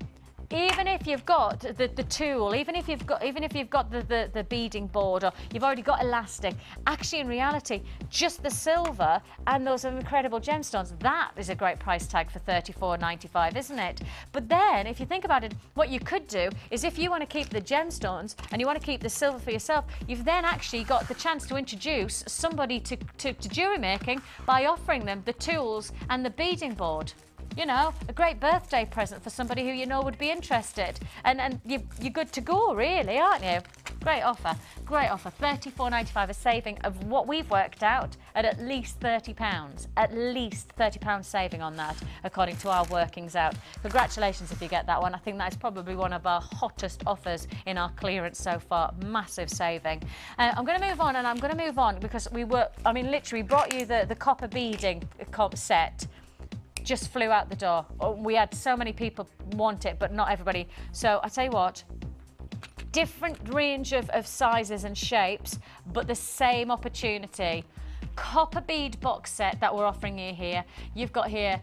even if you've got the tool, even if you've got the beading board, or you've already got elastic, actually in reality, just the silver and those incredible gemstones, that is a great price tag for $34.95, isn't it? But then, if you think about it, what you could do is if you want to keep the gemstones and you want to keep the silver for yourself, you've then actually got the chance to introduce somebody to jewellery making by offering them the tools and the beading board. You know, a great birthday present for somebody who you know would be interested. And you're good to go, really, aren't you? Great offer, $34.95, a saving of what we've worked out at least £30. At least £30 saving on that, according to our workings out. Congratulations if you get that one. I think that is probably one of our hottest offers in our clearance so far. Massive saving. I'm going to move on, because literally brought you the copper beading set. Just flew out the door. We had so many people want it, but not everybody. So I tell you what, different range of sizes and shapes, but the same opportunity. Copper bead box set that we're offering you here. You've got here,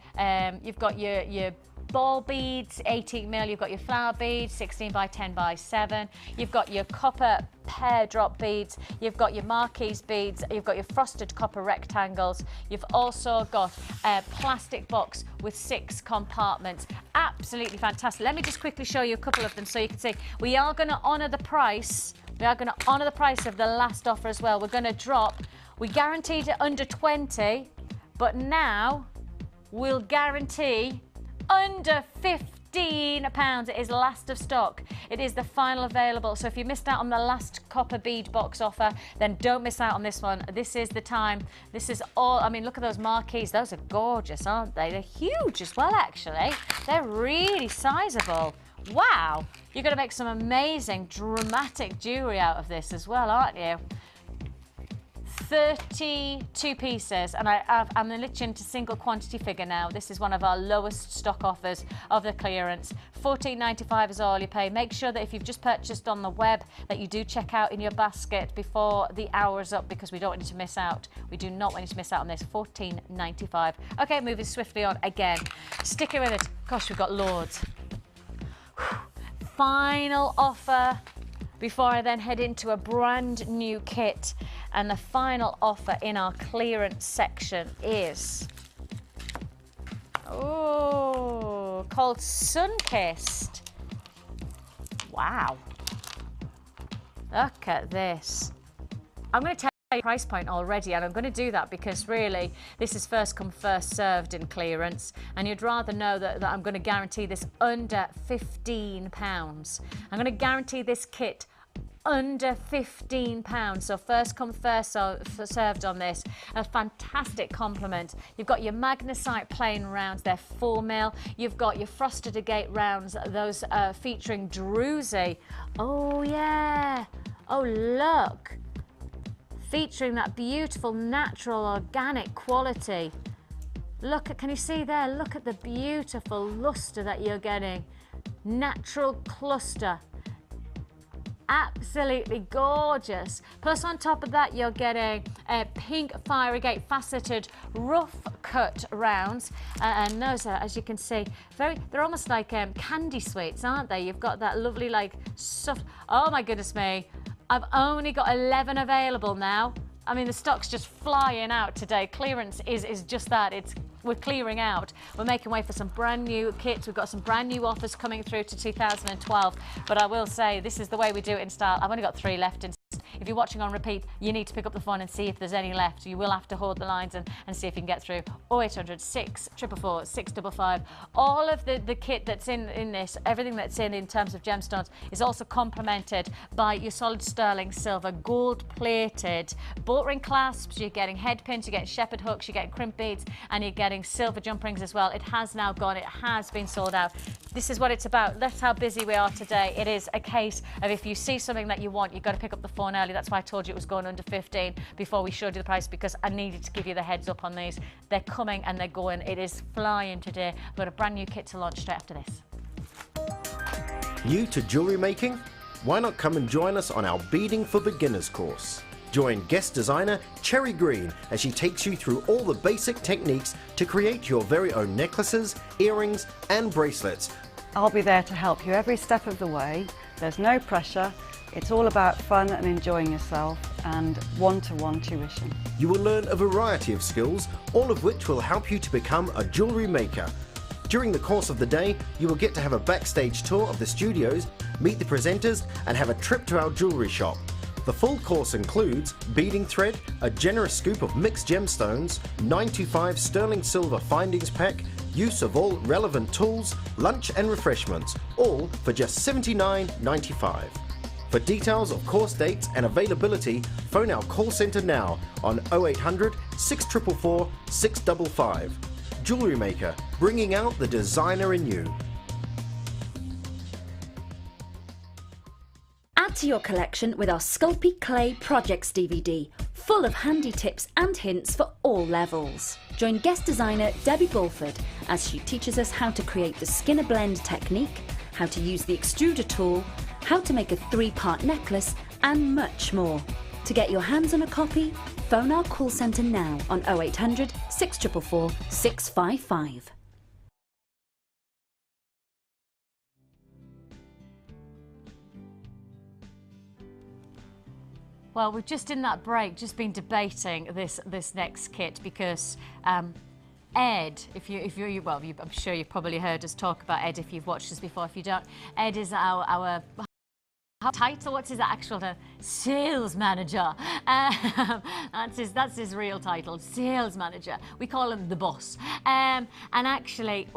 you've got your ball beads, 18mm, you've got your flower beads, 16 by 10 by 7, you've got your copper pear drop beads, you've got your marquise beads, you've got your frosted copper rectangles, you've also got a plastic box with 6 compartments. Absolutely fantastic. Let me just quickly show you a couple of them so you can see. We are going to honour the price. We are going to honour the price of the last offer as well. We're going to drop, we guaranteed it under 20, but now we'll guarantee under £15. It is last of stock. It is the final available. So if you missed out on the last copper bead box offer, then don't miss out on this one. This is the time. This is all. I mean, look at those marquees. Those are gorgeous, aren't they? They're huge as well, actually. They're really sizable. Wow. You're going to make some amazing, dramatic jewellery out of this as well, aren't you? 32 pieces, and I'm literally into single quantity figure now. This is one of our lowest stock offers of the clearance. $14.95 is all you pay. Make sure that if you've just purchased on the web that you do check out in your basket before the hour is up, because we don't want you to miss out. We do not want you to miss out on this. $14.95. Okay, moving swiftly on again. Sticking with it. Gosh, we've got loads. Final offer before I then head into a brand new kit. And the final offer in our clearance section is, called Sunkissed. Wow. Look at this. I'm going to tell you the price point already, and I'm going to do that because really this is first come first served in clearance, and you'd rather know that I'm going to guarantee this under £15. I'm going to guarantee this kit under £15. So first come, first served on this. A fantastic compliment. You've got your magnesite plain rounds, they're 4mm. You've got your frosted agate rounds, those featuring druzy. Oh yeah. Oh look. Featuring that beautiful natural organic quality. Look at, can you see there? Look at the beautiful lustre that you're getting. Natural cluster. Absolutely gorgeous. Plus on top of that you're getting pink fire agate faceted rough cut rounds, and those are, as you can see, they're almost like candy sweets, aren't they? You've got that lovely like soft, oh my goodness me, I've only got 11 available now. I mean, the stock's just flying out today. Clearance is just that. We're clearing out. We're making way for some brand new kits. We've got some brand new offers coming through to 2012. But I will say, this is the way we do it in style. I've only got 3 left in. If you're watching on repeat, you need to pick up the phone and see if there's any left. You will have to hold the lines and see if you can get through. 0800 644 655. All of the kit that's in this, everything that's in terms of gemstones, is also complemented by your solid sterling silver, gold-plated bolt ring clasps. You're getting head pins, you're getting shepherd hooks, you're getting crimp beads, and you're getting silver jump rings as well. It has now gone. It has been sold out. This is what it's about. That's how busy we are today. It is a case of if you see something that you want, you've got to pick up the phone early. That's why I told you it was going under 15 before we showed you the price, because I needed to give you the heads up on these. They're coming and they're going. It is flying today. We've got a brand new kit to launch straight after this. New to jewellery making? Why not come and join us on our Beading for Beginners course? Join guest designer Cherry Green as she takes you through all the basic techniques to create your very own necklaces, earrings and bracelets. I'll be there to help you every step of the way. There's no pressure. It's all about fun and enjoying yourself and one-to-one tuition. You will learn a variety of skills, all of which will help you to become a jewellery maker. During the course of the day, you will get to have a backstage tour of the studios, meet the presenters and have a trip to our jewellery shop. The full course includes beading thread, a generous scoop of mixed gemstones, 925 sterling silver findings pack, use of all relevant tools, lunch and refreshments, all for just $79.95. For details of course dates and availability, phone our call centre now on 0800 644 655. Jewellery Maker, bringing out the designer in you. Add to your collection with our Sculpey Clay Projects DVD, full of handy tips and hints for all levels. Join guest designer Debbie Bulford as she teaches us how to create the Skinner blend technique, how to use the extruder tool, how to make a 3-part necklace and much more. To get your hands on a copy, phone our call centre now on 0800 644 655. Well, we've just in that break just been debating this next kit because Ed, I'm sure you've probably heard us talk about Ed if you've watched us before. If you don't, Ed is our title. What's his actual title? Sales manager. That's his real title, sales manager. We call him the boss. And actually,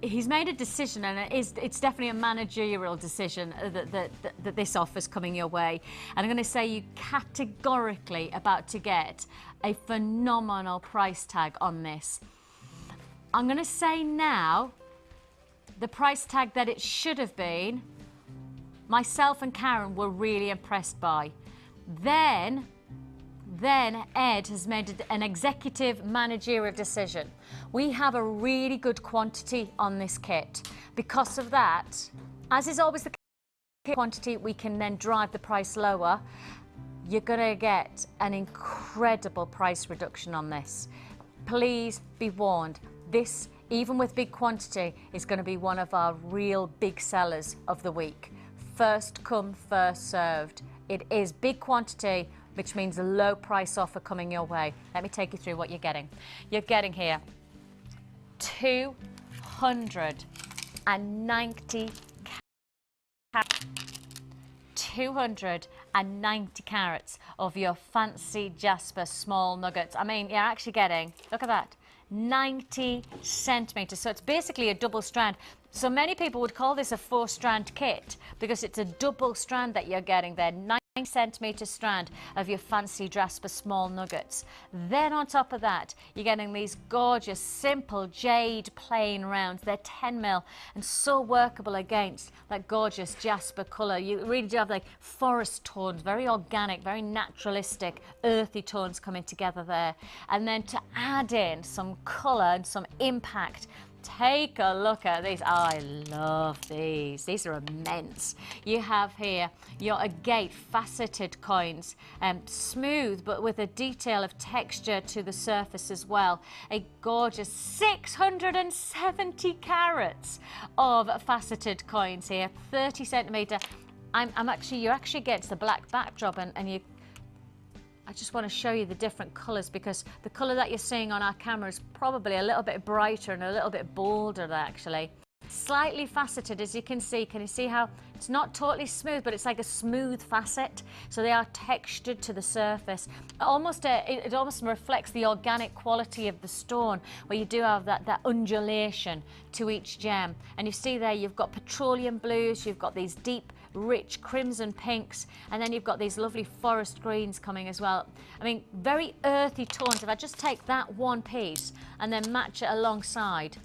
he's made a decision, and it's definitely a managerial decision that this offer's coming your way. And I'm going to say you categorically about to get a phenomenal price tag on this. I'm going to say now the price tag that it should have been, myself and Karen were really impressed by. Then Ed has made an executive managerial decision. We have a really good quantity on this kit. Because of that, as is always the quantity, we can then drive the price lower. You're going to get an incredible price reduction on this. Please be warned. This, even with big quantity, is going to be one of our real big sellers of the week. First come, first served. It is big quantity, which means a low price offer coming your way. Let me take you through what you're getting. You're getting here 290 carats of your fancy Jasper small nuggets. I mean, you're actually getting, look at that, 90 centimeters. So it's basically a double strand. So many people would call this a 4-strand kit because it's a double strand that you're getting there. 90 9cm strand of your fancy Jasper small nuggets. Then on top of that, you're getting these gorgeous, simple jade plain rounds. They're 10mm and so workable against that gorgeous Jasper colour. You really do have like forest tones, very organic, very naturalistic, earthy tones coming together there. And then to add in some colour and some impact, take a look at these. Oh, I love these. These are immense. You have here your agate faceted coins, smooth but with a detail of texture to the surface as well. A gorgeous 670 carats of faceted coins here, 30cm. You're actually against the black backdrop, and I just want to show you the different colours, because the colour that you're seeing on our camera is probably a little bit brighter and a little bit bolder actually. Slightly faceted, as you can see. Can you see how it's not totally smooth, but it's like a smooth facet? So they are textured to the surface. It almost reflects the organic quality of the stone, where you do have that undulation to each gem. And you see there, you've got petroleum blues, you've got these deep rich crimson pinks, and then you've got these lovely forest greens coming as well. I mean, very earthy tones. If I just take that one piece and then match it alongside,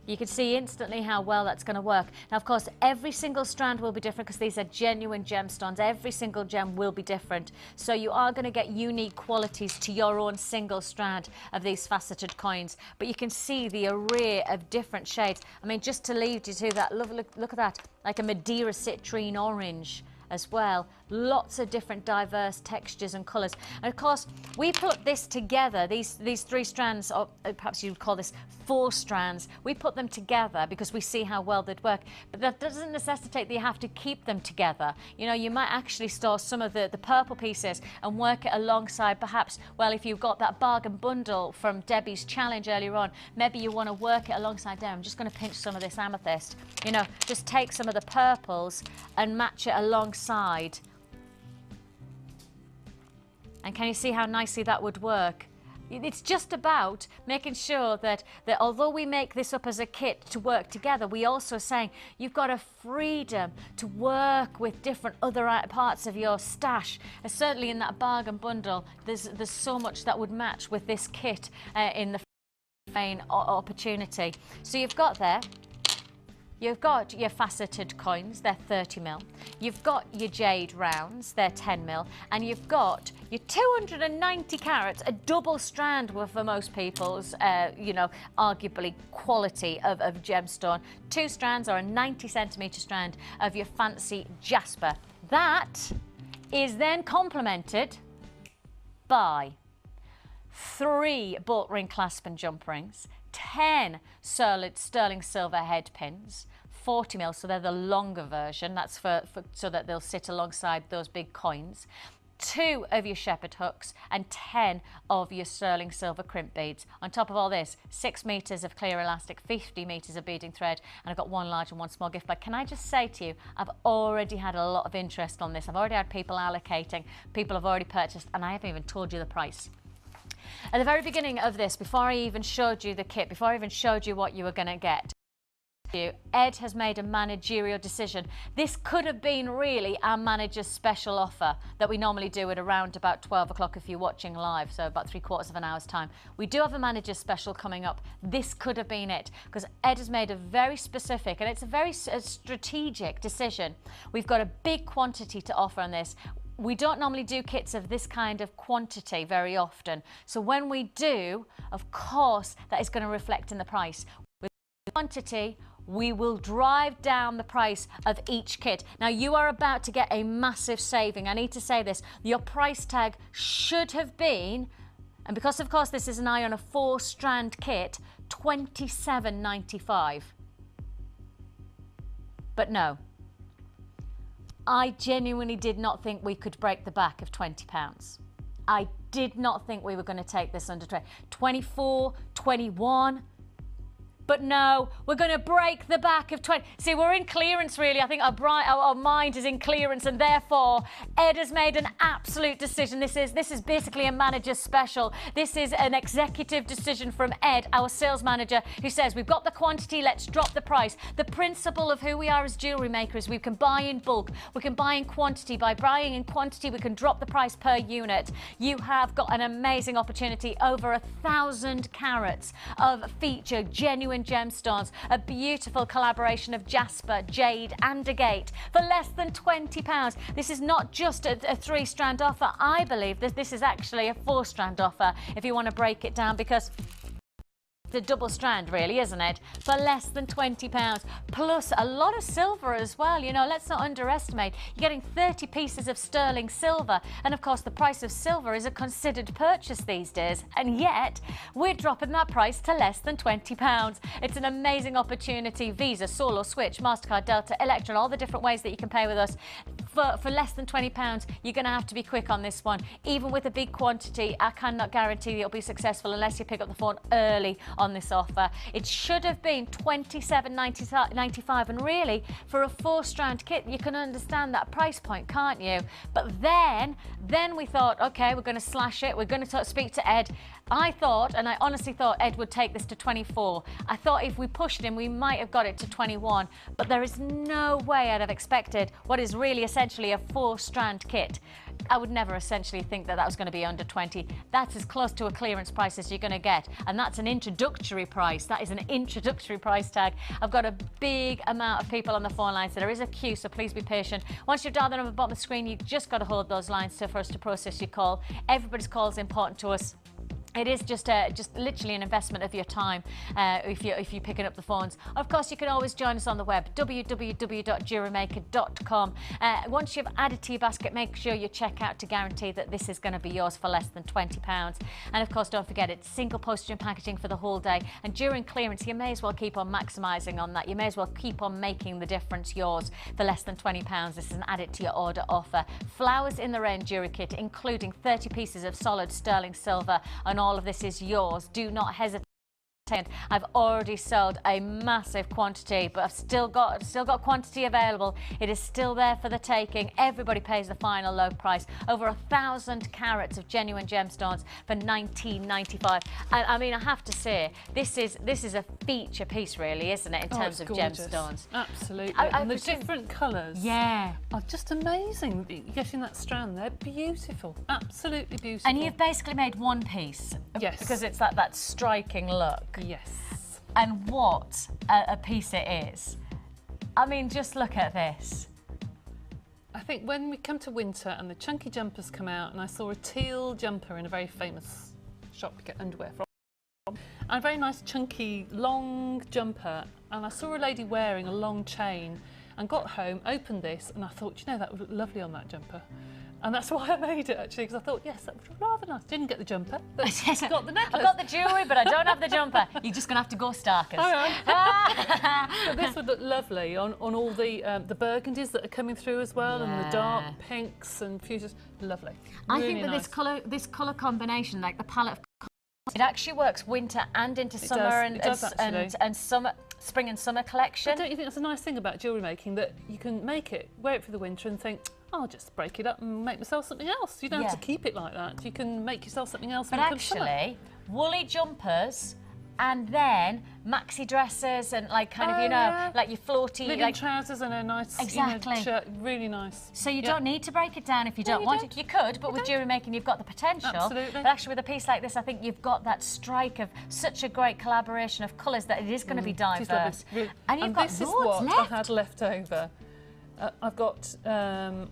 you can see instantly how well that's going to work. Now, of course, every single strand will be different, because these are genuine gemstones. Every single gem will be different. So you are going to get unique qualities to your own single strand of these faceted coins. But you can see the array of different shades. I mean, just to lead you to that, look at that, like a Madeira citrine orange as well. Lots of different diverse textures and colours. And of course, we put this together, these three strands, or perhaps you'd call this 4 strands. We put them together because we see how well they'd work. But that doesn't necessitate that you have to keep them together. You know, you might actually store some of the purple pieces and work it alongside, perhaps, well, if you've got that bargain bundle from Debbie's challenge earlier on, maybe you want to work it alongside there. I'm just going to pinch some of this amethyst. You know, just take some of the purples and match it alongside. And can you see how nicely that would work? It's just about making sure that although we make this up as a kit to work together, we also are saying you've got a freedom to work with different other parts of your stash. And certainly in that bargain bundle, there's so much that would match with this kit in the vein opportunity. So you've got there, you've got your faceted coins, they're 30mm. You've got your jade rounds, they're 10mm. And you've got your 290 carats, a double strand for most people's, you know, arguably quality of gemstone. 2 strands, or a 90cm strand of your fancy jasper. That is then complemented by 3 bolt ring clasp and jump rings, 10 sterling silver head pins, 40mm, so they're the longer version. That's so that they'll sit alongside those big coins. 2 of your shepherd hooks and 10 of your sterling silver crimp beads. On top of all this, 6 meters of clear elastic, 50 meters of beading thread, and I've got 1 large and 1 small gift bag. Can I just say to you, I've already had a lot of interest on this. I've already had people allocating, people have already purchased, and I haven't even told you the price. At the very beginning of this, before I even showed you the kit, before I even showed you what you were going to get, Ed has made a managerial decision. This could have been really our manager's special offer that we normally do at around about 12 o'clock if you're watching live, so about 3/4 of an hour's time. We do have a manager's special coming up. This could have been it, because Ed has made a very specific, and it's a very strategic decision. We've got a big quantity to offer on this. We don't normally do kits of this kind of quantity very often. So when we do, of course, that is going to reflect in the price. With quantity, we will drive down the price of each kit. Now, you are about to get a massive saving. I need to say this. Your price tag should have been, and because, of course, this is an eye on a 4-strand kit, $27.95. But no. I genuinely did not think we could break the back of £20. I did not think we were going to take this under 24, 21. But no, we're going to break the back of 20. See, we're in clearance, really. I think our mind is in clearance, and therefore Ed has made an absolute decision. This is basically a manager's special. This is an executive decision from Ed, our sales manager, who says we've got the quantity, let's drop the price. The principle of who we are as jewellery makers, we can buy in bulk, we can buy in quantity. By buying in quantity, we can drop the price per unit. You have got an amazing opportunity, over 1,000 carats of featured genuine gemstones, a beautiful collaboration of jasper, jade and agate for less than £20. This is not just a 3-strand offer. I believe that this is actually a 4-strand offer if you want to break it down, because the double strand, really, isn't it? For less than £20, plus a lot of silver as well. You know, let's not underestimate. You're getting 30 pieces of sterling silver, and of course the price of silver is a considered purchase these days, and yet we're dropping that price to less than £20. It's an amazing opportunity. Visa, Solo, Switch, MasterCard, Delta, Electron, all the different ways that you can pay with us. For less than £20, you're going to have to be quick on this one. Even with a big quantity, I cannot guarantee that it'll be successful unless you pick up the phone early on this offer. It should have been $27.95, and really for a 4-strand kit you can understand that price point, can't you? But then we thought, okay, we're going to slash it, we're going to speak to Ed. I thought, and I honestly thought, Ed would take this to 24. I thought if we pushed him we might have got it to 21, but there is no way I'd have expected what is really essentially a 4-strand kit. I would never essentially think that was going to be under 20. That's as close to a clearance price as you're going to get, and that's an introductory price. That is an introductory price tag. I've got a big amount of people on the phone lines, so there is a queue, so please be patient. Once you've dialed the number at the bottom of the screen, you've just got to hold those lines for us to process your call. Everybody's call is important to us. It is just literally an investment of your time if you're picking up the phones. Of course, you can always join us on the web, www.jewellerymaker.com. Once you've added to your basket, make sure you check out to guarantee that this is going to be yours for less than £20. And of course, don't forget, it's single postage and packaging for the whole day. And during clearance, you may as well keep on maximising on that. You may as well keep on making the difference yours for less than £20. This is an added to your order offer. Flowers in the Rain jewellery kit, including 30 pieces of solid sterling silver, and all of this is yours. Do not hesitate. I've already sold a massive quantity, but I've still got quantity available. It is still there for the taking. Everybody pays the final low price. Over 1,000 carats of genuine gemstones for £19.95. And I mean, I have to say, this is a feature piece, really, isn't it, in terms of gemstones? Absolutely. And the different colours, yeah, are just amazing. Getting that strand there, beautiful, absolutely beautiful. And you've basically made one piece, yes, because it's that striking look. Yes. And what a piece it is. I mean, just look at this. I think when we come to winter and the chunky jumpers come out, and I saw a teal jumper in a very famous shop you get underwear from, and a very nice chunky long jumper, and I saw a lady wearing a long chain, and got home, opened this, and I thought, you know, that would look lovely on that jumper. And that's why I made it, actually, because I thought, yes, that would look rather nice. Didn't get the jumper, but got the necklace. I've got the jewellery, but I don't have the jumper. You're just going to have to go starkers. All right. But this would look lovely on all the burgundies that are coming through as well, and the dark pinks and fuchsias. Lovely. I really think that nice. this colour combination, like the palette of colours, it actually works winter and into summer, and summer. Spring and summer collection. But don't you think that's a nice thing about jewellery making, that you can make it, wear it for the winter and think, I'll just break it up and make myself something else. You don't have to keep it like that. You can make yourself something else. But actually, woolly jumpers and then maxi dresses and like kind of, you know, like your floaty linen trousers and a nice shirt, really nice. So you don't need to break it down if you don't want it. You could, but with jewellery making you've got the potential. Absolutely. But actually with a piece like this, I think you've got that strike of such a great collaboration of colours that it is going to be diverse. And you've got this loads is what left. I had left over. I've got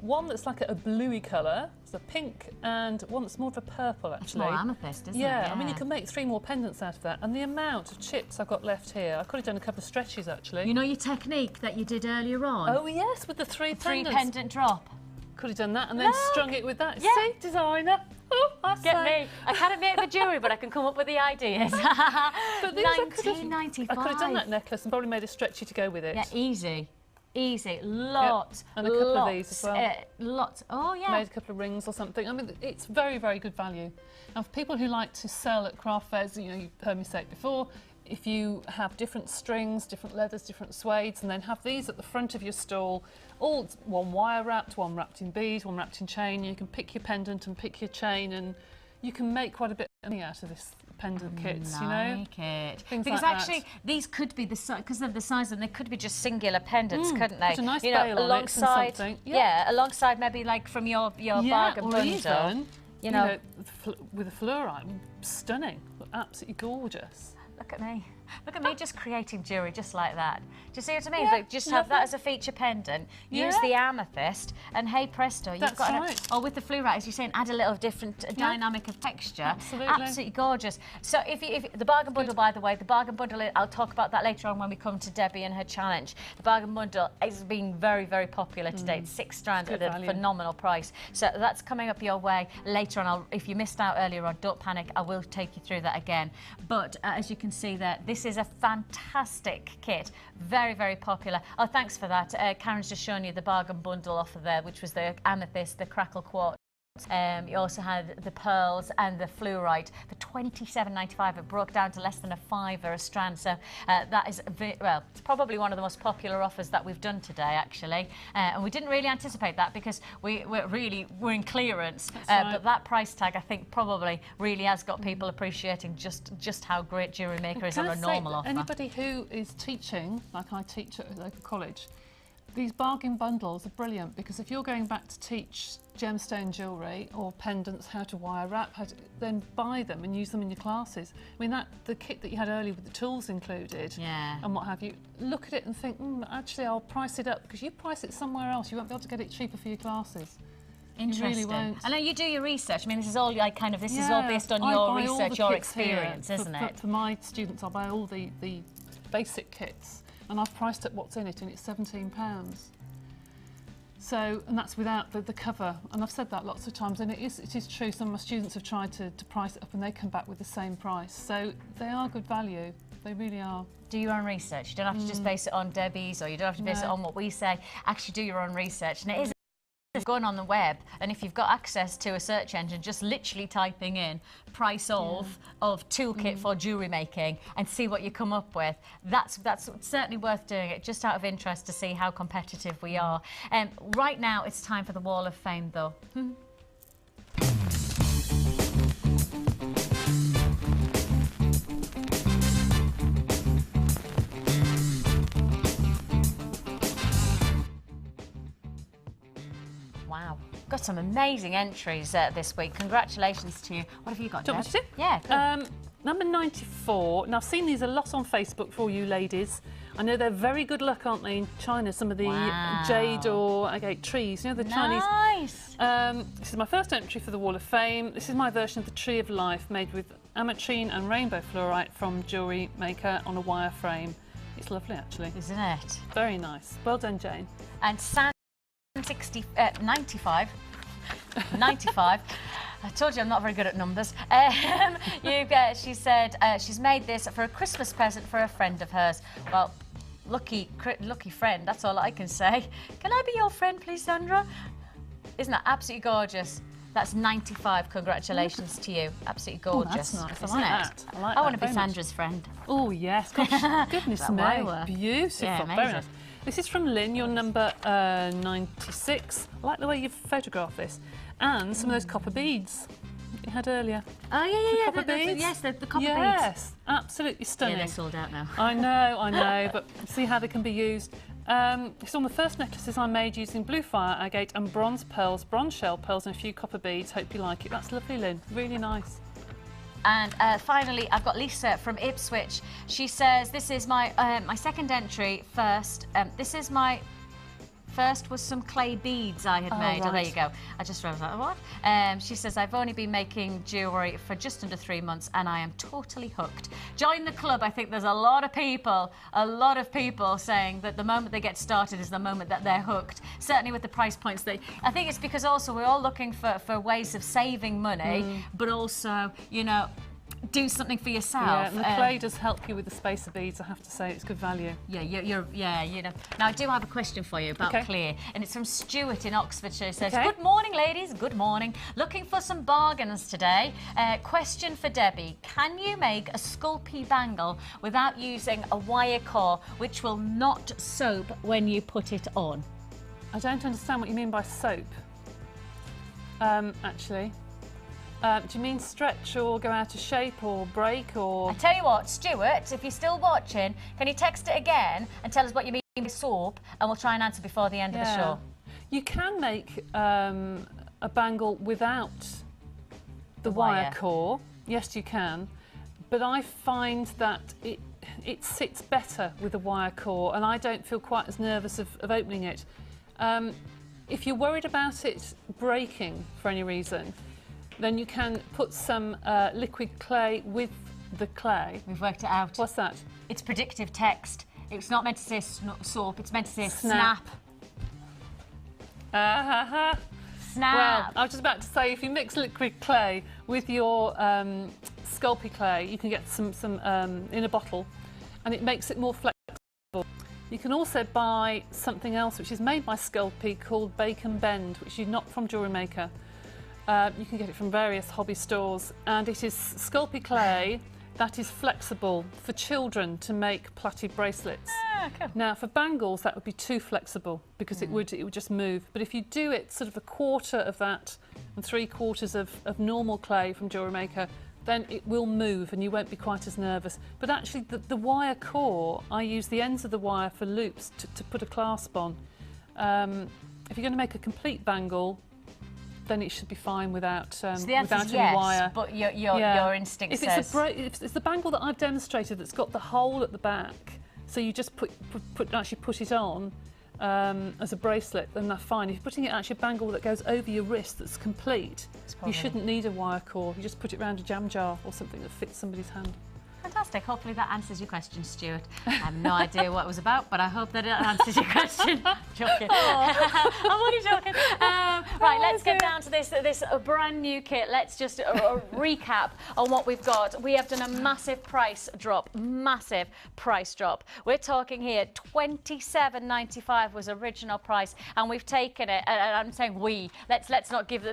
one that's like a bluey colour, it's a pink, and one that's more of a purple, actually. It's more amethyst, isn't it? Yeah, I mean, you can make 3 more pendants out of that. And the amount of chips I've got left here, I could have done a couple of stretches, actually. You know your technique that you did earlier on? Oh, yes, with the 3 pendants. 3-pendant drop. Could have done that and then strung it with that. Yeah. See, designer. Oh, Get me. I can't make the jewellery, but I can come up with the ideas. But these £19.95. I could have done that necklace and probably made a stretchy to go with it. Yeah, easy. Easy. Lots. And a couple of these as well. Lots. Oh, yeah. Made a couple of rings or something. I mean, it's very, very good value. And for people who like to sell at craft fairs, you know, you've heard me say it before, if you have different strings, different leathers, different suedes, and then have these at the front of your stall, all one wire wrapped, one wrapped in beads, one wrapped in chain. You can pick your pendant and pick your chain, and you can make quite a bit of money out of this pendant kits, you know. It. Things Because like actually, that. these could be because of the size, and they could be just singular pendants, couldn't they? Put a nice you know, bail on it and alongside, something. yeah, alongside maybe like from your bargain or bundle. even, you know, with a fluorite, stunning, absolutely gorgeous. Look at me. Look at me just creating jewellery just like that. Do you see what I mean? Yeah, Like, just have that lovely. as a feature pendant, use Yeah. the amethyst, and hey presto, you've That's got right. or with the fluorite, as you're saying, add a little different dynamic of texture. Absolutely. Gorgeous. So if the bargain bundle, by the way, the bargain bundle, I'll talk about that later on when we come to Debbie and her challenge. The bargain bundle is being very, very popular today. It's 6 strands at a value. phenomenal price. So that's coming up your way later on. If you missed out earlier on, don't panic. I will take you through that again. But as you can see there, this is a fantastic kit. Very, very popular. Oh, thanks for that. Karen's just shown you the bargain bundle offer there, which was the amethyst, the crackle quartz. You also had the pearls and the fluorite for £27.95. It broke down to less than £5 a strand. So that is, well, it's probably one of the most popular offers that we've done today, actually. And we didn't really anticipate that because we're in clearance. Right. But that price tag, I think, probably really has got people appreciating just how great Jewellery Maker is on a normal offer. Anybody who is teaching, like I teach at a local college, these bargain bundles are brilliant because if you're going back to teach gemstone jewellery or pendants, how to wire wrap, then buy them and use them in your classes. I mean, the kit that you had earlier with the tools included and what have you, look at it and think, actually, I'll price it up because you price it somewhere else. You won't be able to get it cheaper for your classes. Interesting. You really won't. I know you do your research. I mean, this is all like this is all based on your research, your experience, isn't it? For my students, I buy all the basic kits. And I've priced up what's in it, and it's £17. So, and that's without the cover. And I've said that lots of times, and it is true. Some of my students have tried to price it up, and they come back with the same price. So they are good value. They really are. Do your own research. You don't have to just base it on Debbie's, or you don't have to base it on what we say. Actually, do your own research, and it is. Going on the web, and if you've got access to a search engine, just literally typing in price of toolkit for jewellery making and see what you come up with. That's certainly worth doing it, just out of interest to see how competitive we are. Right now it's time for the Wall of Fame though. Wow, got some amazing entries this week. Congratulations to you. What have you got, Do you want me to? Yeah. Number 94. Now, I've seen these a lot on Facebook for all you ladies. I know they're very good luck, aren't they, in China? Some of the jade or agate trees. You know, the Chinese. Nice. This is my first entry for the Wall of Fame. This is my version of the Tree of Life made with ametrine and rainbow fluorite from Jewellery Maker on a wire frame. It's lovely, actually. Isn't it? Very nice. Well done, Jane. And 95. I told you I'm not very good at numbers. She said she's made this for a Christmas present for a friend of hers. Well, lucky friend, that's all I can say. Can I be your friend, please, Sandra? Isn't that absolutely gorgeous? That's 95. Congratulations to you. Absolutely gorgeous. Oh, that's nice. Isn't I like it? that. I like I want to that be very Sandra's friend. Oh, yes. Gosh, goodness me. Beautiful. Yeah, very amazing. nice. This is from Lynn, your number 96. I like the way you've photographed this. And some of those copper beads you had earlier. Oh, yeah. Copper beads? Yes, the copper beads. Yes, absolutely stunning. Yeah, they're sold out now. I know, but see how they can be used. It's on the first necklaces I made using blue fire agate and bronze pearls, bronze shell pearls and a few copper beads. Hope you like it. That's lovely, Lynn. Really nice. And finally, I've got Lisa from Ipswich. She says, this is my my second entry first. This is my first was some clay beads I had made. Right. Oh, there you go. I just realised that. What? She says, I've only been making jewellery for just under 3 months and I am totally hooked. Join the club. I think there's a lot of people saying that the moment they get started is the moment that they're hooked. Certainly with the price points. I think it's because also we're all looking for ways of saving money, but also, you know, do something for yourself. Yeah, and the clay does help you with the spacer beads, I have to say. It's good value. Yeah, you know. Now, I do have a question for you about clear, and it's from Stuart in Oxfordshire. It says, good morning, ladies. Good morning. Looking for some bargains today. Question for Debbie. Can you make a Sculpey bangle without using a wire core, which will not soap when you put it on? I don't understand what you mean by soap, actually. Do you mean stretch or go out of shape or break or...? I tell you what, Stuart, if you're still watching, can you text it again and tell us what you mean by soap, and we'll try and answer before the end of the show. You can make a bangle without the wire core. Yes, you can. But I find that it sits better with a wire core, and I don't feel quite as nervous of opening it. If you're worried about it breaking for any reason, then you can put some liquid clay with the clay. We've worked it out. What's that? It's predictive text. It's not meant to say soap, it's meant to say snap. Snap. Well, I was just about to say, if you mix liquid clay with your Sculpey clay, you can get some in a bottle, and it makes it more flexible. You can also buy something else which is made by Sculpey called Bake and Bend, which is not from Jewellery Maker. You can get it from various hobby stores, and it is Sculpey clay that is flexible for children to make plaited bracelets. Cool. Now, for bangles, that would be too flexible because it would just move. But if you do it sort of a quarter of that and 3/4 of normal clay from Jewellery Maker, then it will move and you won't be quite as nervous. But actually, the wire core, I use the ends of the wire for loops to put a clasp on. If you're going to make a complete bangle, then it should be fine without so the answer without is any yes, wire. But your instinct says... If it's the bangle that I've demonstrated that's got the hole at the back, so you just actually put it on as a bracelet, then that's fine. If you're putting it actually a bangle that goes over your wrist that's complete, you shouldn't need a wire core. You just put it around a jam jar or something that fits somebody's hand. Fantastic. Hopefully that answers your question, Stuart. I have no idea what it was about, but I hope that it answers your question. Joking. I'm only joking. Right, let's get down to this brand new kit. Let's just recap on what we've got. We have done a massive price drop. Massive price drop. We're talking here $27.95 was original price, and we've taken it. And I'm saying we. Let's not give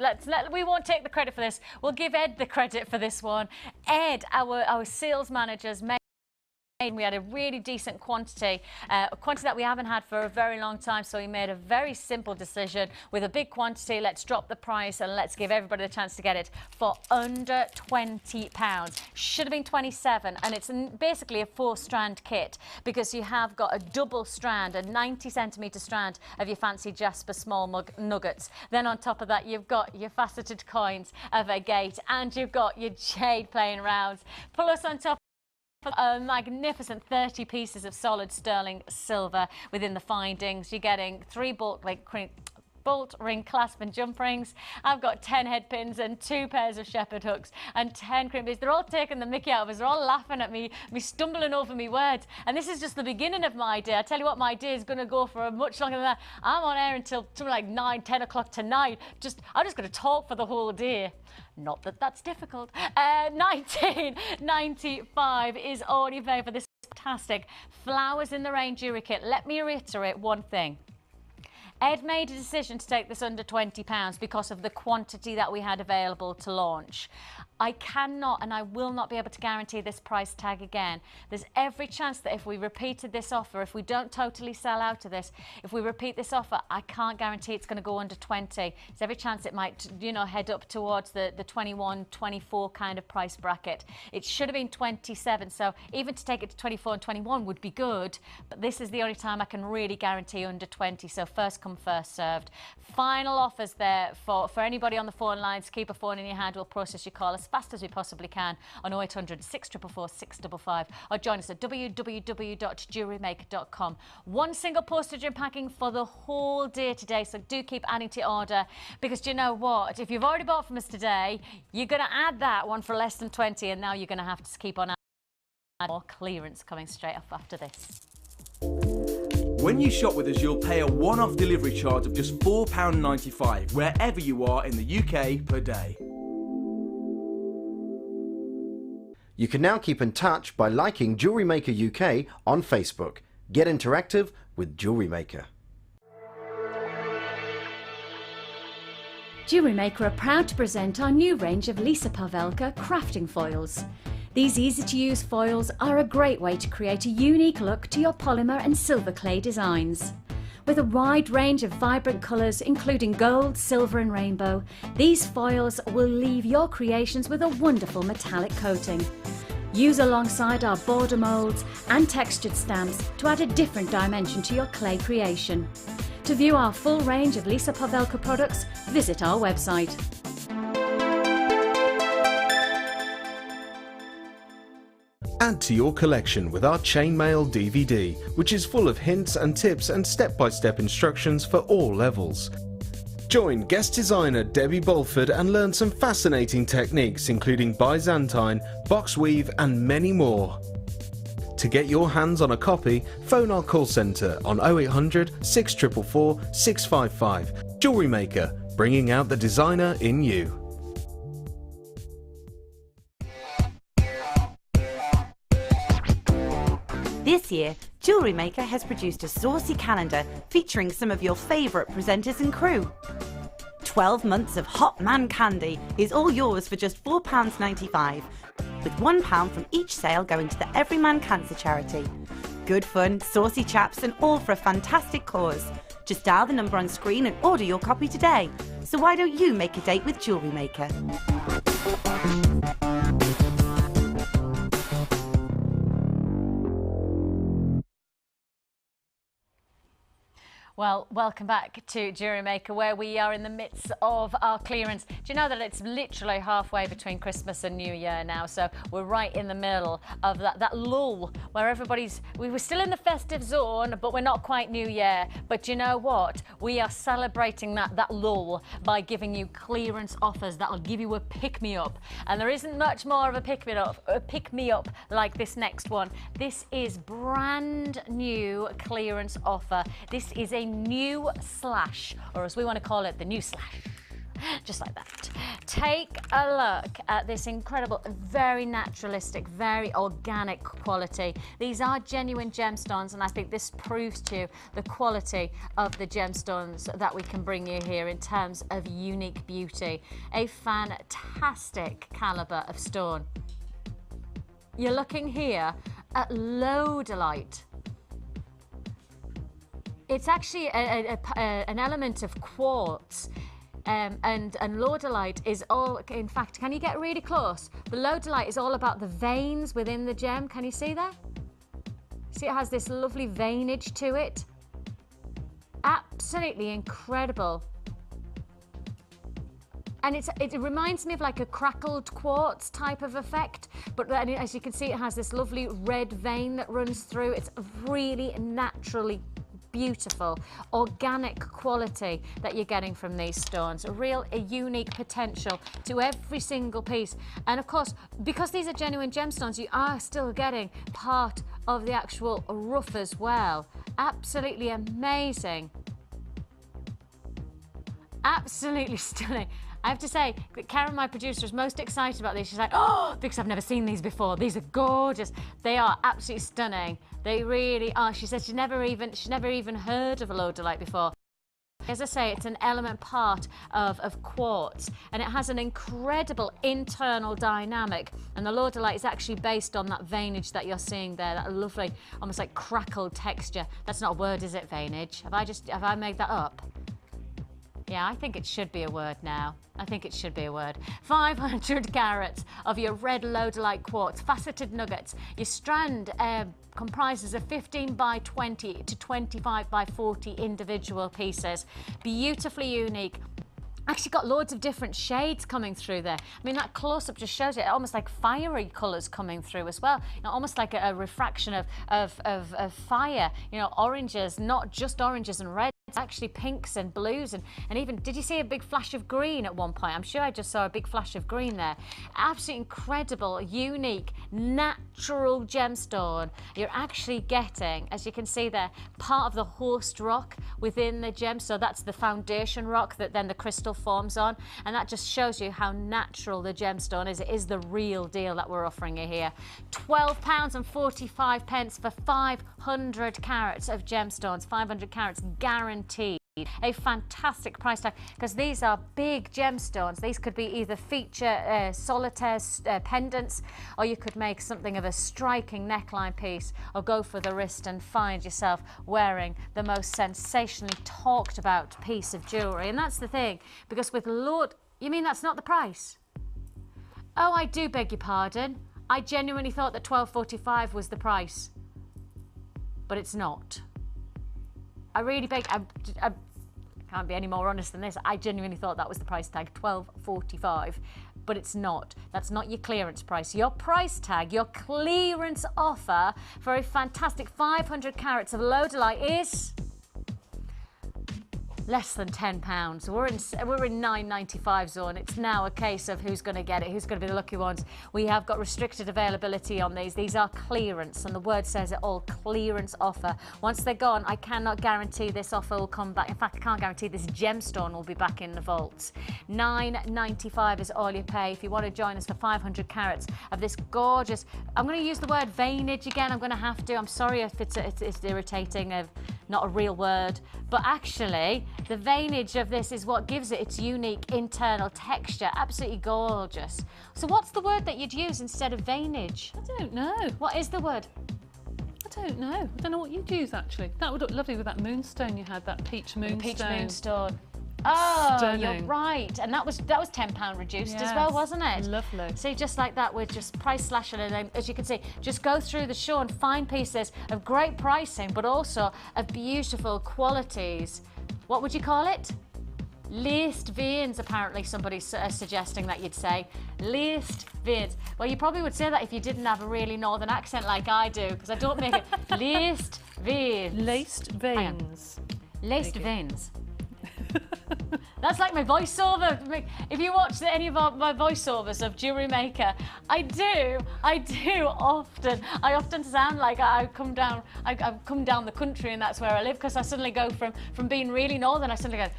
we won't take the credit for this. We'll give Ed the credit for this one. Ed, our sales managers, we had a really decent quantity, a quantity that we haven't had for a very long time, so we made a very simple decision. With a big quantity, let's drop the price and let's give everybody the chance to get it for under £20. Should have been 27, and it's basically a 4-strand kit because you have got a double strand, a 90cm strand of your fancy Jasper small nuggets. Then on top of that, you've got your faceted coins of agate, and you've got your jade plain rounds. Plus on top, a magnificent 30 pieces of solid sterling silver within the findings. You're getting 3 bolt ring clasp and jump rings. I've got 10 head pins and 2 pairs of shepherd hooks and 10 cream beads. They're all taking the mickey out of us. They're all laughing at me stumbling over me words. And this is just the beginning of my day. I tell you what, my day is going to go for much longer than that. I'm on air until like 9, 10 o'clock tonight. I'm just going to talk for the whole day. Not that that's difficult. $19.95 is all you pay for this fantastic Flowers in the Rain jewellery kit. Let me reiterate one thing. Ed made a decision to take this under £20 because of the quantity that we had available to launch. I cannot and I will not be able to guarantee this price tag again. There's every chance that if we repeated this offer, if we don't totally sell out of this, if we repeat this offer, I can't guarantee it's going to go under 20. There's every chance it might, head up towards the 21, 24 kind of price bracket. It should have been 27, so even to take it to 24 and 21 would be good, but this is the only time I can really guarantee under 20, so first come, first served. Final offers there for anybody on the phone lines. Keep a phone in your hand. We'll process your call as fast as we possibly can on 0800 644 655, or join us at www.jewellerymaker.com. One single postage and packing for the whole day today, so do keep adding to your order, because do you know what? If you've already bought from us today, you're going to add that one for less than 20, and now you're going to have to keep on adding more clearance coming straight up after this. When you shop with us, you'll pay a one-off delivery charge of just £4.95 wherever you are in the UK per day. You can now keep in touch by liking Jewellery Maker UK on Facebook. Get interactive with Jewellery Maker. Jewellery Maker are proud to present our new range of Lisa Pavelka crafting foils. These easy-to-use foils are a great way to create a unique look to your polymer and silver clay designs. With a wide range of vibrant colours including gold, silver and rainbow, these foils will leave your creations with a wonderful metallic coating. Use alongside our border moulds and textured stamps to add a different dimension to your clay creation. To view our full range of Lisa Pavelka products, visit our website. Add to your collection with our chainmail DVD, which is full of hints and tips and step-by-step instructions for all levels. Join guest designer Debbie Bolford and learn some fascinating techniques including Byzantine, box weave and many more. To get your hands on a copy, phone our call centre on 0800 644 655. Jewellery Maker, bringing out the designer in you. This year, Jewellery Maker has produced a saucy calendar featuring some of your favourite presenters and crew. 12 months of hot man candy is all yours for just £4.95, with £1 from each sale going to the Everyman Cancer Charity. Good fun, saucy chaps and all for a fantastic cause. Just dial the number on screen and order your copy today. So why don't you make a date with Jewellery Maker? Well, welcome back to Jewellery Maker, where we are in the midst of our clearance. Do you know that it's literally halfway between Christmas and New Year now? So we're right in the middle of that lull where we were still in the festive zone, but we're not quite New Year. But do you know what? We are celebrating that lull by giving you clearance offers that'll give you a pick-me-up. And there isn't much more of a pick-me-up like this next one. This is brand new clearance offer. This is a new slash, or as we want to call it, the new slash. Just like that. Take a look at this incredible, very naturalistic, very organic quality. These are genuine gemstones, and I think this proves to you the quality of the gemstones that we can bring you here in terms of unique beauty. A fantastic calibre of stone. You're looking here at lodolite. It's actually an element of quartz, and lodolite is all, in fact, can you get really close? The lodolite is all about the veins within the gem. Can you see that? See, it has this lovely veinage to it. Absolutely incredible. And it reminds me of like a crackled quartz type of effect, but then, as you can see, it has this lovely red vein that runs through. It's really naturally beautiful, organic quality that you're getting from these stones. A unique potential to every single piece. And of course, because these are genuine gemstones, you are still getting part of the actual rough as well. Absolutely amazing. Absolutely stunning. I have to say that Karen, my producer, is most excited about these. She's like, oh, because I've never seen these before. These are gorgeous. They are absolutely stunning. They really are. She said she's never even heard of a lodolite before. As I say, it's an element part of quartz, and it has an incredible internal dynamic. And the lodolite is actually based on that veinage that you're seeing there, that lovely, almost like crackled texture. That's not a word, is it, veinage? Have I made that up? Yeah, I think it should be a word now. I think it should be a word. 500 carats of your red lodolite quartz, faceted nuggets. Your strand comprises of 15 by 20 to 25 by 40 individual pieces. Beautifully unique. Actually got loads of different shades coming through there. I mean, that close-up just shows it, almost like fiery colours coming through as well. You know, almost like a refraction of fire. You know, oranges, not just oranges and reds, actually pinks and blues and even, did you see a big flash of green at one point? I'm sure I just saw a big flash of green there. Absolutely incredible, unique, natural gemstone. You're actually getting, as you can see there, part of the host rock within the gem. So that's the foundation rock that then the crystal forms on. And that just shows you how natural the gemstone is. It is the real deal that we're offering you here. £12.45 for 500 carats of gemstones, 500 carats guaranteed. A fantastic price tag, because these are big gemstones. These could be either feature solitaire pendants, or you could make something of a striking neckline piece, or go for the wrist and find yourself wearing the most sensationally talked about piece of jewellery. And that's the thing, because with Lord... You mean that's not the price? Oh, I do beg your pardon. I genuinely thought that £12.45 was the price, but it's not. I really beg... I can't be any more honest than this. I genuinely thought that was the price tag, £12.45, but it's not. That's not your clearance price. Your price tag, your clearance offer for a fantastic 500 carats of Lodolite is less than £10. We're in £9.95 zone. It's now a case of who's going to get it, who's going to be the lucky ones. We have got restricted availability on these. These are clearance, and the word says it all, clearance offer. Once they're gone, I cannot guarantee this offer will come back. In fact, I can't guarantee this gemstone will be back in the vaults. £9.95 is all you pay if you want to join us for 500 carats of this gorgeous, I'm going to use the word veinage again. I'm going to have to. I'm sorry if it's irritating, not a real word, but actually the veinage of this is what gives it its unique internal texture. Absolutely gorgeous. So what's the word that you'd use instead of veinage? I don't know. What is the word? I don't know. I don't know what you'd use actually. That would look lovely with that moonstone you had, that peach moonstone. Peach moonstone. Oh, Stunning. You're right. And that was £10 reduced as well, wasn't it? Lovely. See, just like that, we're just price slashing, and then, as you can see, just go through the show and find pieces of great pricing, but also of beautiful qualities. What would you call it? Laced veins, apparently somebody's suggesting that you'd say. Laced veins. Well, you probably would say that if you didn't have a really northern accent like I do, because I don't make it. Laced veins. Laced veins. Laced veins. That's like my voiceover. If you watch any of my voiceovers of Jewellery Maker, I often sound like I come down the country, and that's where I live, because I suddenly go from being really northern, I suddenly go,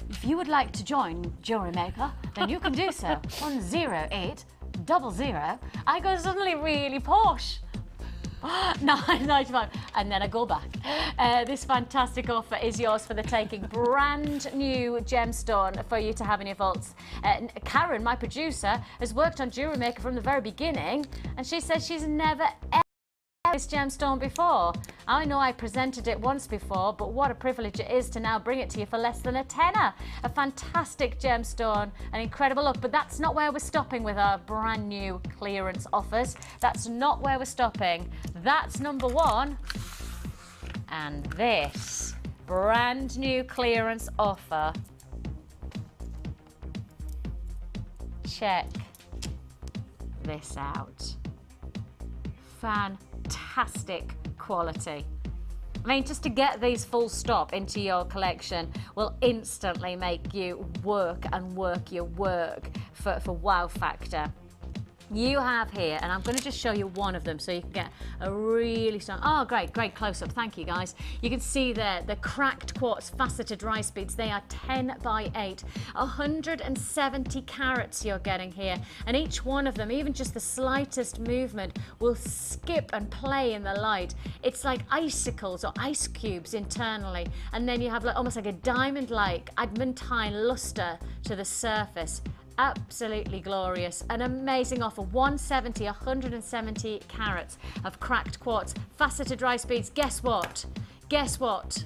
if you would like to join Jewellery Maker, then you can do so on 0800. I go suddenly really posh. £9.95, and then I go back. This fantastic offer is yours for the taking. Brand new gemstone for you to have in your vaults. Karen, my producer, has worked on Jewellery Maker from the very beginning, and she says she's never ever this gemstone before. I know I presented it once before, but what a privilege it is to now bring it to you for less than a tenner. A fantastic gemstone, an incredible look, but that's not where we're stopping with our brand new clearance offers. That's not where we're stopping. That's number one. And this brand new clearance offer. Check this out. Fantastic quality. I mean, just to get these full stop into your collection will instantly make you work and work your work for wow factor. You have here, and I'm going to just show you one of them so you can get a really strong... Oh, great close-up. Thank you, guys. You can see there the cracked quartz faceted dry beads. They are 10 by 8. 170 carats you're getting here. And each one of them, even just the slightest movement, will skip and play in the light. It's like icicles or ice cubes internally. And then you have almost like a diamond-like adamantine luster to the surface. Absolutely glorious. An amazing offer. 170 carats of cracked quartz, faceted rice beads. Guess what? Guess what?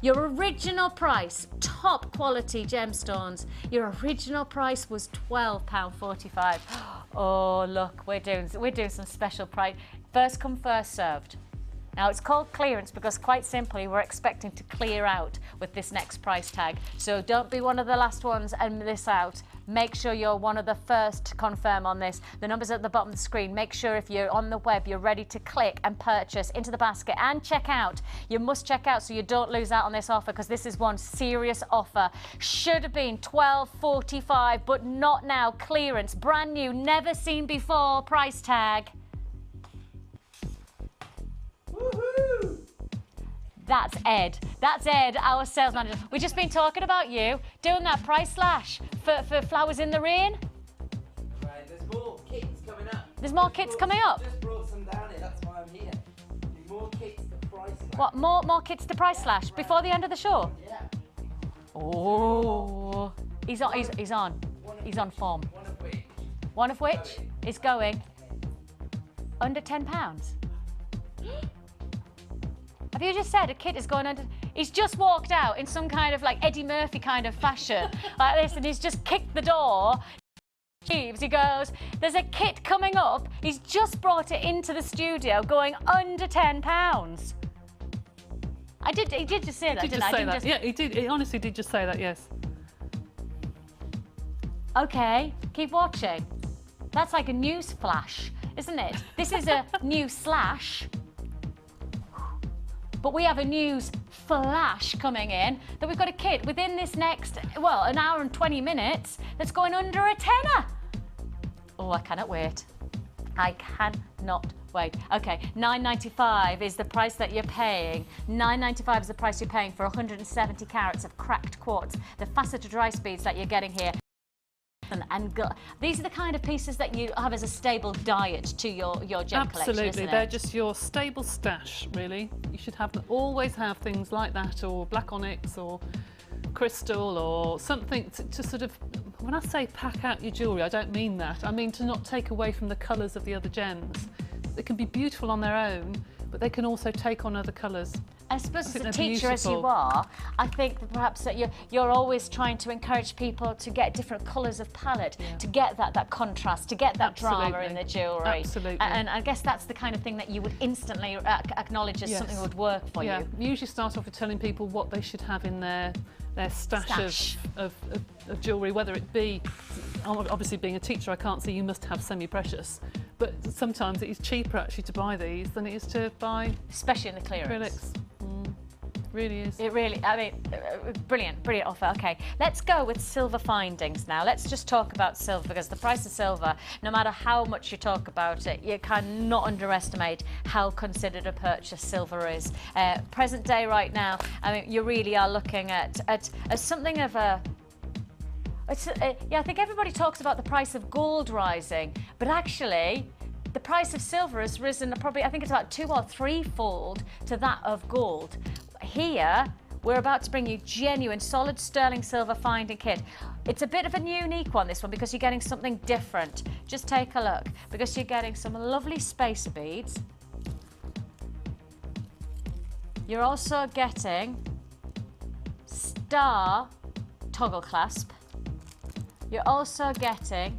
Your original price, top quality gemstones, your original price was £12.45. Oh, look, we're doing some special price. First come, first served. Now it's called clearance because quite simply we're expecting to clear out with this next price tag. So don't be one of the last ones and miss out. Make sure you're one of the first to confirm on this. The number's at the bottom of the screen. Make sure if you're on the web, you're ready to click and purchase into the basket and check out. You must check out so you don't lose out on this offer because this is one serious offer. Should have been $12.45, but not now. Clearance, brand new, never seen before price tag. Woohoo! That's Ed. That's Ed, our sales manager. We've just been talking about you doing that price slash for flowers in the rain. Right, there's more kits coming up. There's more kits coming up. Just brought some down here, that's why I'm here. More kits to price slash. What, more kits to price slash before the end of the show? Yeah. Oh, he's on form. One of which is going under £10. Have you just said a kit is going under? He's just walked out in some kind of like Eddie Murphy kind of fashion like this, and he's just kicked the door. He goes, there's a kit coming up. He's just brought it into the studio going under £10. He did just say that, didn't I? Yeah, he did. He honestly did just say that, yes. Okay, keep watching. That's like a news flash, isn't it? This is a news slash. But we have a news flash coming in that we've got a kit within this next, well, an hour and 20 minutes that's going under a tenner. Oh, I cannot wait. I cannot wait. Okay, $9.95 is the price that you're paying. $9.95 is the price you're paying for 170 carats of cracked quartz. The faster to dry speeds that you're getting here. These are the kind of pieces that you have as a stable diet to your gem collection, Absolutely, isn't they're it? just your stable stash, really. You should always have things like that, or black onyx, or crystal, or something to sort of. When I say pack out your jewellery, I don't mean that. I mean to not take away from the colours of the other gems. They can be beautiful on their own, but they can also take on other colours. I suppose as a teacher as you are, I think that perhaps that you're always trying to encourage people to get different colours of palette, to get that contrast, to get that drama in the jewellery. Absolutely. And I guess that's the kind of thing that you would instantly acknowledge as something that would work for you. You usually start off with telling people what they should have in their stash. Of jewellery, whether it be, obviously being a teacher I can't say you must have semi-precious, but sometimes it is cheaper actually to buy these than it is to buy, especially in the clearance. acrylics. Really is. It really, I mean, brilliant offer. Okay, let's go with silver findings now. Let's just talk about silver because the price of silver, no matter how much you talk about it, you cannot underestimate how considered a purchase silver is. Present day right now, I mean, you really are looking at something of a. I think everybody talks about the price of gold rising, but actually, the price of silver has risen probably, I think it's about 2 or 3-fold to that of gold. Here, we're about to bring you genuine, solid sterling silver finding kit. It's a bit of a unique one, this one, because you're getting something different. Just take a look, because you're getting some lovely spacer beads. You're also getting star toggle clasp. You're also getting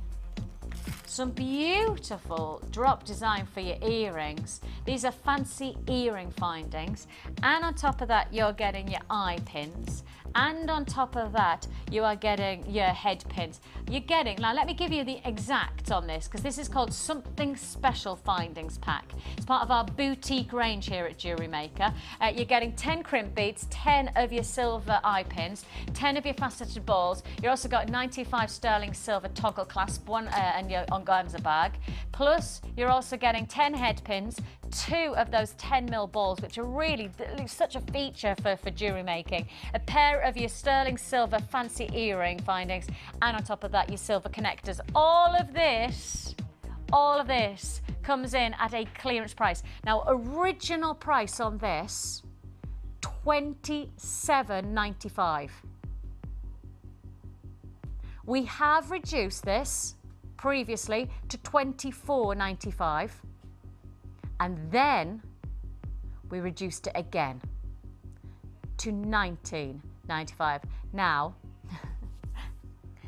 some beautiful drop design for your earrings. These are fancy earring findings, and on top of that you're getting your eye pins, and on top of that you are getting your head pins. You're getting, now let me give you the exact on this, because this is called Something Special Findings Pack. It's part of our boutique range here at Jewellery Maker. You're getting 10 crimp beads, 10 of your silver eye pins, 10 of your faceted balls. You're also got 95 sterling silver toggle clasp, one and your organza bag. Plus you're also getting 10 head pins, 2 of those 10mm balls, which are really such a feature for jewellery making, a pair of your sterling silver fancy earring findings, and on top of that your silver connectors. All of this comes in at a clearance price. Now, original price on this, $27.95. We have reduced this previously to $24.95. And then we reduced it again to $19.95. Now,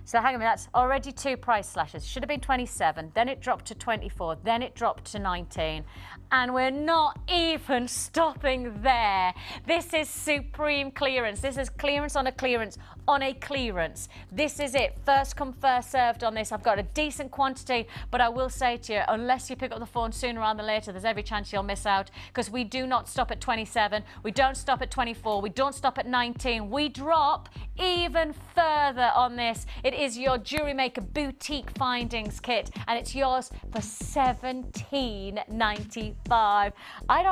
So hang on, that's already 2 price slashes. Should have been 27, then it dropped to 24, then it dropped to 19. And we're not even stopping there. This is supreme clearance. This is clearance on a clearance on a clearance. This is it. First come, first served on this. I've got a decent quantity, but I will say to you, unless you pick up the phone sooner rather than later, there's every chance you'll miss out, because we do not stop at 27. We don't stop at 24. We don't stop at 19. We drop even further on this. It is your Jewellery Maker Boutique Findings Kit, and it's yours for $17.95. I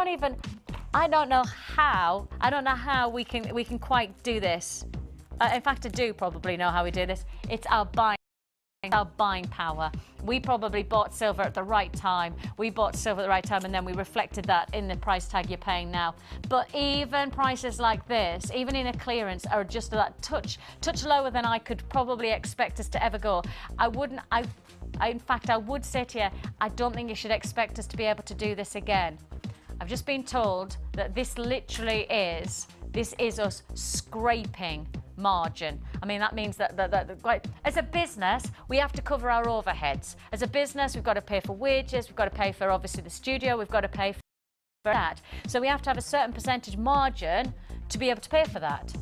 don't know how we can quite do this. In fact, I do probably know how we do this. It's our buying power. We probably bought silver at the right time. We bought silver at the right time, and then we reflected that in the price tag you're paying now. But even prices like this, even in a clearance, are just that touch lower than I could probably expect us to ever go. In fact, I would say to you, I don't think you should expect us to be able to do this again. I've just been told that this literally is us scraping margin. I mean, that means that as a business, we have to cover our overheads. As a business, we've got to pay for wages, we've got to pay for, obviously, the studio, we've got to pay for that. So we have to have a certain percentage margin to be able to pay for that.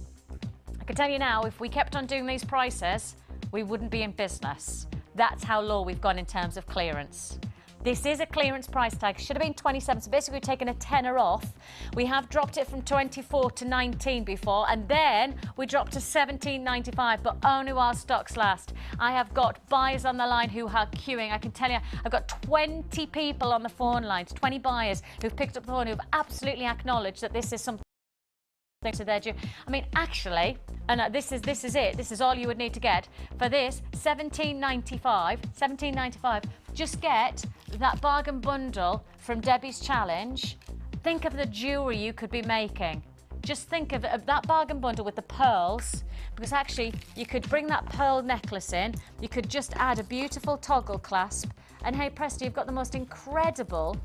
I can tell you now, if we kept on doing these prices, we wouldn't be in business. That's how low we've gone in terms of clearance. This is a clearance price tag. Should have been 27, so basically we've taken a tenner off. We have dropped it from 24 to 19 before, and then we dropped to 17.95, but only while stocks last. I have got buyers on the line who are queuing. I can tell you, I've got 20 people on the phone lines, 20 buyers who've picked up the phone, who've absolutely acknowledged that this is something to their due. I mean, actually, and this is it. This is all you would need to get for this $17.95. Just get that bargain bundle from Debbie's challenge. Think of the jewellery you could be making. Just think of that bargain bundle with the pearls, because actually you could bring that pearl necklace in. You could just add a beautiful toggle clasp, and hey presto, you've got the most incredible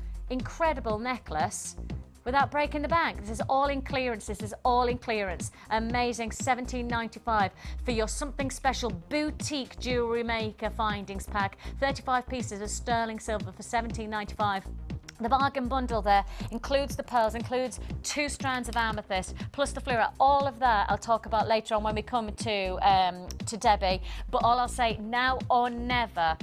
necklace without breaking the bank. This is all in clearance. This is all in clearance. Amazing. $17.95 for your something special boutique Jewellery Maker findings pack. 35 pieces of sterling silver for $17.95. The bargain bundle there includes the pearls, includes 2 strands of amethyst, plus the fluorite. All of that I'll talk about later on when we come to Debbie. But all I'll say, now or never.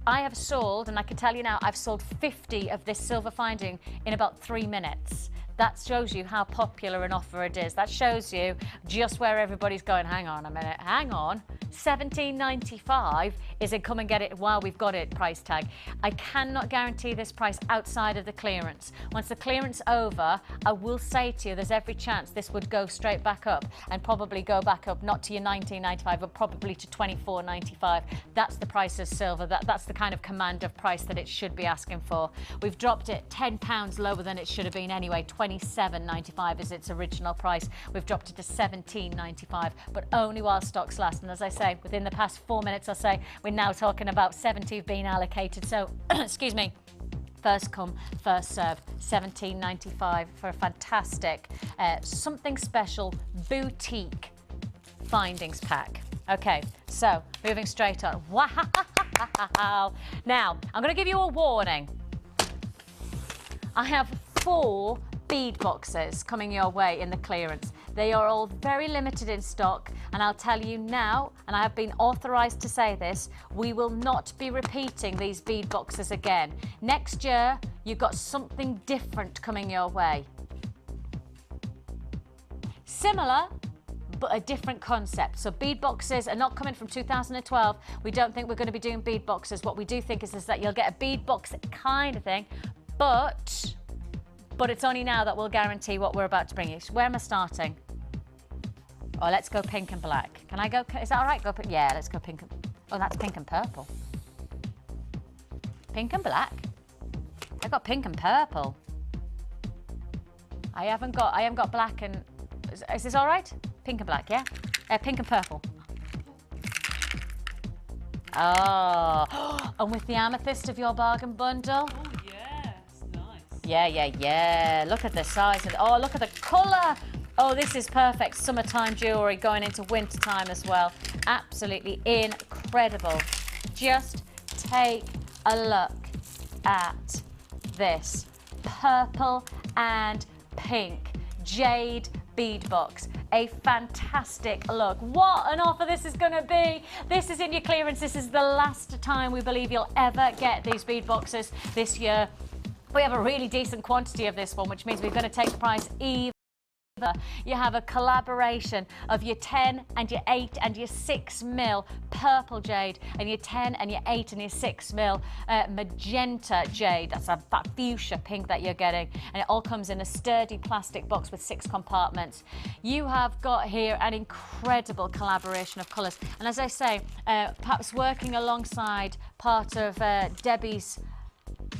I have sold, and I can tell you now, I've sold 50 of this silver finding in about 3 minutes. That shows you how popular an offer it is. That shows you just where everybody's going. Hang on a minute, hang on. $17.95 is a come and get it while we've got it price tag. I cannot guarantee this price outside of the clearance. Once the clearance over, I will say to you, there's every chance this would go straight back up, and probably go back up not to your $19.95, but probably to $24.95. That's the price of silver. That's the kind of command of price that it should be asking for. We've dropped it £10 lower than it should have been anyway. $27.95 is its original price. We've dropped it to $17.95, but only while stocks last. And as I say, within the past 4 minutes or so, we're now talking about 70 being allocated. So, excuse me, first come, first served. $17.95 for a fantastic, something special boutique findings pack. Okay, so moving straight on. Wow! Now, I'm going to give you a warning. I have 4 bead boxes coming your way in the clearance. They are all very limited in stock, and I'll tell you now, and I have been authorised to say this, we will not be repeating these bead boxes again. Next year, you've got something different coming your way. Similar, but a different concept. So bead boxes are not coming from 2012. We don't think we're going to be doing bead boxes. What we do think is that you'll get a bead box kind of thing, but it's only now that we'll guarantee what we're about to bring you. Where am I starting? Oh, let's go pink and black. Can I go? Is that all right? Go pink. Yeah, let's go pink. Oh, that's pink and purple. Pink and black. I got pink and purple. I haven't got black and. Is this all right? Pink and black, yeah. Pink and purple. Oh, and with the amethyst of your bargain bundle. Oh yes, nice. Yeah. Look at the size and oh, look at the colour. Oh, this is perfect summertime jewellery going into winter time as well. Absolutely incredible. Just take a look at this. Purple and pink jade bead box. A fantastic look. What an offer this is going to be. This is in your clearance. This is the last time we believe you'll ever get these bead boxes this year. We have a really decent quantity of this one, which means we're going to take the price even. You have a collaboration of your 10 and your 8 and your 6 mil purple jade, and your 10 and your 8 and your 6 mil magenta jade. That's that fuchsia pink that you're getting, and it all comes in a sturdy plastic box with 6 compartments. You have got here an incredible collaboration of colours, and as I say, perhaps working alongside part of Debbie's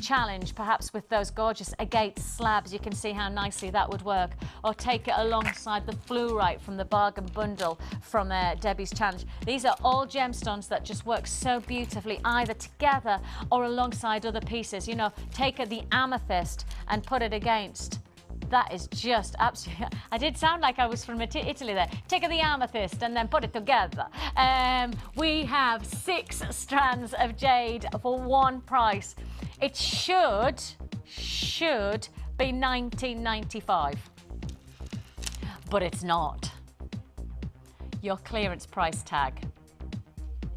challenge, perhaps with those gorgeous agate slabs, you can see how nicely that would work, or take it alongside the fluorite from the bargain bundle from Debbie's challenge. These are all gemstones that just work so beautifully either together or alongside other pieces. You know, take the amethyst and put it against. That is just absolutely... I did sound like I was from Italy there. Take the amethyst and then put it together. We have 6 strands of jade for one price. It should be $19.95, but it's not. Your clearance price tag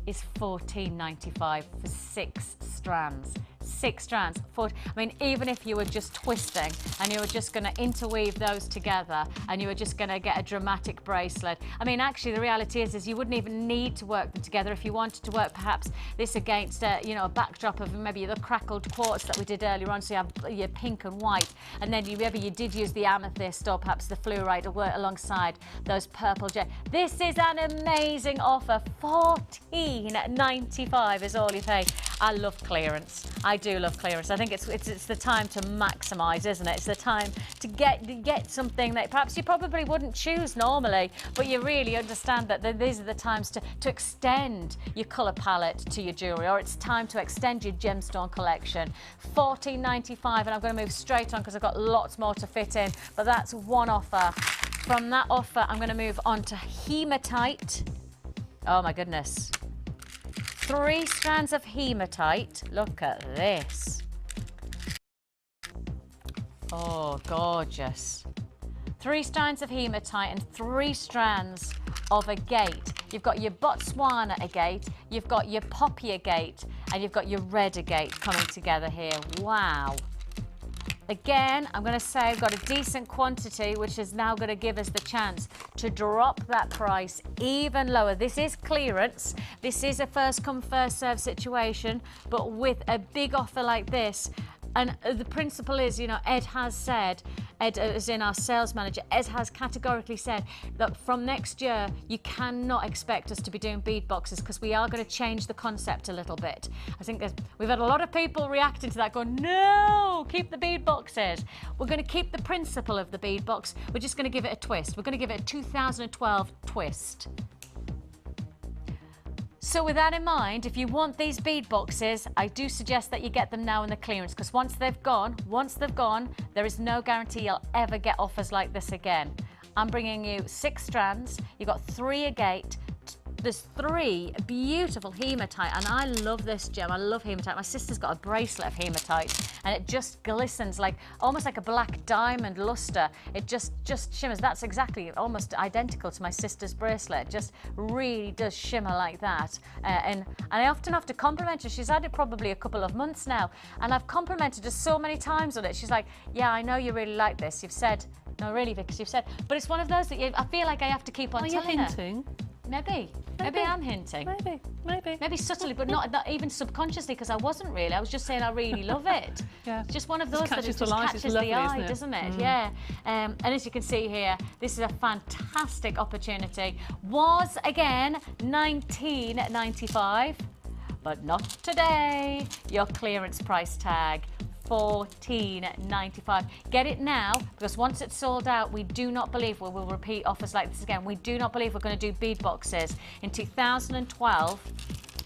is $14.95 for 6 strands. 6 strands. I mean, even if you were just twisting and you were just going to interweave those together and you were just going to get a dramatic bracelet. I mean, actually, the reality is you wouldn't even need to work them together if you wanted to work perhaps this against, you know, a backdrop of maybe the crackled quartz that we did earlier on. So you have your pink and white, and then maybe you did use the amethyst or perhaps the fluorite to work alongside those purple jade. This is an amazing offer. $14.95 is all you pay. I love clearance. I do love clearance. I think it's the time to maximise, isn't it? It's the time to get something that perhaps you probably wouldn't choose normally, but you really understand that these are the times to extend your colour palette to your jewellery, or it's time to extend your gemstone collection. $14.95, and I'm going to move straight on because I've got lots more to fit in, but that's one offer. From that offer, I'm going to move on to hematite. Oh my goodness. 3 strands of hematite. Look at this. Oh, gorgeous. 3 strands of hematite and 3 strands of agate. You've got your Botswana agate, you've got your poppy agate, and you've got your red agate coming together here. Wow. Again, I'm going to say I've got a decent quantity, which is now going to give us the chance to drop that price even lower. This is clearance. This is a first come, first serve situation, but with a big offer like this. And the principle is, you know, Ed has said, Ed as in our sales manager, Ed has categorically said that from next year, you cannot expect us to be doing bead boxes because we are going to change the concept a little bit. I think that we've had a lot of people reacting to that going, no, keep the bead boxes. We're going to keep the principle of the bead box. We're just going to give it a twist. We're going to give it a 2012 twist. So with that in mind, if you want these bead boxes, I do suggest that you get them now in the clearance, because once they've gone, there is no guarantee you'll ever get offers like this again. I'm bringing you 6 strands. You've got 3 agate. There's 3 beautiful hematite, and I love this gem. I love hematite. My sister's got a bracelet of hematite, and it just glistens like almost like a black diamond luster. It just shimmers. That's exactly almost identical to my sister's bracelet. It just really does shimmer like that. And I often have to compliment her. She's had it probably a couple of months now, and I've complimented her so many times on it. She's like, yeah, I know you really like this. You've said, no, really, because you've said, but it's one of those that I feel like I have to keep on telling her. Are you hinting? Maybe I'm hinting. Maybe subtly, but not even subconsciously, because I wasn't really. I was just saying I really love it. Yeah. It's just one of those that just catches the eye, doesn't it? Yeah. And as you can see here, this is a fantastic opportunity. Was, again, $19.95, but not today. Your clearance price tag, $14.95. Get it now, because once it's sold out, we do not believe we will repeat offers like this again. We do not believe we're going to do bead boxes. In 2012,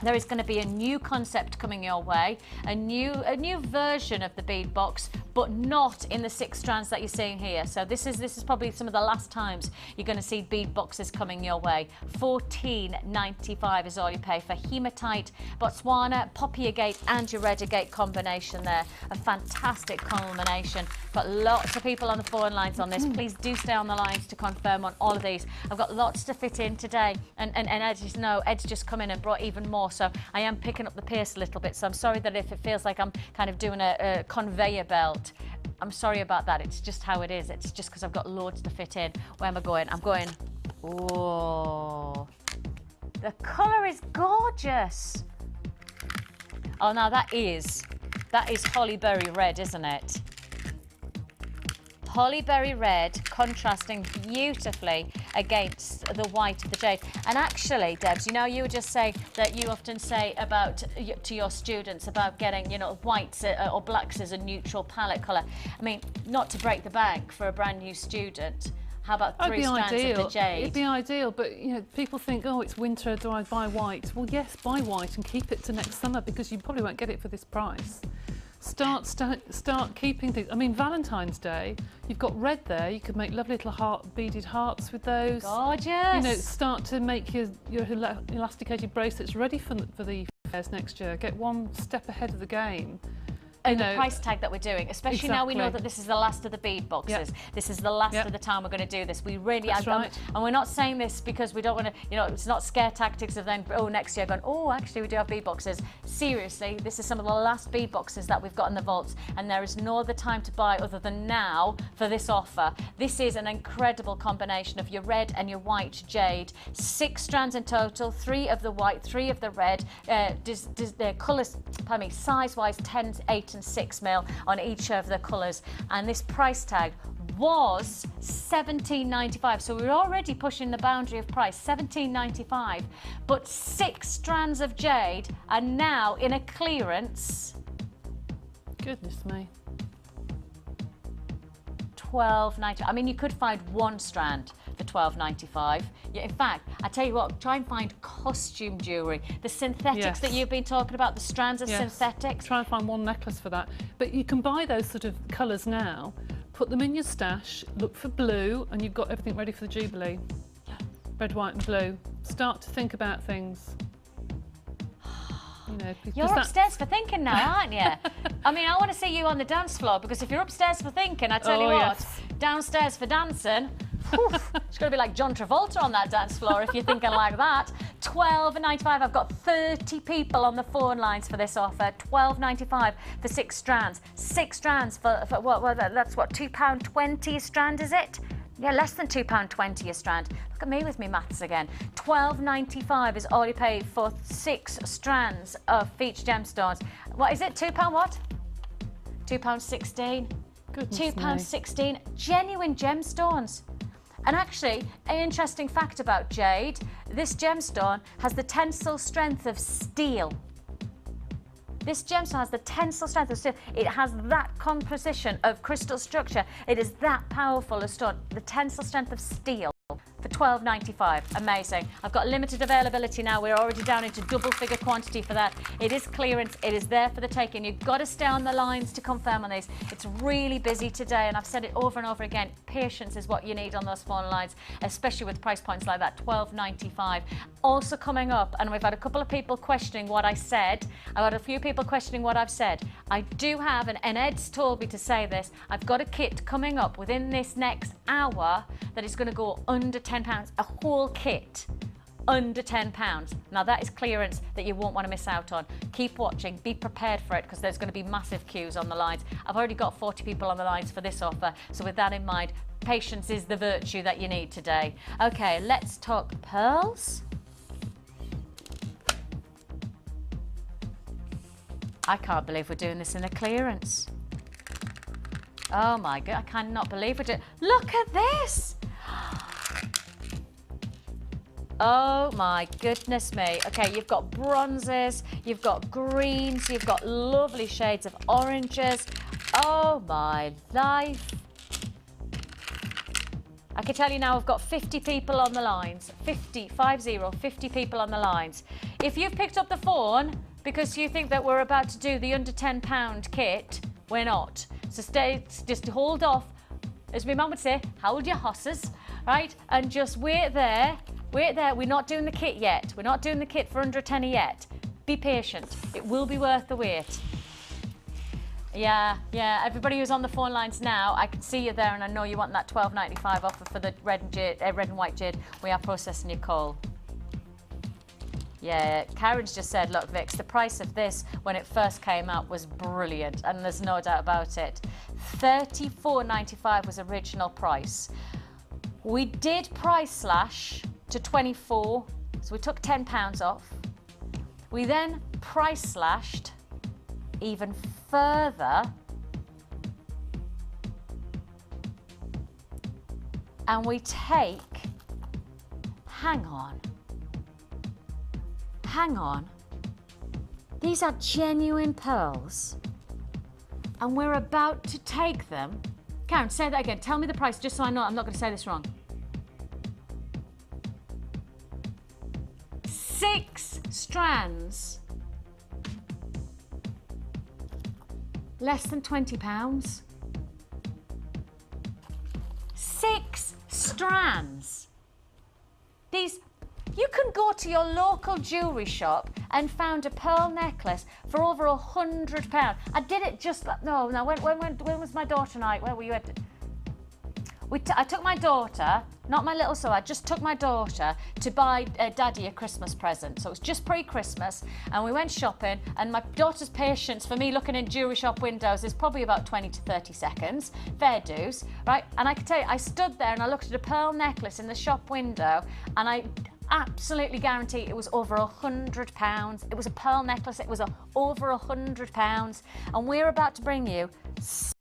there is going to be a new concept coming your way, a new version of the bead box, but not in the 6 strands that you're seeing here. So this is probably some of the last times you're going to see bead boxes coming your way. $14.95 is all you pay for hematite, Botswana, poppy agate and your red agate combination there. A fantastic combination. Got lots of people on the phone lines on this. Please do stay on the lines to confirm on all of these. I've got lots to fit in today, and as you know, Ed's just come in and brought even more, so I am picking up the pace a little bit. So I'm sorry that if it feels like I'm kind of doing a conveyor belt, I'm sorry about that. It's just how it is. It's just because I've got loads to fit in. Where am I going? I'm going, oh, the colour is gorgeous. Oh, now that is hollyberry red, isn't it? Hollyberry red contrasting beautifully against the white of the jade. And actually, Debs, you know, you were just saying that you often say about to your students about getting, you know, whites or blacks as a neutral palette colour. I mean, not to break the bank for a brand new student. How about 3 strands of the jade? It'd be ideal, but you know, people think, oh, it's winter, do I buy white? Well, yes, buy white and keep it to next summer because you probably won't get it for this price. Start keeping things. I mean, Valentine's Day, you've got red there. You could make lovely little beaded hearts with those. Gorgeous. You know, start to make your elasticated bracelets ready for the fairs next year. Get one step ahead of the game. And the price tag that we're doing, especially now we know that this is the last of the bead boxes. Yep. This is the last of the time we're going to do this. We really, That's right. And we're not saying this because we don't want to, you know, it's not scare tactics of then, oh, next year going, oh, actually we do have bead boxes. Seriously, this is some of the last bead boxes that we've got in the vaults, and there is no other time to buy other than now for this offer. This is an incredible combination of your red and your white jade. 6 strands in total, 3 of the white, 3 of the red. The colours, pardon me, size-wise, 10, 8 and 6 mil on each of the colours, and this price tag was $17.95, so we're already pushing the boundary of price. $17.95, but 6 strands of jade are now in a clearance. Goodness me. $12.90. I mean, you could find 1 strand for $12.95. Yeah, in fact, I tell you what, try and find costume jewellery. The synthetics that you've been talking about, the strands of synthetics. Try and find 1 necklace for that. But you can buy those sort of colours now, put them in your stash, look for blue, and you've got everything ready for the Jubilee. Red, white and blue. Start to think about things. You know, you're upstairs for thinking now, aren't you? I mean, I want to see you on the dance floor, because if you're upstairs for thinking, I tell you what, downstairs for dancing, it's going to be like John Travolta on that dance floor if you're thinking like that. $12.95. I've got 30 people on the phone lines for this offer. $12.95 for 6 strands. 6 strands for what? Well, that's what, £2.20 a strand, is it? Yeah, less than £2.20 a strand. Look at me with me maths again. $12.95 is all you pay for 6 strands of Feature gemstones. What is it? £2 what? £2.16. £2.16. Genuine gemstones. And actually, an interesting fact about jade, this gemstone has the tensile strength of steel. This gemstone has the tensile strength of steel. It has that composition of crystal structure. It is that powerful a stone, the tensile strength of steel. For $12.95. Amazing. I've got limited availability now. We're already down into double figure quantity for that. It is clearance. It is there for the taking. You've got to stay on the lines to confirm on these. It's really busy today, and I've said it over and over again. Patience is what you need on those phone lines, especially with price points like that. $12.95. Also coming up, and we've had a couple of people questioning what I said. I've had a few people questioning what I've said. I do have, and Ed's told me to say this, I've got a kit coming up within this next hour that is going to go under £10, a whole kit under £10. Now that is clearance that you won't want to miss out on. Keep watching, be prepared for it, because there's going to be massive queues on the lines. I've already got 40 people on the lines for this offer, so with that in mind, patience is the virtue that you need today. Okay, let's talk pearls. I can't believe we're doing this in a clearance. Oh my God, I cannot believe we're doing. Look at this. Oh my goodness me. Okay, you've got bronzes, you've got greens, you've got lovely shades of oranges. Oh my life. I can tell you now, I've got 50 people on the lines. 50 people on the lines. If you've picked up the phone because you think that we're about to do the under £10 kit, We're not. So just hold off. As my mum would say, hold your horses, right? And just wait there. Wait there. We're not doing the kit yet. We're not doing the kit for under a tenner yet. Be patient. It will be worth the wait. Yeah. Everybody who's on the phone lines now, I can see you there, and I know you want that £12.95 offer for the red and white jade. We are processing your call. Yeah, Karen's just said, look, Vix, the price of this when it first came out was brilliant, and there's no doubt about it. $34.95 was original price. We did price slash to 24, so we took £10 off. We then price slashed even further, and we take, hang on, these are genuine pearls, and we're about to take them. Karen, say that again, tell me the price just so I know I'm not going to say this wrong. 6 strands, less than £20. 6 strands. These, you can go to your local jewellery shop and found a pearl necklace for over £100. I did it just, no, when was my daughter and I, where were you at? I took my daughter, not my little son, I just took my daughter to buy Daddy a Christmas present. So it was just pre-Christmas, and we went shopping, and my daughter's patience for me looking in jewellery shop windows is probably about 20 to 30 seconds. Fair dues, right? And I can tell you, I stood there and I looked at a pearl necklace in the shop window, and I absolutely guarantee it was over £100. It was a pearl necklace, it was over £100, and we're about to bring you 6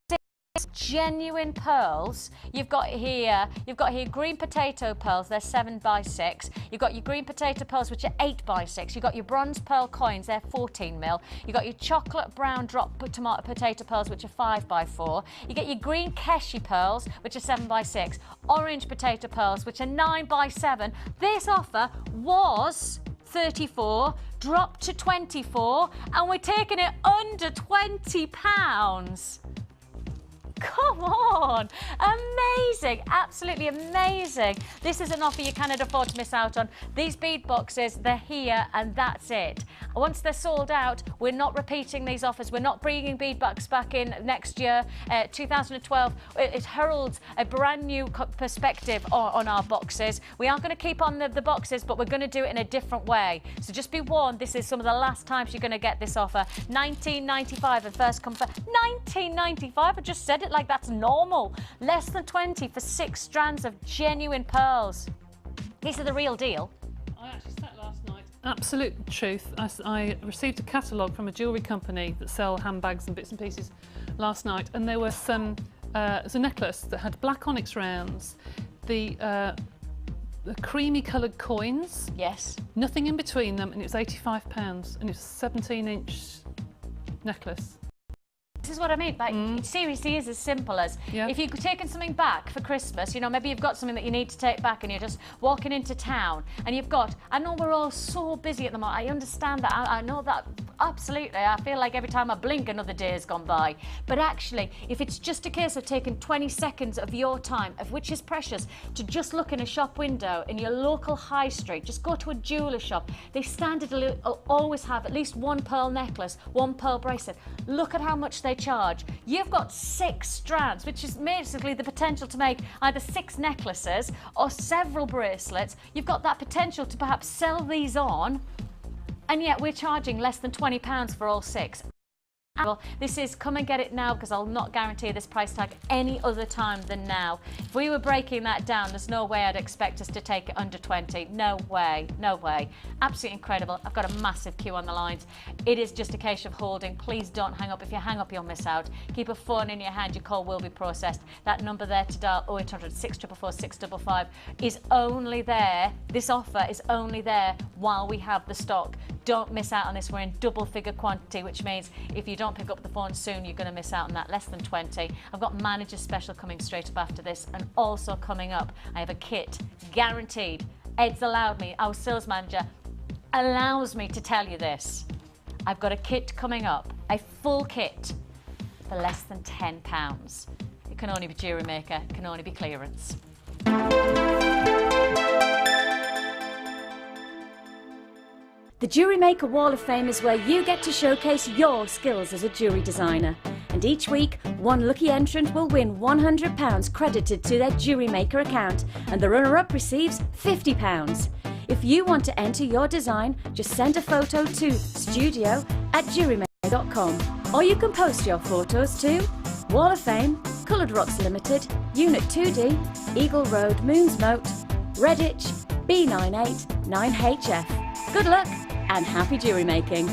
genuine pearls. You've got here green potato pearls, they're 7x6. You've got your green potato pearls, which are 8x6. You've got your bronze pearl coins, they're 14mm. You've got your chocolate brown drop tomato potato pearls, which are 5x4. You get your green keshi pearls, which are 7x6. Orange potato pearls, which are 9x7. This offer was 34, dropped to 24, and we're taking it under £20. Come on, amazing, absolutely amazing. This is an offer you cannot afford to miss out on. These bead boxes, they're here and that's it. Once they're sold out, we're not repeating these offers. We're not bringing bead box back in next year, 2012. It heralds a brand new perspective on our boxes. We are going to keep on the boxes, but we're going to do it in a different way. So just be warned, this is some of the last times you're going to get this offer. $19.95 and first come first. $19.95, I just said it like that's normal. Less than 20 for 6 strands of genuine pearls. These are the real deal. I actually sat last night. Absolute truth. I received a catalogue from a jewellery company that sell handbags and bits and pieces last night, and there was some. There's a necklace that had black onyx rounds, the creamy coloured coins. Yes. Nothing in between them, and it was £85, and it was a 17-inch necklace. This is what I mean, like, it seriously is as simple as, if you've taken something back for Christmas, you know, maybe you've got something that you need to take back and you're just walking into town and you've got, I know we're all so busy at the moment, I understand that, I know that, absolutely, I feel like every time I blink another day has gone by, but actually, if it's just a case of taking 20 seconds of your time, of which is precious, to just look in a shop window in your local high street, just go to a jeweller shop, they standardly always have at least 1 pearl necklace, 1 pearl bracelet, look at how much they charge. You've got 6 strands, which is basically the potential to make either 6 necklaces or several bracelets. You've got that potential to perhaps sell these on, and yet we're charging less than £20 for all 6. Well, this is come and get it now, because I'll not guarantee this price tag any other time than now. If we were breaking that down, there's no way I'd expect us to take it under 20. No way, no way. Absolutely incredible. I've got a massive queue on the lines. It is just a case of holding. Please don't hang up. If you hang up, you'll miss out. Keep a phone in your hand. Your call will be processed. That number there to dial, 0800 644 655, is only there. This offer is only there while we have the stock. Don't miss out on this. We're in double figure quantity, which means if you don't pick up the phone soon, you're going to miss out on that. Less than 20. I've got manager special coming straight up after this, and also coming up, I have a kit guaranteed. Ed's allowed me, our sales manager allows me to tell you this. I've got a kit coming up, a full kit for less than £10. It can only be Jewellery Maker, it can only be clearance. The Jewellery Maker Wall of Fame is where you get to showcase your skills as a jewellery designer. And each week, one lucky entrant will win £100 credited to their Jewellery Maker account, and the runner-up receives £50. If you want to enter your design, just send a photo to studio@jewellerymaker.com, or you can post your photos to Wall of Fame, Coloured Rocks Limited, Unit 2D, Eagle Road, Moonsmote, Redditch, B98 9HF. Good luck and happy jewellery making!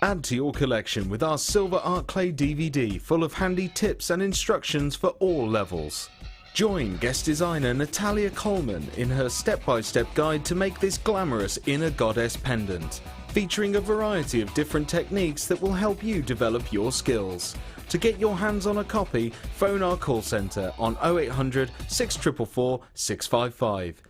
Add to your collection with our Silver Art Clay DVD full of handy tips and instructions for all levels. Join guest designer Natalia Coleman in her step-by-step guide to make this glamorous inner goddess pendant, featuring a variety of different techniques that will help you develop your skills. To get your hands on a copy, phone our call centre on 0800 644 655.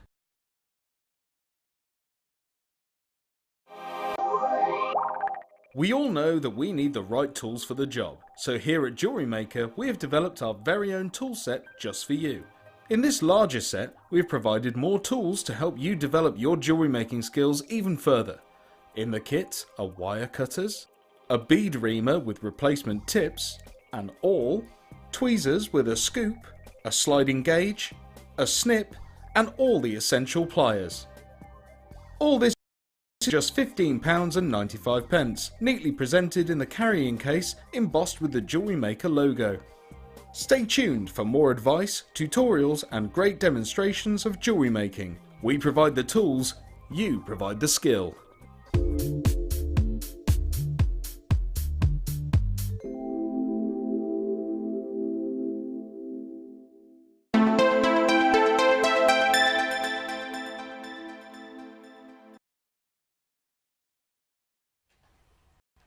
We all know that we need the right tools for the job, so here at Jewellery Maker we have developed our very own tool set just for you. In this larger set, we have provided more tools to help you develop your jewellery making skills even further. In the kit are wire cutters, a bead reamer with replacement tips, an awl, tweezers with a scoop, a sliding gauge, a snip, and all the essential pliers. All this is just £15.95, neatly presented in the carrying case embossed with the Jewellery Maker logo. Stay tuned for more advice, tutorials and great demonstrations of jewellery making. We provide the tools, you provide the skill.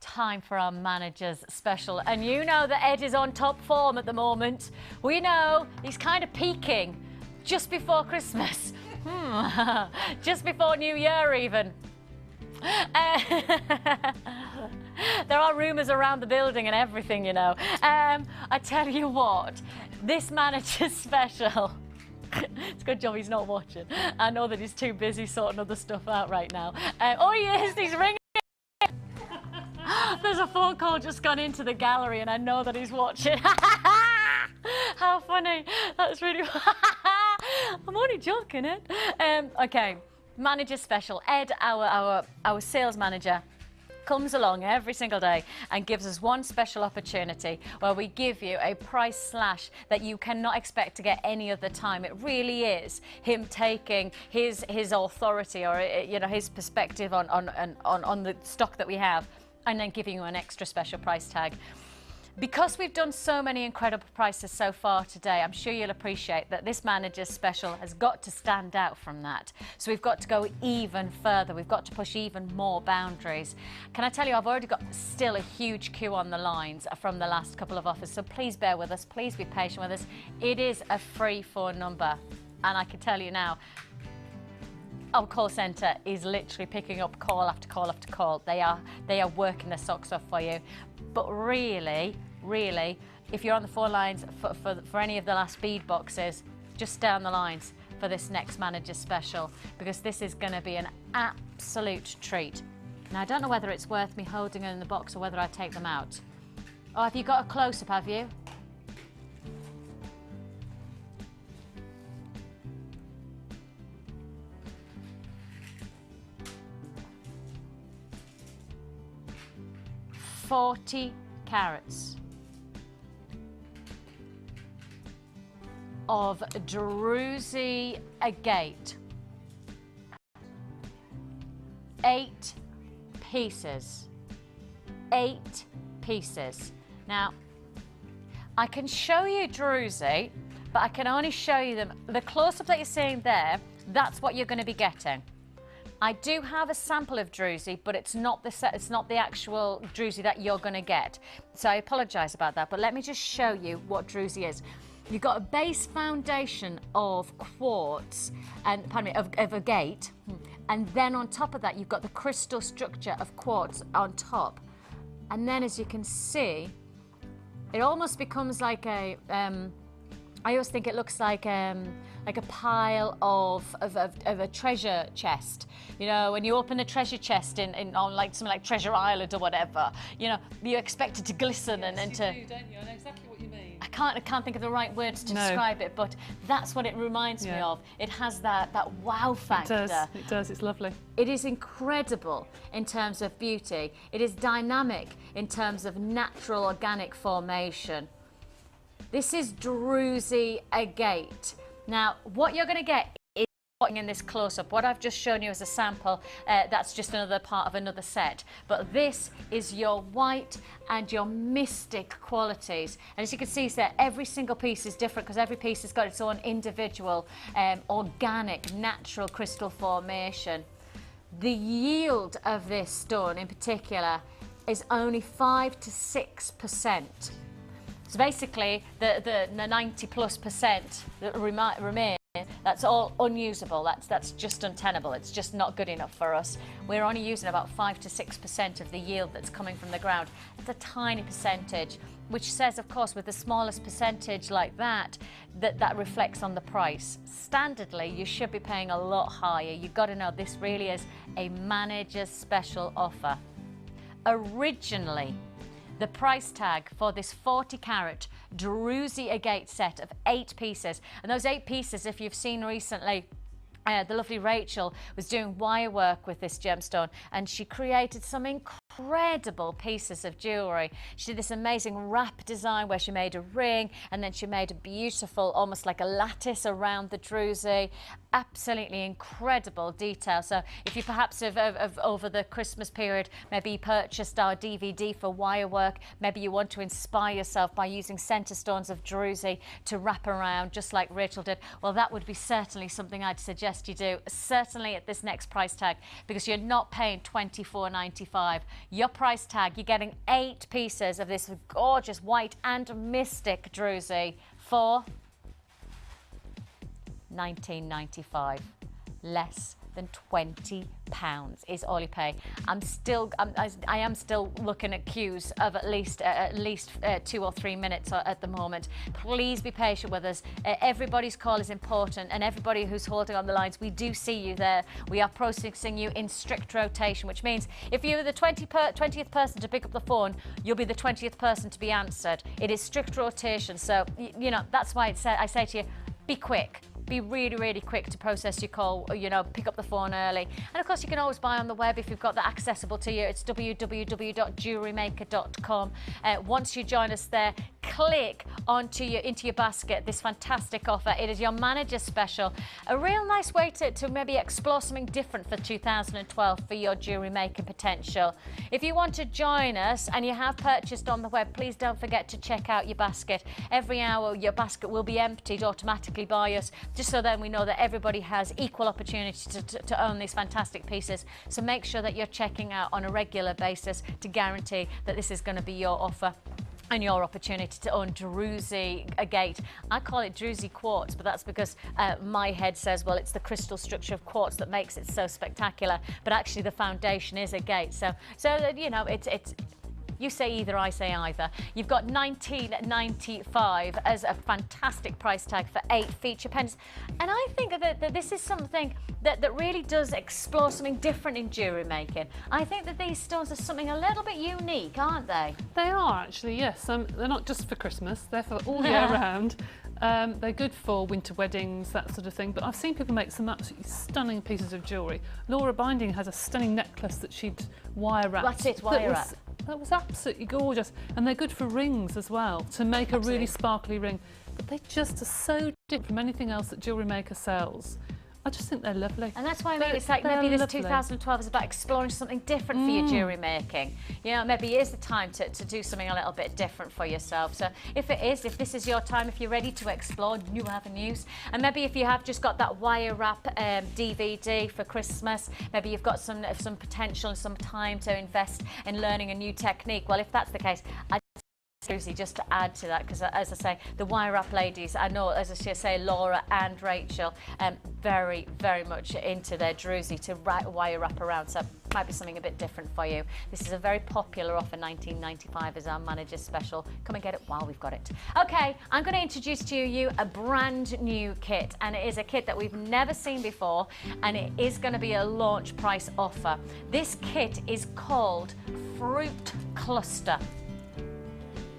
Time for our manager's special, and you know that Ed is on top form at the moment. We know he's kind of peaking just before Christmas, just before New Year even. There are rumours around the building and everything, you know. I tell you what, this manager's special. It's a good job he's not watching. I know that he's too busy sorting other stuff out right now. Oh, he is, he's ringing. There's a phone call just gone into the gallery and I know that he's watching. How funny. That's really I'm only joking, Ed. Okay, manager special. Ed, our sales manager, comes along every single day and gives us one special opportunity where we give you a price slash that you cannot expect to get any other time. It really is him taking his authority, or you know, his perspective on the stock that we have, and then giving you an extra special price tag. Because we've done so many incredible prices so far today, I'm sure you'll appreciate that this manager's special has got to stand out from that. So we've got to go even further. We've got to push even more boundaries. Can I tell you, I've already got still a huge queue on the lines from the last couple of offers. So please bear with us. Please be patient with us. It is a free phone number. And I can tell you now, our call centre is literally picking up call after call after call. They are working their socks off for you. But really, if you're on the phone lines for any of the last bead boxes, just stay on the lines for this next manager special, because this is going to be an absolute treat. Now, I don't know whether it's worth me holding them in the box or whether I take them out. Oh, have you got a close-up, have you? $40 carats of druzy agate. 8 pieces. 8 pieces. Now, I can show you druzy, but I can only show you them. The close-up that you're seeing there, that's what you're going to be getting. I do have a sample of druzy, but it's not the actual druzy that you're going to get. So I apologise about that, but let me just show you what druzy is. You've got a base foundation of quartz, and pardon me, of agate, And then on top of that, you've got the crystal structure of quartz on top. And then as you can see, it almost becomes like a, I always think it looks like a pile of a treasure chest. You know, when you open a treasure chest on like something like Treasure Island or whatever, you know, you expect it to glisten and to... You do, don't you? I know exactly what you mean. I can't think of the right words to describe it, but that's what it reminds me of. It has that wow factor. It does, it's lovely. It is incredible in terms of beauty. It is dynamic in terms of natural organic formation. This is druzy agate. Now, what you're going to get is in this close-up. What I've just shown you as a sample, that's just another part of another set. But this is your white and your mystic qualities. And as you can see, so every single piece is different because every piece has got its own individual, organic, natural crystal formation. The yield of this stone in particular is only 5 to 6%. So basically, the 90+% that remain, that's all unusable. That's just untenable. It's just not good enough for us. We're only using about 5 to 6% of the yield that's coming from the ground. It's a tiny percentage, which says, of course, with the smallest percentage like that, that reflects on the price. Standardly, you should be paying a lot higher. You've got to know this really is a manager's special offer. Originally, the price tag for this 40 carat druzy agate set of 8 pieces, and those 8 pieces, if you've seen recently, the lovely Rachel was doing wire work with this gemstone, and she created some incredible pieces of jewellery. She did this amazing wrap design where she made a ring, and then she made a beautiful, almost like a lattice around the druzy. Absolutely incredible detail. So if you perhaps have over the Christmas period, maybe you purchased our DVD for wire work, maybe you want to inspire yourself by using centre stones of druzy to wrap around, just like Rachel did, well, that would be certainly something I'd suggest you do, certainly at this next price tag, because you're not paying $24.95. Your price tag, you're getting 8 pieces of this gorgeous white and mystic druzy for $19.95, less than £20 is all you pay. I am still looking at queues of at least 2 or 3 minutes at the moment. Please be patient with us. Everybody's call is important, and everybody who's holding on the lines, we do see you there. We are processing you in strict rotation, which means if you're the 20th person to pick up the phone, you'll be the 20th person to be answered. It is strict rotation, so you know that's why I say to you, be quick. Be really, really quick to process your call, you know, pick up the phone early. And of course, you can always buy on the web if you've got that accessible to you. It's www.jewellerymaker.com. Once you join us there, click into your basket this fantastic offer. It is your manager's special. A real nice way to maybe explore something different for 2012 for your jewellery making potential. If you want to join us and you have purchased on the web, please don't forget to check out your basket. Every hour, your basket will be emptied automatically by us, just so then we know that everybody has equal opportunity to own these fantastic pieces. So make sure that you're checking out on a regular basis to guarantee that this is going to be your offer and your opportunity to own druzy agate. I call it druzy quartz, but that's because my head says, well, it's the crystal structure of quartz that makes it so spectacular, but actually the foundation is agate. So you know, it's you say either, I say either. You've got $19.95 as a fantastic price tag for 8 feature pens. And I think that this is something that really does explore something different in jewellery making. I think that these stones are something a little bit unique, aren't they? They are actually, yes. They're not just for Christmas, they're for all year round. They're good for winter weddings, that sort of thing, but I've seen people make some absolutely stunning pieces of jewellery. Laura Binding has a stunning necklace that she'd wire wrapped. That's it, wire wrap. That was absolutely gorgeous, and they're good for rings as well, to make a really sparkly ring. But they just are so different from anything else that Jewellery Maker sells. I just think they're lovely. And that's why I mean, it's like maybe this 2012 is about exploring something different for your jewellery making. You know, maybe it is the time to do something a little bit different for yourself. So if this is your time, if you're ready to explore new avenues, and maybe if you have just got that wire wrap DVD for Christmas, maybe you've got some potential and some time to invest in learning a new technique. Well, if that's the case, Seriously, just to add to that, because as I say, the wire wrap ladies, I know, as I say, Laura and Rachel, very, very much into their druzy to wire wrap around, so might be something a bit different for you. This is a very popular offer, $19.95 is our manager's special. Come and get it while we've got it. Okay, I'm going to introduce to you a brand new kit, and it is a kit that we've never seen before, and it is going to be a launch price offer. This kit is called Fruit Cluster.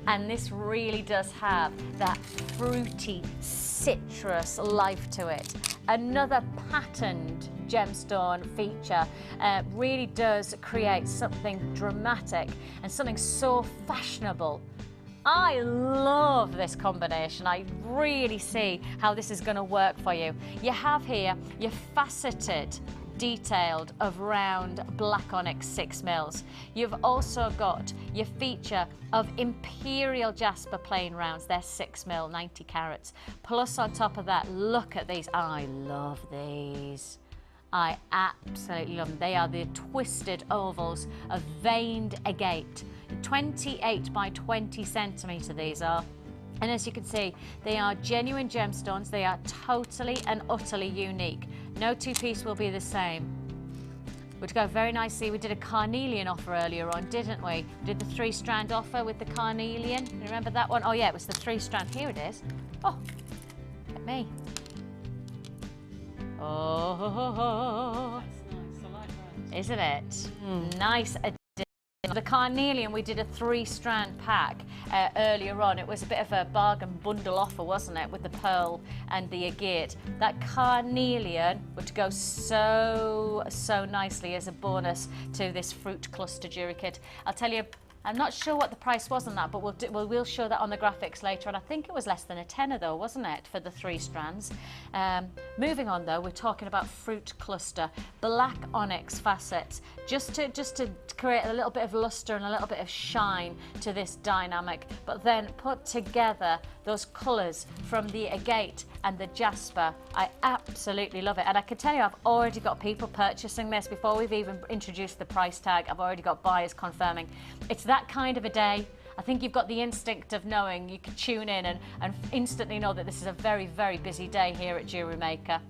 And this really does have that fruity, citrus life to it. Another patterned gemstone feature really does create something dramatic and something so fashionable. I love this combination. I really see how this is going to work for you. You have here your faceted detailed of round black onyx 6 mils. You've also got your feature of imperial jasper plain rounds. They're 6 mil, 90 carats. Plus on top of that, look at these. I love these. I absolutely love them. They are the twisted ovals of veined agate. 28 by 20 centimetre these are. And as you can see, they are genuine gemstones. They are totally and utterly unique. No two-piece will be the same. Would go very nicely. We did a carnelian offer earlier on, didn't we? We did the 3-strand offer with the carnelian. You remember that one? Oh yeah, it was the 3-strand. Here it is. Oh, look at me. Oh, That's nice. I like that. isn't it? Nice addition. The carnelian, we did a 3-strand pack earlier on. It was a bit of a bargain bundle offer, wasn't it, with the pearl and the agate. That carnelian would go so nicely as a bonus to this fruit cluster jewelry kit. I'll tell you, I'm not sure what the price was on that, but we'll show that on the graphics later on. I think it was less than a tenner though, wasn't it, for the 3 strands. Moving on though, we're talking about fruit cluster, black onyx facets, just to create a little bit of luster and a little bit of shine to this dynamic, but then put together those colours from the agate and the jasper. I absolutely love it, and I can tell you I've already got people purchasing this before we've even introduced the price tag. I've already got buyers confirming. It's that kind of a day. I think you've got the instinct of knowing. You can tune in and instantly know that this is a very, very busy day here at Jewellery Maker.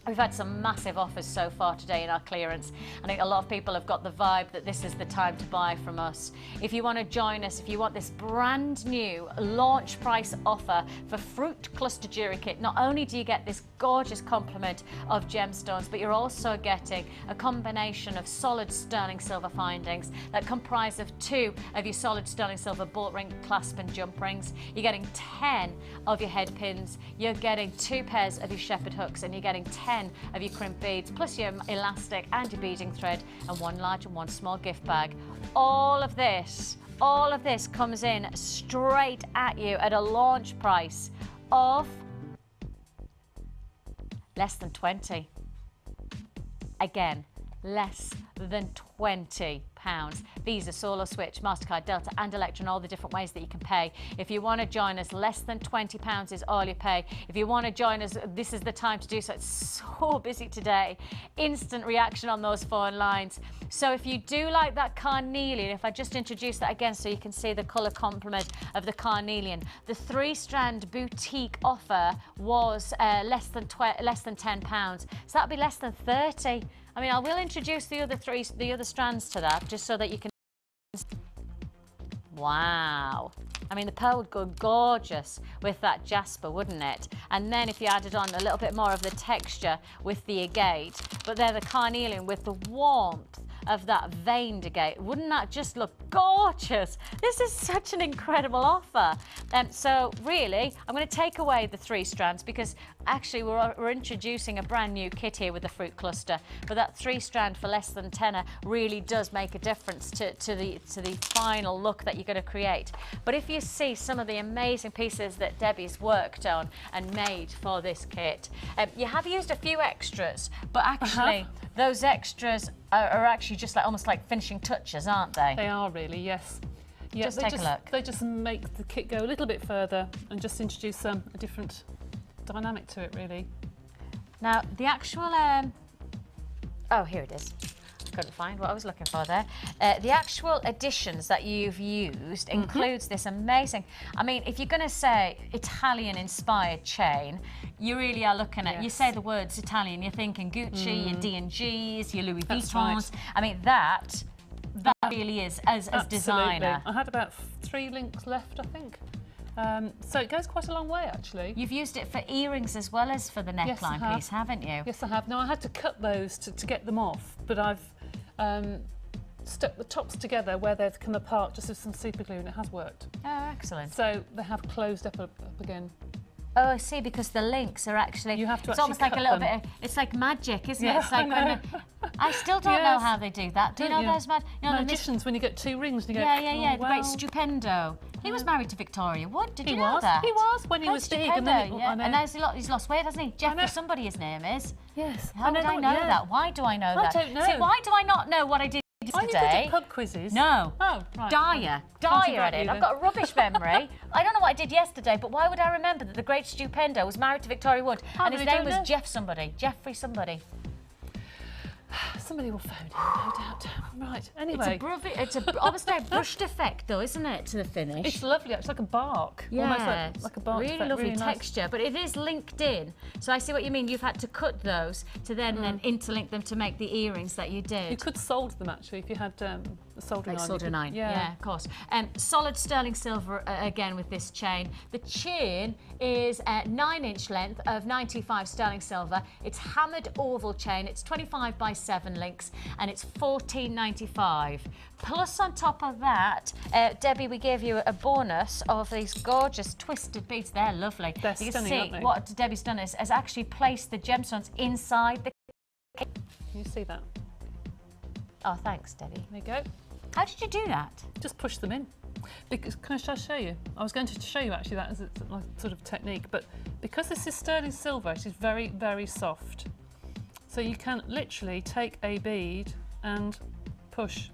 We've had some massive offers so far today in our clearance. I think a lot of people have got the vibe that this is the time to buy from us. If you want to join us, if you want this brand new launch price offer for Fruit Cluster Jewelry Kit, not only do you get this gorgeous complement of gemstones, but you're also getting a combination of solid sterling silver findings that comprise of 2 of your solid sterling silver bolt ring, clasp and jump rings. You're getting 10 of your head pins. You're getting 2 pairs of your shepherd hooks, and you're getting 10 of your crimp beads, plus your elastic and your beading thread, and 1 large and 1 small gift bag. All of this comes in straight at you at a launch price of less than 20. Again, less than £20. Visa, Solo, Switch, MasterCard, Delta and Electron, all the different ways that you can pay. If you want to join us, less than £20 is all you pay. If you want to join us, this is the time to do so. It's so busy today. Instant reaction on those phone lines. So if you do like that carnelian, if I just introduce that again so you can see the colour complement of the carnelian, the 3-strand boutique offer was less than £10. So that'd be less than 30. I mean, I will introduce the other strands to that, just so that you can. Wow. I mean, the pearl would go gorgeous with that jasper, wouldn't it? And then if you added on a little bit more of the texture with the agate, but then the carnelian with the warmth of that veined agate, wouldn't that just look gorgeous? This is such an incredible offer. So really, I'm going to take away the 3 strands because actually we're introducing a brand new kit here with the fruit cluster. But that 3-strand for less than tenner really does make a difference to the final look that you're going to create. But if you see some of the amazing pieces that Debbie's worked on and made for this kit, you have used a few extras, but actually those extras are actually just like almost like finishing touches, aren't they? They are really, yes. Yeah, just take a look. They just make the kit go a little bit further and just introduce a different dynamic to it, really. Now, the actual... oh, here it is. couldn't find what I was looking for there. The actual additions that you've used includes this amazing, I mean, if you're going to say Italian-inspired chain, you really are looking at, you say the words Italian, you're thinking Gucci, your D&Gs, your Louis Vuittons. Right. I mean, that really is, as designer. I had about 3 links left, I think. So it goes quite a long way, actually. You've used it for earrings as well as for the neckline piece, haven't you? Yes, I have. Now, I had to cut those to get them off, but I've stuck the tops together where they've come apart just with some super glue, and it has worked. Oh, excellent. So they have closed up again. Oh, I see, because the links are actually... You have to it's actually almost like a little them. bit of... It's like magic, isn't it? Yeah, It's like I know. when... I still don't know how they do that. Do you know those magicians, when you get 2 rings and you go... Yeah, the well. great Stupendo. He was married to Victoria Wood, did you He know was. that? He was, when he was big. And then and now he's lost weight, hasn't he? Jeffrey somebody his name is. Yes. How did I know that? Why do I know that? I don't know. See, why do I not know what I did Are you good today? at pub quizzes? No. Oh, right. Dire at it. I've got a rubbish memory. I don't know what I did yesterday, but why would I remember that the great Stupendo was married to Victoria Wood and his name was Jeffrey somebody? Somebody will phone in, no doubt. Right, anyway. It's obviously a brushed effect, though, isn't it, to the finish? It's lovely. It's like a bark. Yeah, almost like a bark. really effect, lovely really texture, but it is linked in. So I see what you mean. You've had to cut those to then interlink them to make the earrings that you did. You could solder them, actually, if you had a soldering iron. Soldering iron, yeah, of course. Solid sterling silver again with this chain. The chain is a 9-inch length of 925 sterling silver. It's hammered oval chain. It's 25 by 7 links, and it's $14.95. Plus, on top of that, Debbie, we gave you a bonus of these gorgeous twisted beads. They're lovely. They're you can stunning, see aren't they? what Debbie's done is has actually placed the gemstones inside the. Can you see that? Oh, thanks, Debbie. There you go. How did you do that? Just push them in. Because, can I show you? I was going to show you actually that as a like, sort of technique, but because this is sterling silver, it is very, very soft. So you can literally take a bead and push.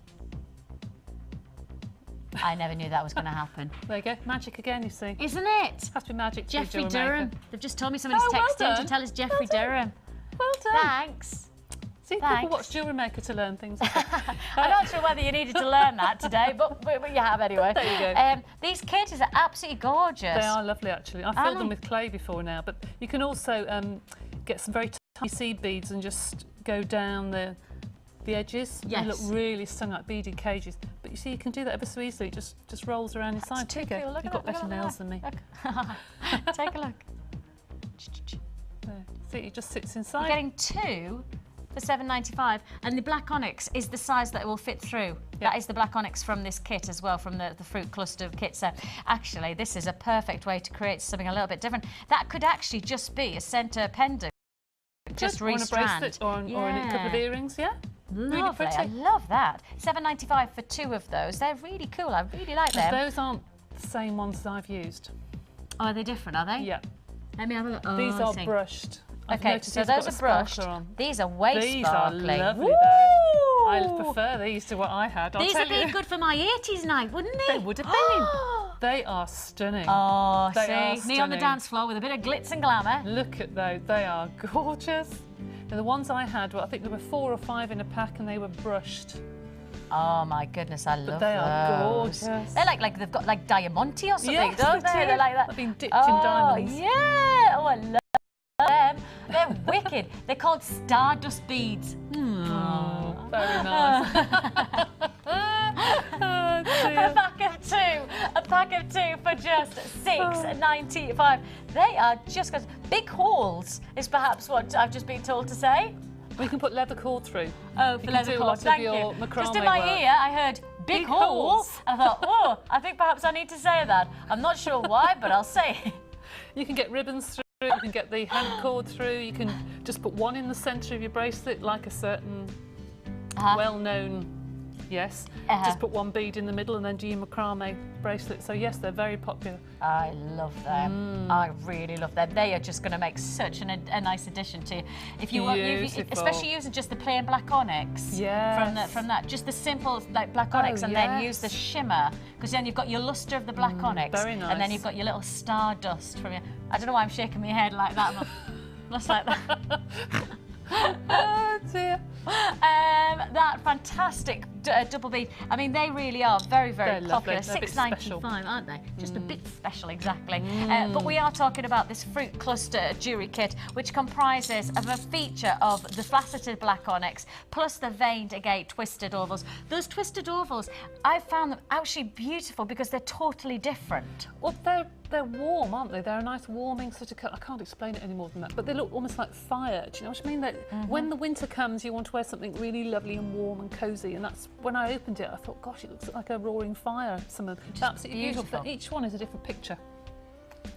I never knew that was going to happen. There you go. Magic again, you see. Isn't it? Has to be magic. Jeffrey to Durham. They've just told me somebody's texting to tell us Jeffrey Durham. Well done. Thanks. See, people watch Jewellery Maker to learn things. I'm not sure whether you needed to learn that today, but you have anyway. There you go. These kitties are absolutely gorgeous. They are lovely, actually. I've filled them with clay before now, but you can also get some very tiny seed beads and just go down the edges. Yes. They look really stunning, like beaded cages. But you see, you can do that ever so easily. It just rolls around inside. Too cool. Look You've got better nails than me. Take a look. There. See, it just sits inside. You're getting 2 for $7.95, and the black onyx is the size that it will fit through. Yep. That is the black onyx from this kit as well, from the fruit cluster kit. So actually, this is a perfect way to create something a little bit different. That could actually just be a centre pendant, just restrand. Or a couple of earrings, yeah? Lovely. Really pretty. I love that. $7.95 for 2 of those. They're really cool. I really like them. Those aren't the same ones as I've used. Oh, are they different, are they? Yeah. Let me have a look. Oh, These are brushed. Okay, so those are brushed. These are way These sparkly. Are lovely, though. I prefer these to what I had. These would be good for my 80s night, wouldn't they? They would have been. They are stunning. Oh, they see, me on the dance floor with a bit of glitz and glamour. Look at those. They are gorgeous. Now, the ones I had, well, I think there were 4 or 5 in a pack, and they were brushed. Oh my goodness, I love those. They are gorgeous. They're like they've got like diamante or something, yes, don't they? They're like that. They've been dipped in diamonds. Yeah. Oh, I love them. They're wicked. They're called stardust beads. Oh, very nice. A pack of 2 for just $6.95. They are just good. Big hauls is perhaps what I've just been told to say. We can put leather cord through. Oh, for leather cord, thank you. Just in my ear, I heard big hauls. I thought, oh, I think perhaps I need to say that. I'm not sure why, but I'll say it. You can get ribbons through, you can get the hand cord through, you can just put one in the centre of your bracelet, like a certain well-known, just put one bead in the middle and then do your macrame bracelet. So yes, they're very popular. I love them. I really love them. They are just going to make such a nice addition to you. If you want, especially using just the plain black onyx from that, just the simple like black onyx, and then use the shimmer, because then you've got your luster of the black onyx, very nice. and then you've got your little stardust from your. I don't know why I'm shaking my head like that. Just like that. Oh dear. That fantastic double bead. I mean, they really are very, very They're popular. lovely. They're a bit £6.95, aren't they? Just a bit special, exactly. But we are talking about this fruit cluster jewellery kit, which comprises of a feature of the faceted black onyx plus the veined agate twisted ovals. Those twisted ovals, I found them actually beautiful because they're totally different. Well, they're warm, aren't they? They're a nice warming sort of colour. I can't explain it any more than that, but they look almost like fire. Do you know what I mean? That when the winter comes, you want to wear something really lovely and warm and cosy, and that's when I opened it. I thought, gosh, it looks like a roaring fire. Some of it's absolutely beautiful. Each one is a different picture.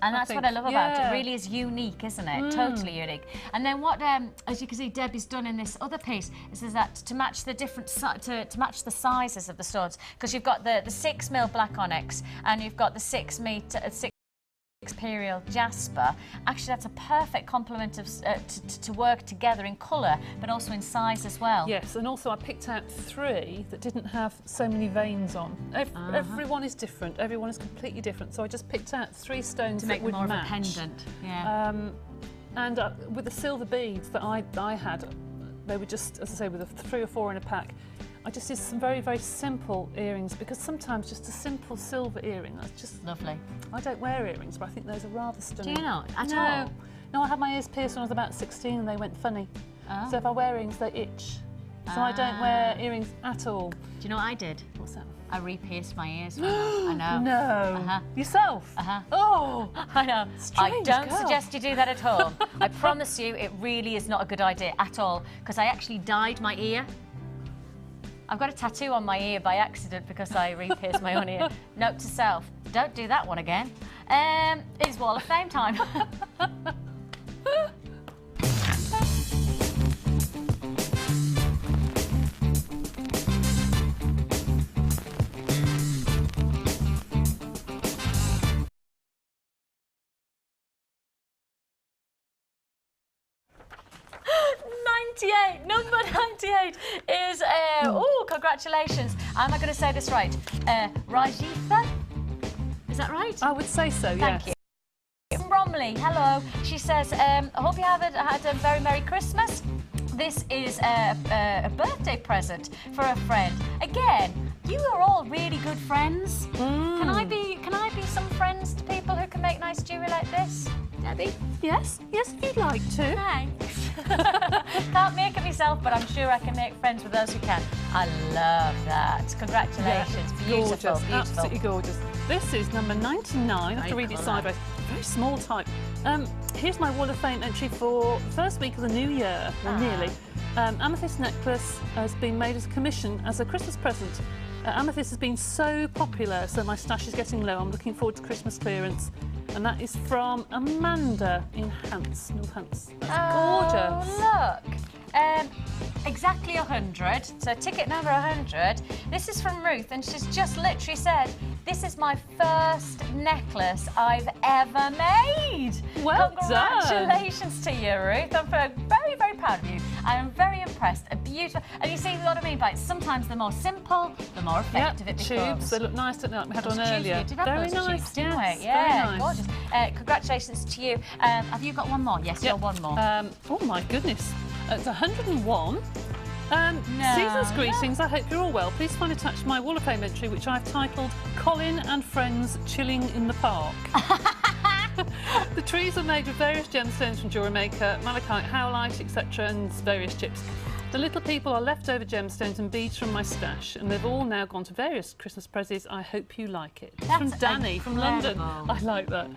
And that's what I love about it. It really is unique, isn't it? Totally unique. And then what, as you can see, Debbie's done in this other piece is that to match the different to match the sizes of the stones, because you've got the 6mm black onyx and you've got the 6 Imperial jasper. Actually, that's a perfect complement of to work together in colour, but also in size as well. Yes, and also I picked out 3 that didn't have so many veins on. Everyone is different. Everyone is completely different. So I just picked out 3 stones to make that would more match. of a pendant. Yeah. And with the silver beads that I had, they were just, as I say, with 3 or 4 in a pack. I just did some very, very simple earrings because sometimes just a simple silver earring, that's just lovely. I don't wear earrings, but I think those are rather stunning. Do you not? At No. all? No, I had my ears pierced when I was about 16 and they went funny. So if I wear earrings, they itch. So I don't wear earrings at all. Do you know what I did? What's that? I re-pierced my ears. I know. No. Yourself? Oh. I know. I Strange don't girl. suggest you do that at home. I promise you, it really is not a good idea at all, because I actually dyed my ear. I've got a tattoo on my ear by accident because I re-pierced my own ear. Note to self, don't do that one again. It's Wall of Fame time. Number 98 is, congratulations. Am I going to say this right? Rajitha? Is that right? I would say so, yes. Thank you. From Bromley, hello. She says, I hope you have had a very Merry Christmas. This is a birthday present for a friend. Again, you are all really good friends. Can I be some friends to people who can make nice jewellery like this? Debbie? Yes, if you'd like to. Thanks. Can't make it myself, but I'm sure I can make friends with those who can. I love that. Congratulations. Yeah, beautiful, gorgeous, beautiful. absolutely gorgeous. This is number 99. I have to read it sideways. Very small type. Here's my Wall of Fame entry for the first week of the new year, or nearly. Amethyst necklace has been made as a commission as a Christmas present. Amethyst has been so popular, so my stash is getting low. I'm looking forward to Christmas clearance. And that is from Amanda in Hants, North Hants. That's gorgeous. Look. Exactly 100, so ticket number 100. This is from Ruth, and she's just literally said, this is my first necklace I've ever made. Well Congratulations to you, Ruth. I'm very, very proud of you. I'm very impressed. A beautiful, and you see what I mean by it. Sometimes the more simple, the more effective it becomes. Tubes, they look nice, don't they, like we had on earlier. Very nice, yes, yeah, gorgeous. Congratulations to you. Have you got one more? Yes, you're one more. Oh my goodness. It's 101. Season's greetings. I hope you're all well. Please find attached my Wall of Fame entry, which I've titled Colin and Friends Chilling in the Park. The trees are made with various gemstones from Jewellery Maker, malachite, howlite, etc., and various chips. The little people are leftover gemstones and beads from my stash, and they've all now gone to various Christmas prezzies. I hope you like it. It's from Danny from London. I like that.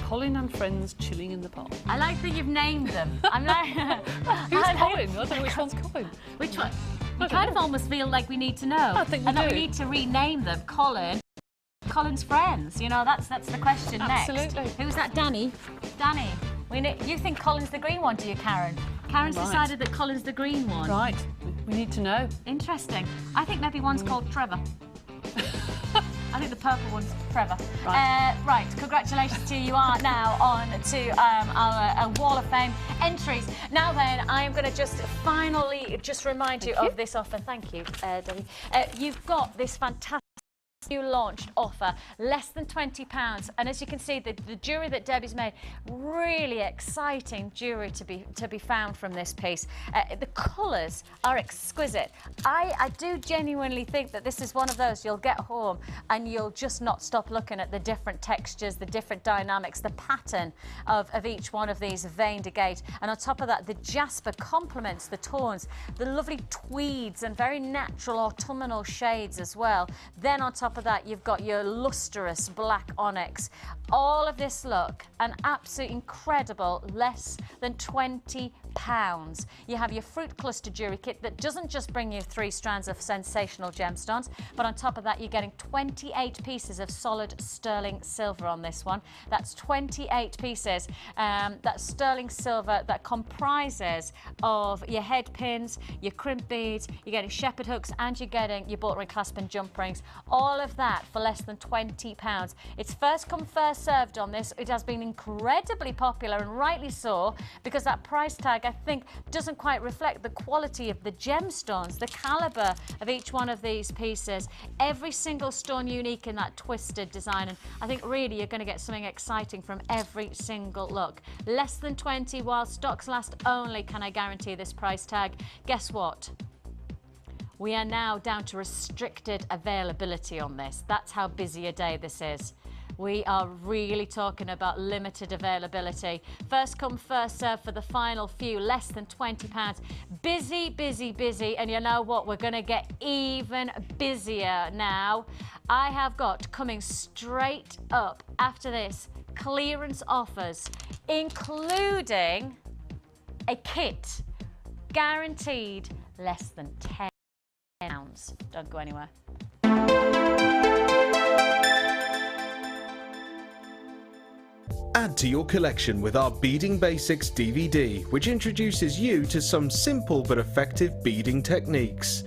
Colin and Friends Chilling in the Park. I like that you've named them. I'm like... Who's Colin? I don't know which one's Colin. Which one? We kind of almost feel like we need to know. I think we do. And we need to rename them. Colin's friends. You know, that's the question next. Absolutely. Who's that? Danny? Danny. You think Colin's the green one, do you, Karen? Karen's decided that Colin's the green one. Right. We need to know. Interesting. I think maybe one's called Trevor. I think the purple one's Trevor. Right. Congratulations to you. You are now on to our Wall of Fame entries. Now then, I am going to just finally remind you of this offer. Thank you, Debbie. You've got this fantastic new launched offer, less than £20. And as you can see, the jewellery that Debbie's made, really exciting jewellery to be found from this piece. The colours are exquisite. I do genuinely think that this is one of those you'll get home and you'll just not stop looking at the different textures, the different dynamics, the pattern of each one of these veined agate. And on top of that, the jasper complements the tones, the lovely tweeds and very natural autumnal shades as well. Then on top of that, you've got your lustrous black onyx. All of this look, an absolute incredible less than £20. You have your fruit cluster jewellery kit that doesn't just bring you 3 strands of sensational gemstones, but on top of that, you're getting 28 pieces of solid sterling silver on this one. That's 28 pieces. That's sterling silver that comprises of your head pins, your crimp beads, you're getting shepherd hooks, and you're getting your bolt ring clasp and jump rings. All of that for less than £20. It's first come, first served on this. It has been incredibly popular, and rightly so, because that price tag, I think, doesn't quite reflect the quality of the gemstones, the calibre of each one of these pieces. Every single stone unique in that twisted design, and I think really you're going to get something exciting from every single look. Less than 20 while stocks last only, can I guarantee this price tag. Guess what? We are now down to restricted availability on this. That's how busy a day this is. We are really talking about limited availability. First come, first serve for the final few, less than £20. Busy, busy, busy. And you know what? We're going to get even busier now. I have got coming straight up after this clearance offers, including a kit guaranteed less than £10. Don't go anywhere. Add to your collection with our Beading Basics DVD, which introduces you to some simple but effective beading techniques.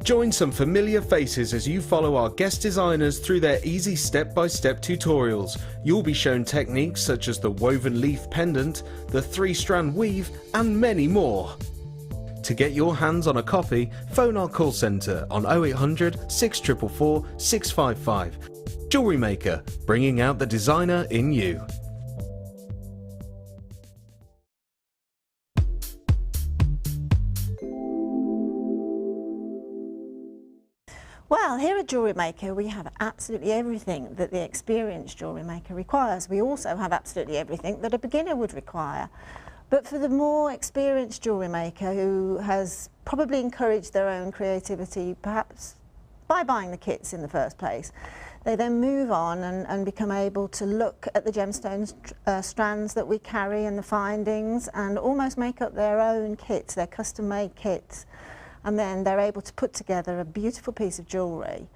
Join some familiar faces as you follow our guest designers through their easy step-by-step tutorials. You'll be shown techniques such as the woven leaf pendant, the 3-strand weave, and many more. To get your hands on a copy, phone our call centre on 0800 644 655. Jewellery Maker, bringing out the designer in you. Well, here at Jewellery Maker, we have absolutely everything that the experienced jewellery maker requires. We also have absolutely everything that a beginner would require. But for the more experienced jewellery maker who has probably encouraged their own creativity, perhaps by buying the kits in the first place, they then move on and become able to look at the gemstones strands that we carry and the findings and almost make up their own kits, their custom-made kits. And then they're able to put together a beautiful piece of jewellery,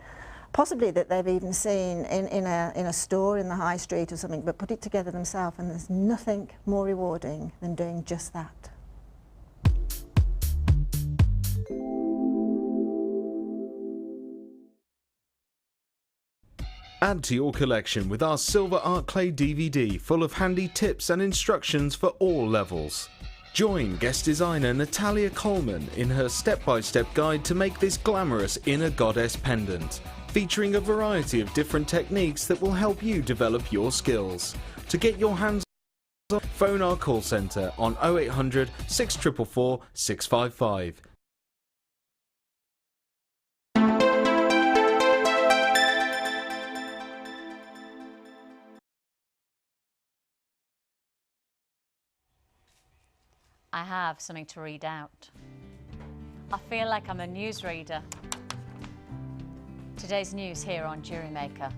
possibly that they've even seen in a store in the high street or something, but put it together themselves, and there's nothing more rewarding than doing just that. Add to your collection with our Silver Art Clay DVD full of handy tips and instructions for all levels. Join guest designer Natalia Coleman in her step-by-step guide to make this glamorous inner goddess pendant, featuring a variety of different techniques that will help you develop your skills. To get your hands on, phone our call centre on 0800 644 655. I have something to read out. I feel like I'm a newsreader. Today's news here on Jewellery Maker.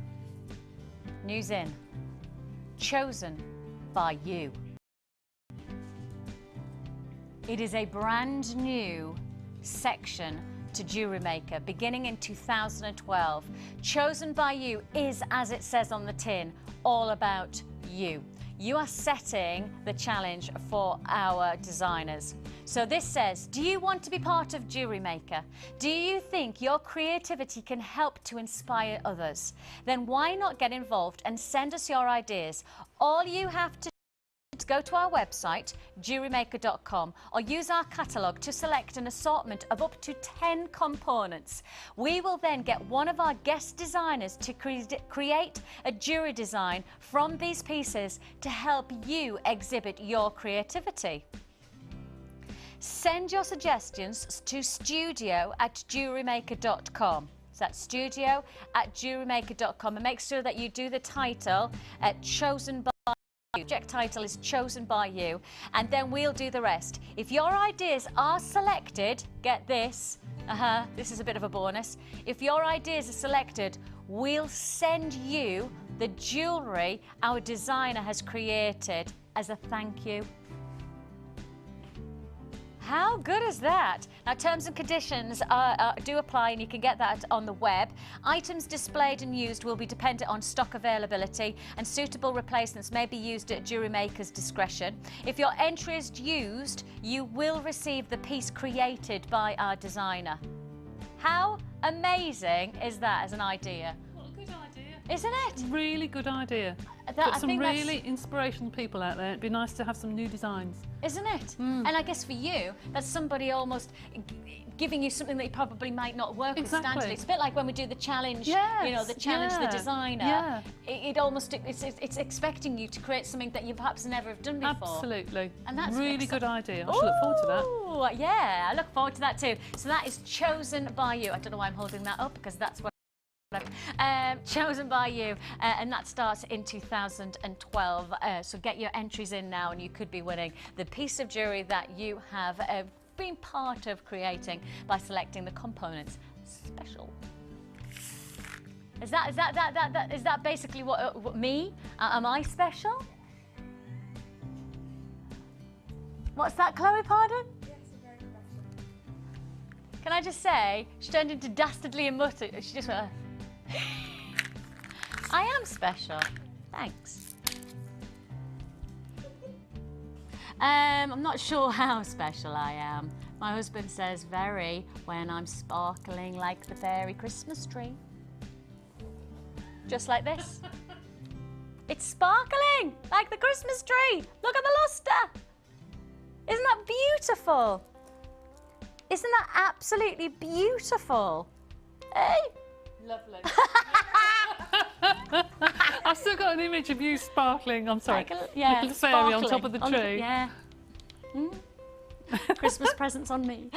News in. Chosen by you. It is a brand new section to Jewellery Maker beginning in 2012. Chosen by you is, as it says on the tin, all about you. You are setting the challenge for our designers. So this says, do you want to be part of Jewellery Maker? Do you think your creativity can help to inspire others? Then why not get involved and send us your ideas? All you have to go to our website, jewellerymaker.com, or use our catalogue to select an assortment of up to 10 components. We will then get one of our guest designers to create a jewellery design from these pieces to help you exhibit your creativity. Send your suggestions to studio@jewellerymaker.com. So that's studio@jewellerymaker.com, and make sure that you do the title chosen by you. Project title is chosen by you, and then we'll do the rest. If your ideas are selected, get this. This is a bit of a bonus. If your ideas are selected, we'll send you the jewellery our designer has created as a thank you. How good is that? Now, terms and conditions do apply, and you can get that on the web. Items displayed and used will be dependent on stock availability, and suitable replacements may be used at Jewellery Maker's discretion. If your entry is used, you will receive the piece created by our designer. How amazing is that as an idea? What a good idea. Isn't it? Really good idea. Got some really inspirational people out there. It'd be nice to have some new designs. Isn't it? And I guess for you, that's somebody almost giving you something that probably might not work with standard. It's a bit like when we do the challenge, you know, the challenge the designer. It almost, it's expecting you to create something that you perhaps never have done before. Absolutely. And that's really good idea. I should look forward to that. Oh, yeah, I look forward to that too. So that is chosen by you. I don't know why I'm holding that up, because that's what chosen by you, and that starts in 2012. So get your entries in now, and you could be winning the piece of jewellery that you have been part of creating by selecting the components special. Is that basically what me? Am I special? What's that, Chloe? Pardon? Can I just say, she turned into dastardly and mutter. She just went. I am special. Thanks. I'm not sure how special I am. My husband says very when I'm sparkling like the fairy Christmas tree. Just like this. It's sparkling like the Christmas tree. Look at the lustre. Isn't that beautiful? Isn't that absolutely beautiful? Hey? Lovely. I've still got an image of you sparkling. I'm sorry. Like little fairy on top of the tree. Christmas presents on me.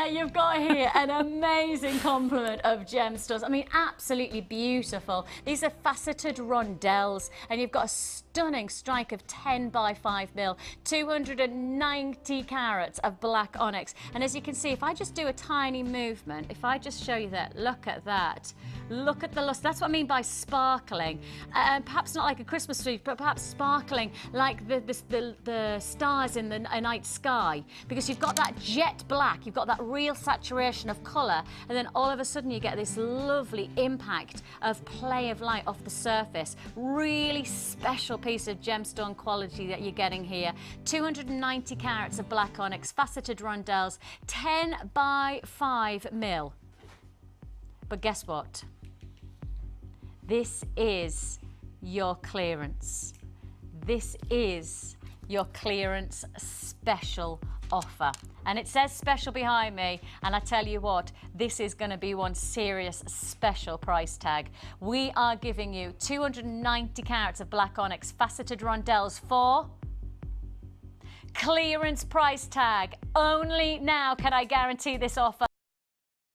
You've got here an amazing complement of gemstones. I mean, absolutely beautiful. These are faceted rondelles, and you've got a stunning strike of 10 by 5 mil, 290 carats of black onyx. And as you can see, if I just do a tiny movement, if I just show you that, look at that. Look at the luster. That's what I mean by sparkling. Perhaps not like a Christmas tree, but perhaps sparkling like the stars in the night sky. Because you've got that jet black, you've got that real saturation of colour, and then all of a sudden you get this lovely impact of play of light off the surface. Really special piece of gemstone quality that you're getting here. 290 carats of black onyx, faceted rondelles, 10 by 5 mil. But guess what? This is your clearance. This is your clearance special offer. And it says special behind me, and I tell you what, this is going to be one serious special price tag. We are giving you 290 carats of black onyx faceted rondelles for clearance price tag. Only now can I guarantee this offer.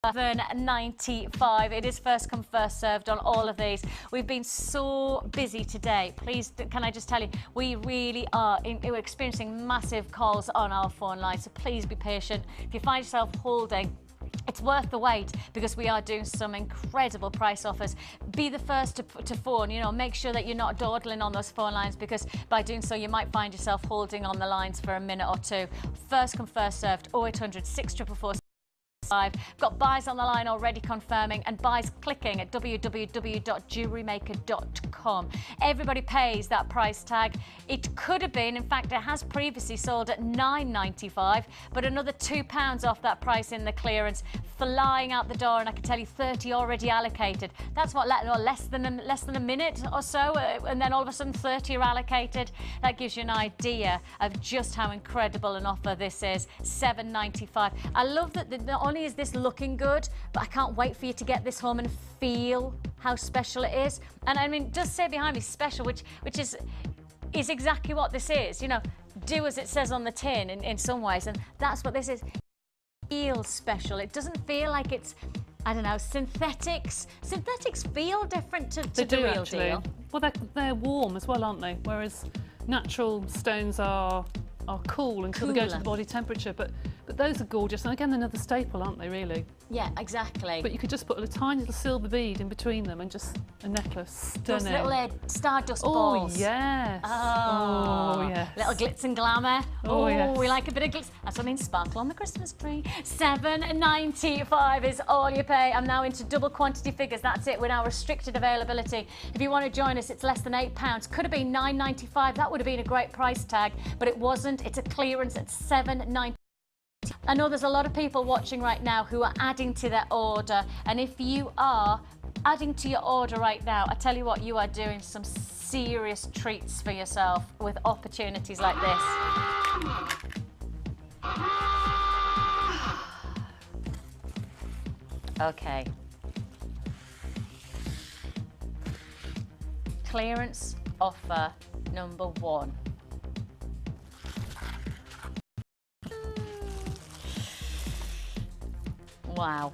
$7.95. It is first come, first served on all of these. We've been so busy today. Please, can I just tell you, we really are we're experiencing massive calls on our phone line, so please be patient. If you find yourself holding, it's worth the wait, because we are doing some incredible price offers. Be the first to phone, you know, make sure that you're not dawdling on those phone lines, because by doing so you might find yourself holding on the lines for a minute or two. First come, first served, 0800 644 Got buys on the line already confirming and buys clicking at www.jewellerymaker.com. Everybody pays that price tag. It could have been, in fact, it has previously sold at $9.95, but another £2 off that price in the clearance, flying out the door, and I can tell you 30 already allocated. That's what, less than a minute or so, and then all of a sudden 30 are allocated. That gives you an idea of just how incredible an offer this is. $7.95. I love that not only is this looking good, but I can't wait for you to get this home and feel how special it is. And I mean, it does say behind me special, which is exactly what this is. You know, do as it says on the tin in some ways, and that's what this is. It feels special. It doesn't feel like it's, I don't know, synthetics. Synthetics feel different to the real deal. Well, they're warm as well, aren't they? Whereas natural stones are cool until they go to the body temperature, but those are gorgeous, and again another staple, aren't they, really? Yeah, exactly. But you could just put a tiny little silver bead in between them and just a necklace. Stunning. Those little stardust balls. Oh yes. Oh yes. Little glitz and glamour. Oh yes. We like a bit of glitz. That's what means sparkle on the Christmas tree. $7.95 is all you pay. I'm now into double quantity figures. That's it. We're now restricted availability. If you want to join us, it's less than £8. Could have been $9.95. That would have been a great price tag, but it wasn't. It's a clearance at $7.95. I know there's a lot of people watching right now who are adding to their order, and if you are adding to your order right now, I tell you what, you are doing some serious treats for yourself with opportunities like this. Okay. Clearance offer number 1. Wow.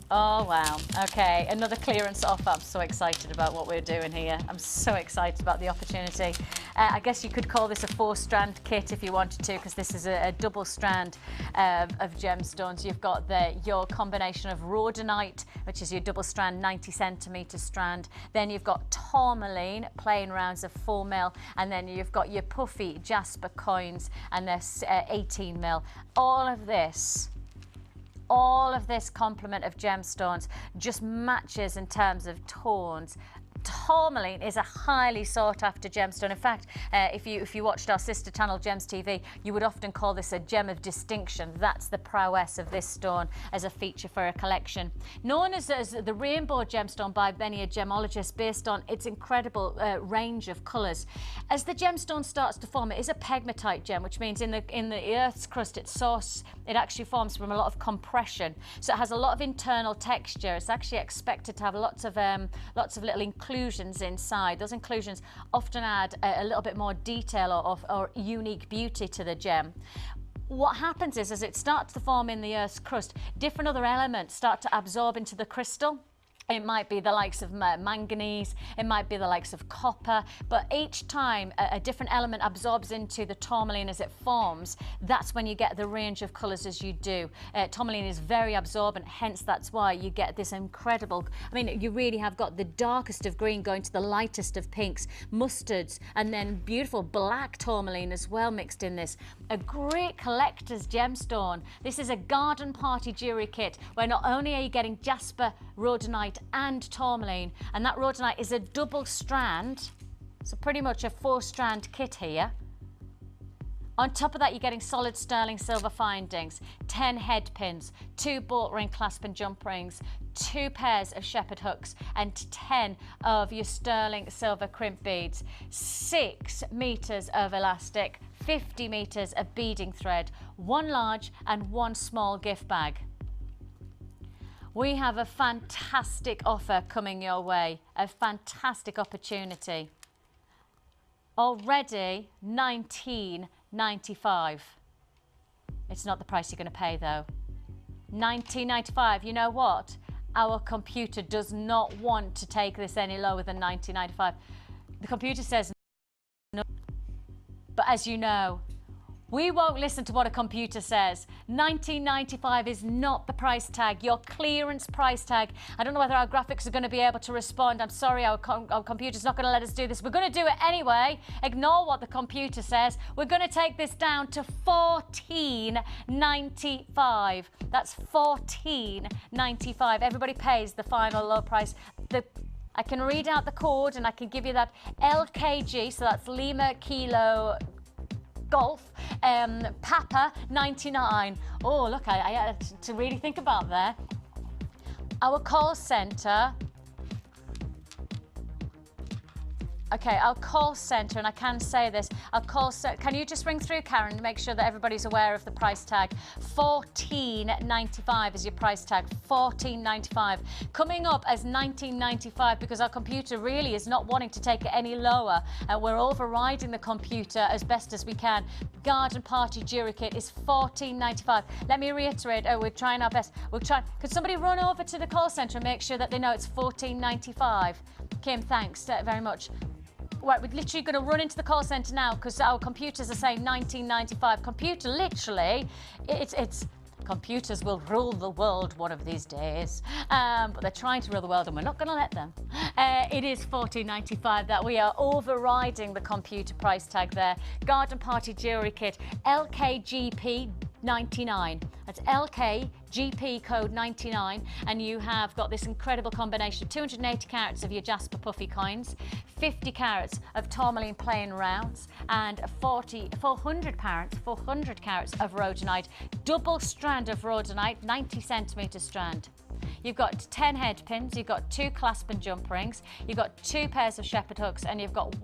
Oh, wow. Okay, another clearance offer. I'm so excited about what we're doing here. I'm so excited about the opportunity. I guess you could call this a 4-strand kit if you wanted to, because this is a double strand of gemstones. You've got your combination of rhodonite, which is your double strand 90 centimetre strand. Then you've got tourmaline, plain rounds of 4 mil, and then you've got your puffy jasper coins, and they're 18 mil. All of this complement of gemstones just matches in terms of tones. Tourmaline is a highly sought after gemstone. In fact, if you watched our sister channel Gems TV, you would often call this a gem of distinction. That's the prowess of this stone as a feature for a collection. Known as the rainbow gemstone by many a gemologist based on its incredible range of colours. As the gemstone starts to form, it is a pegmatite gem, which means in the Earth's crust, its source, it actually forms from a lot of compression. So it has a lot of internal texture. It's actually expected to have lots of little inclusions inside. Those inclusions often add a little bit more detail or unique beauty to the gem. What happens is, as it starts to form in the Earth's crust, different other elements start to absorb into the crystal. It might be the likes of manganese, it might be the likes of copper, but each time a different element absorbs into the tourmaline as it forms, that's when you get the range of colours as you do. Tourmaline is very absorbent, hence that's why you get this incredible, I mean, you really have got the darkest of green going to the lightest of pinks, mustards, and then beautiful black tourmaline as well mixed in this. A great collector's gemstone. This is a garden party jewellery kit where not only are you getting jasper, rhodonite and tourmaline, and that rhodonite is a double strand, so pretty much a 4-strand kit here. On top of that, you're getting solid sterling silver findings, 10 head pins, 2 bolt ring clasp and jump rings, 2 pairs of shepherd hooks, and 10 of your sterling silver crimp beads, 6 meters of elastic, 50 meters of beading thread, 1 large and 1 small gift bag. We have a fantastic offer coming your way, a fantastic opportunity. Already $19.95. It's not the price you're going to pay though. $19.95. You know what? Our computer does not want to take this any lower than $19.95. The computer says no. But as you know, We won't listen to what a computer says. $19.95 is not the price tag, your clearance price tag. I don't know whether our graphics are going to be able to respond. I'm sorry, our computer's not going to let us do this. We're going to do it anyway. Ignore what the computer says. We're going to take this down to $14.95. That's $14.95. Everybody pays the final low price. I can read out the code and I can give you that LKG, so that's Lima Kilo Golf, Papa 99. Oh, look, I had to really think about there. Our call centre. Okay, our call centre, and I can say this, can you just ring through, Karen, to make sure that everybody's aware of the price tag? $14.95 is your price tag, $14.95. Coming up as $19.95 because our computer really is not wanting to take it any lower. We're overriding the computer as best as we can. Garden Party Jewellery Kit is $14.95. Let me reiterate, we're trying our best. Could somebody run over to the call centre and make sure that they know it's $14.95? Kim, thanks very much. Right, we're literally going to run into the call centre now because our computers are saying $19.95. Computer, literally, it's computers will rule the world one of these days. But they're trying to rule the world and we're not going to let them. It is $14.95 that we are overriding the computer price tag there. Garden Party Jewellery Kit, LKGP 99. That's LKGP code 99, and you have got this incredible combination of 280 carats of your Jasper Puffy coins, 50 carats of tourmaline plain rounds, and 400 carats of rhodonite, double strand of rhodonite, 90 centimetre strand. You've got 10 head pins, you've got 2 clasp and jump rings, you've got 2 pairs of shepherd hooks, and you've got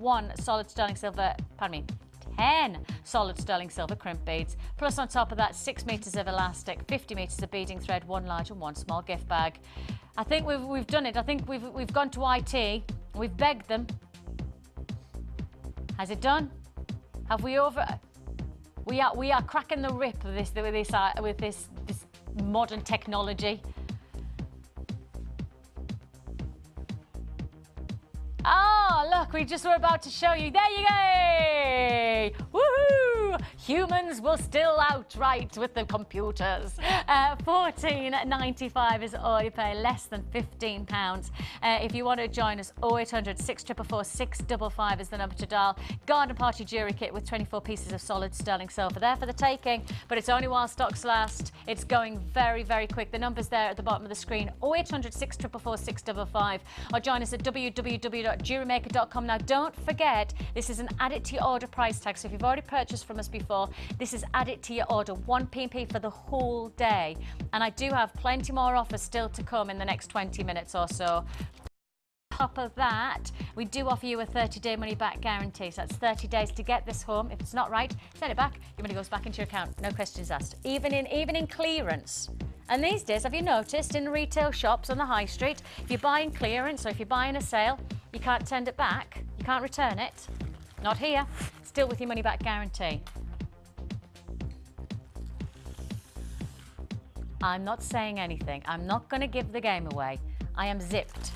10 solid sterling silver crimp beads, plus on top of that 6 metres of elastic, 50 metres of beading thread, 1 large and 1 small gift bag. I think we've done it. I think we've gone to IT, we've begged them. Has it done? Have we we are cracking the whip with this modern technology. Oh, look, we just were about to show you. There you go! Woohoo! Humans will still outright with the computers. $14.95 is all you pay, less than £15. If you want to join us, 0800 644 655 is the number to dial. Garden Party Jewellery Kit with 24 pieces of solid sterling silver there for the taking, but it's only while stocks last. It's going very, very quick. The number's there at the bottom of the screen, 0800 644 655, or join us at www.jewellerymaker.com. Now, don't forget, this is an added to your order price tag, so if you've already purchased from us before, this is added to your order, 1 p.m. for the whole day. And I do have plenty more offers still to come in the next 20 minutes or so. On top of that, we do offer you a 30-day money-back guarantee. So that's 30 days to get this home. If it's not right, send it back. Your money goes back into your account. No questions asked. Even in clearance. And these days, have you noticed in retail shops on the high street, if you're buying clearance or if you're buying a sale, you can't send it back. You can't return it. Not here. Still with your money-back guarantee. I'm not saying anything. I'm not going to give the game away. I am zipped.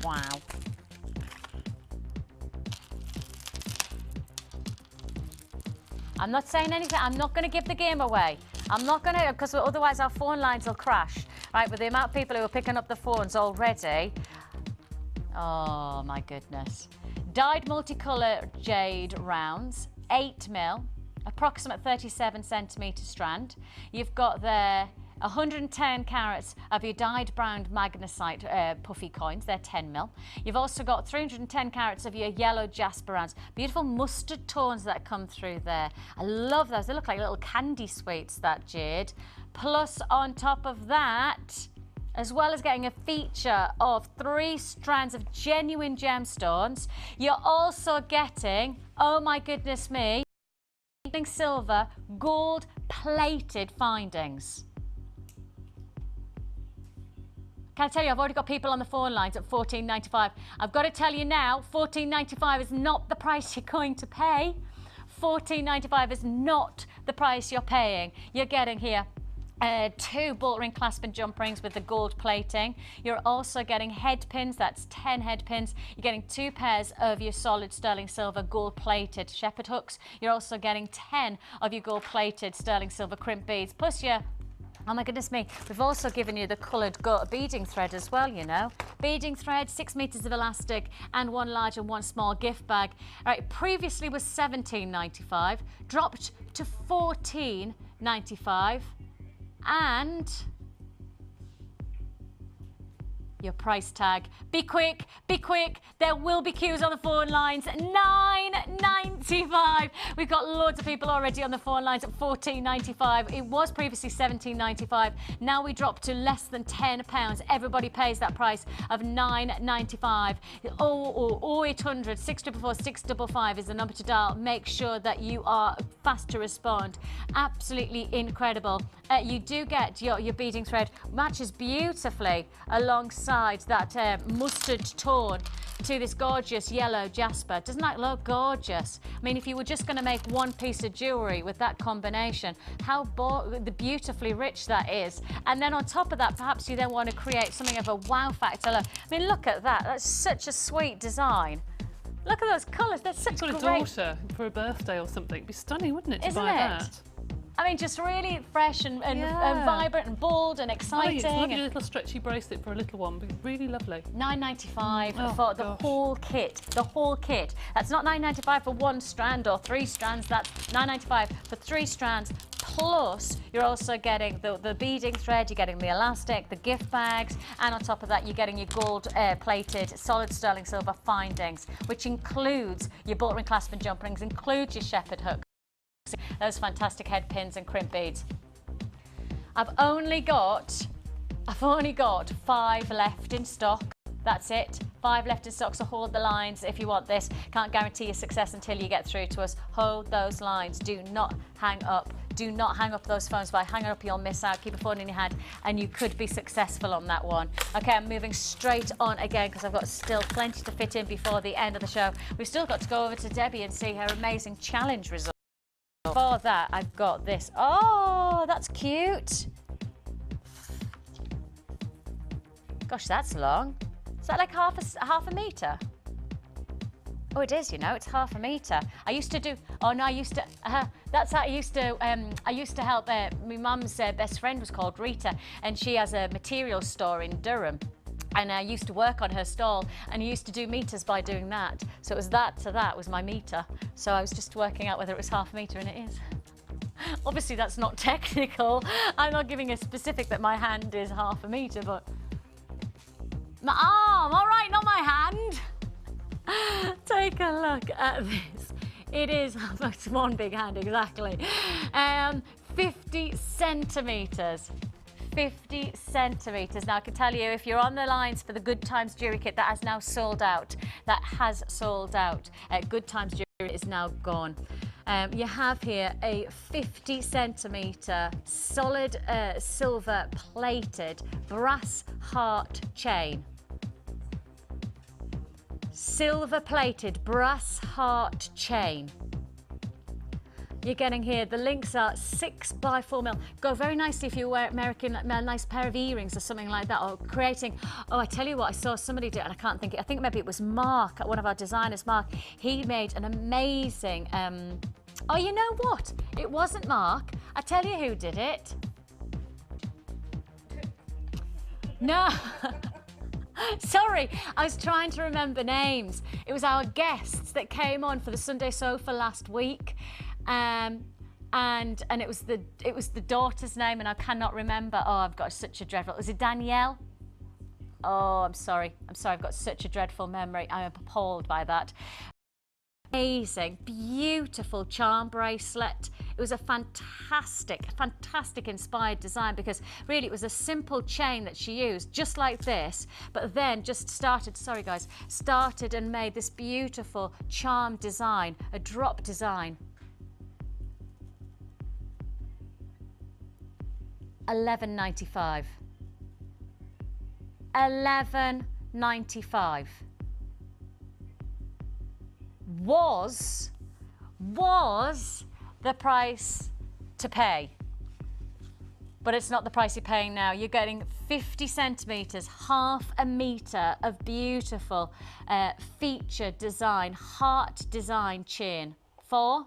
Wow. I'm not saying anything. I'm not going to give the game away. I'm not going to, because otherwise our phone lines will crash. Right, with the amount of people who are picking up the phones already. Oh, my goodness. Dyed multicolour jade rounds, 8mm, approximate 37 centimetre strand. You've got there 110 carats of your dyed brown magnesite puffy coins, they're 10mm. You've also got 310 carats of your yellow jasper rounds. Beautiful mustard tones that come through there. I love those. They look like little candy sweets, that jade. Plus, on top of that, as well as getting a feature of 3 strands of genuine gemstones, you're also getting, oh my goodness me, silver gold plated findings. Can I tell you, I've already got people on the phone lines at $14.95. I've got to tell you now, $14.95 is not the price you're going to pay. $14.95 is not the price you're paying. You're getting here 2 bolt ring clasp and jump rings with the gold plating. You're also getting head pins, that's 10 head pins. You're getting 2 pairs of your solid sterling silver gold plated shepherd hooks. You're also getting 10 of your gold plated sterling silver crimp beads, plus your, oh my goodness me, we've also given you the coloured beading thread as well, you know. Beading thread, 6 metres of elastic, and 1 large and 1 small gift bag. All right, previously was $17.95, dropped to $14.95. And your price tag. Be quick, there will be queues on the phone lines. $9.95. We've got loads of people already on the phone lines at $14.95. It was previously $17.95. Now we drop to less than £10. Everybody pays that price of $9.95. 0800 644 655 is the number to dial. Make sure that you are fast to respond. Absolutely incredible. You do get your beading thread, matches beautifully alongside that mustard tone to this gorgeous yellow jasper. Doesn't that look gorgeous? I mean, if you were just going to make one piece of jewellery with that combination, how beautifully rich that is. And then on top of that, perhaps you then want to create something of a wow factor. I mean, look at that. That's such a sweet design. Look at those colours. That's such great. You've got a daughter for a birthday or something. It'd be stunning, wouldn't it, to buy that? I mean, just really fresh and vibrant and bold and exciting. It's a lovely little stretchy bracelet for a little one, but really lovely. $9.95 for the whole kit. The whole kit. That's not $9.95 for 1 strand or 3 strands. That's $9.95 for 3 strands. Plus, you're also getting the beading thread, you're getting the elastic, the gift bags, and on top of that, you're getting your gold-plated solid sterling silver findings, which includes your bolt ring clasp and jump rings, includes your shepherd hook. Those fantastic head pins and crimp beads. I've only got 5 left in stock. That's it. 5 left in stock, so hold the lines if you want this. Can't guarantee your success until you get through to us. Hold those lines. Do not hang up. Do not hang up those phones. By hanging up, you'll miss out. Keep a phone in your hand and you could be successful on that one. Okay, I'm moving straight on again because I've got still plenty to fit in before the end of the show. We've still got to go over to Debbie and see her amazing challenge results. For that, I've got this. Oh, that's cute. Gosh, that's long. Is that like half a metre? Oh, it is, you know, it's half a metre. I used to do, oh no, I used to, that's how I used to help, my mum's best friend was called Rita, and she has a materials store in Durham. And I used to work on her stall, and I used to do meters by doing that. So it was that to that was my meter. So I was just working out whether it was half a meter, and it is. Obviously, that's not technical. I'm not giving a specific that my hand is half a meter, but my arm, all right, not my hand. Take a look at this. It is, it's one big hand, exactly. 50 centimetres. 50 centimetres. Now I can tell you, if you're on the lines for the Good Times jewellery kit, that has now sold out. That has sold out. Good Times jewellery is now gone. You have here a 50 centimetre solid silver plated brass heart chain. Silver plated brass heart chain. You're getting here, the links are 6x4mm. Go very nicely if you wear a nice pair of earrings or something like that, or creating, oh, I tell you what, I saw somebody do it, and I can't think, I think maybe it was Mark, one of our designers, Mark. He made an amazing, oh, you know what? It wasn't Mark. I tell you who did it. No. Sorry, I was trying to remember names. It was our guests that came on for the Sunday Sofa last week. And it was the daughter's name, and I cannot remember. Oh, I've got such a dreadful. Was it Danielle? Oh, I'm sorry. I've got such a dreadful memory. I'm appalled by that. Amazing, beautiful charm bracelet. It was a fantastic inspired design, because really it was a simple chain that she used, just like this, but then just started and made this beautiful charm design, a drop design. $11.95. $11.95 was the price to pay. But it's not the price you're paying now. You're getting 50 centimetres, half a metre of beautiful feature design, heart design chain for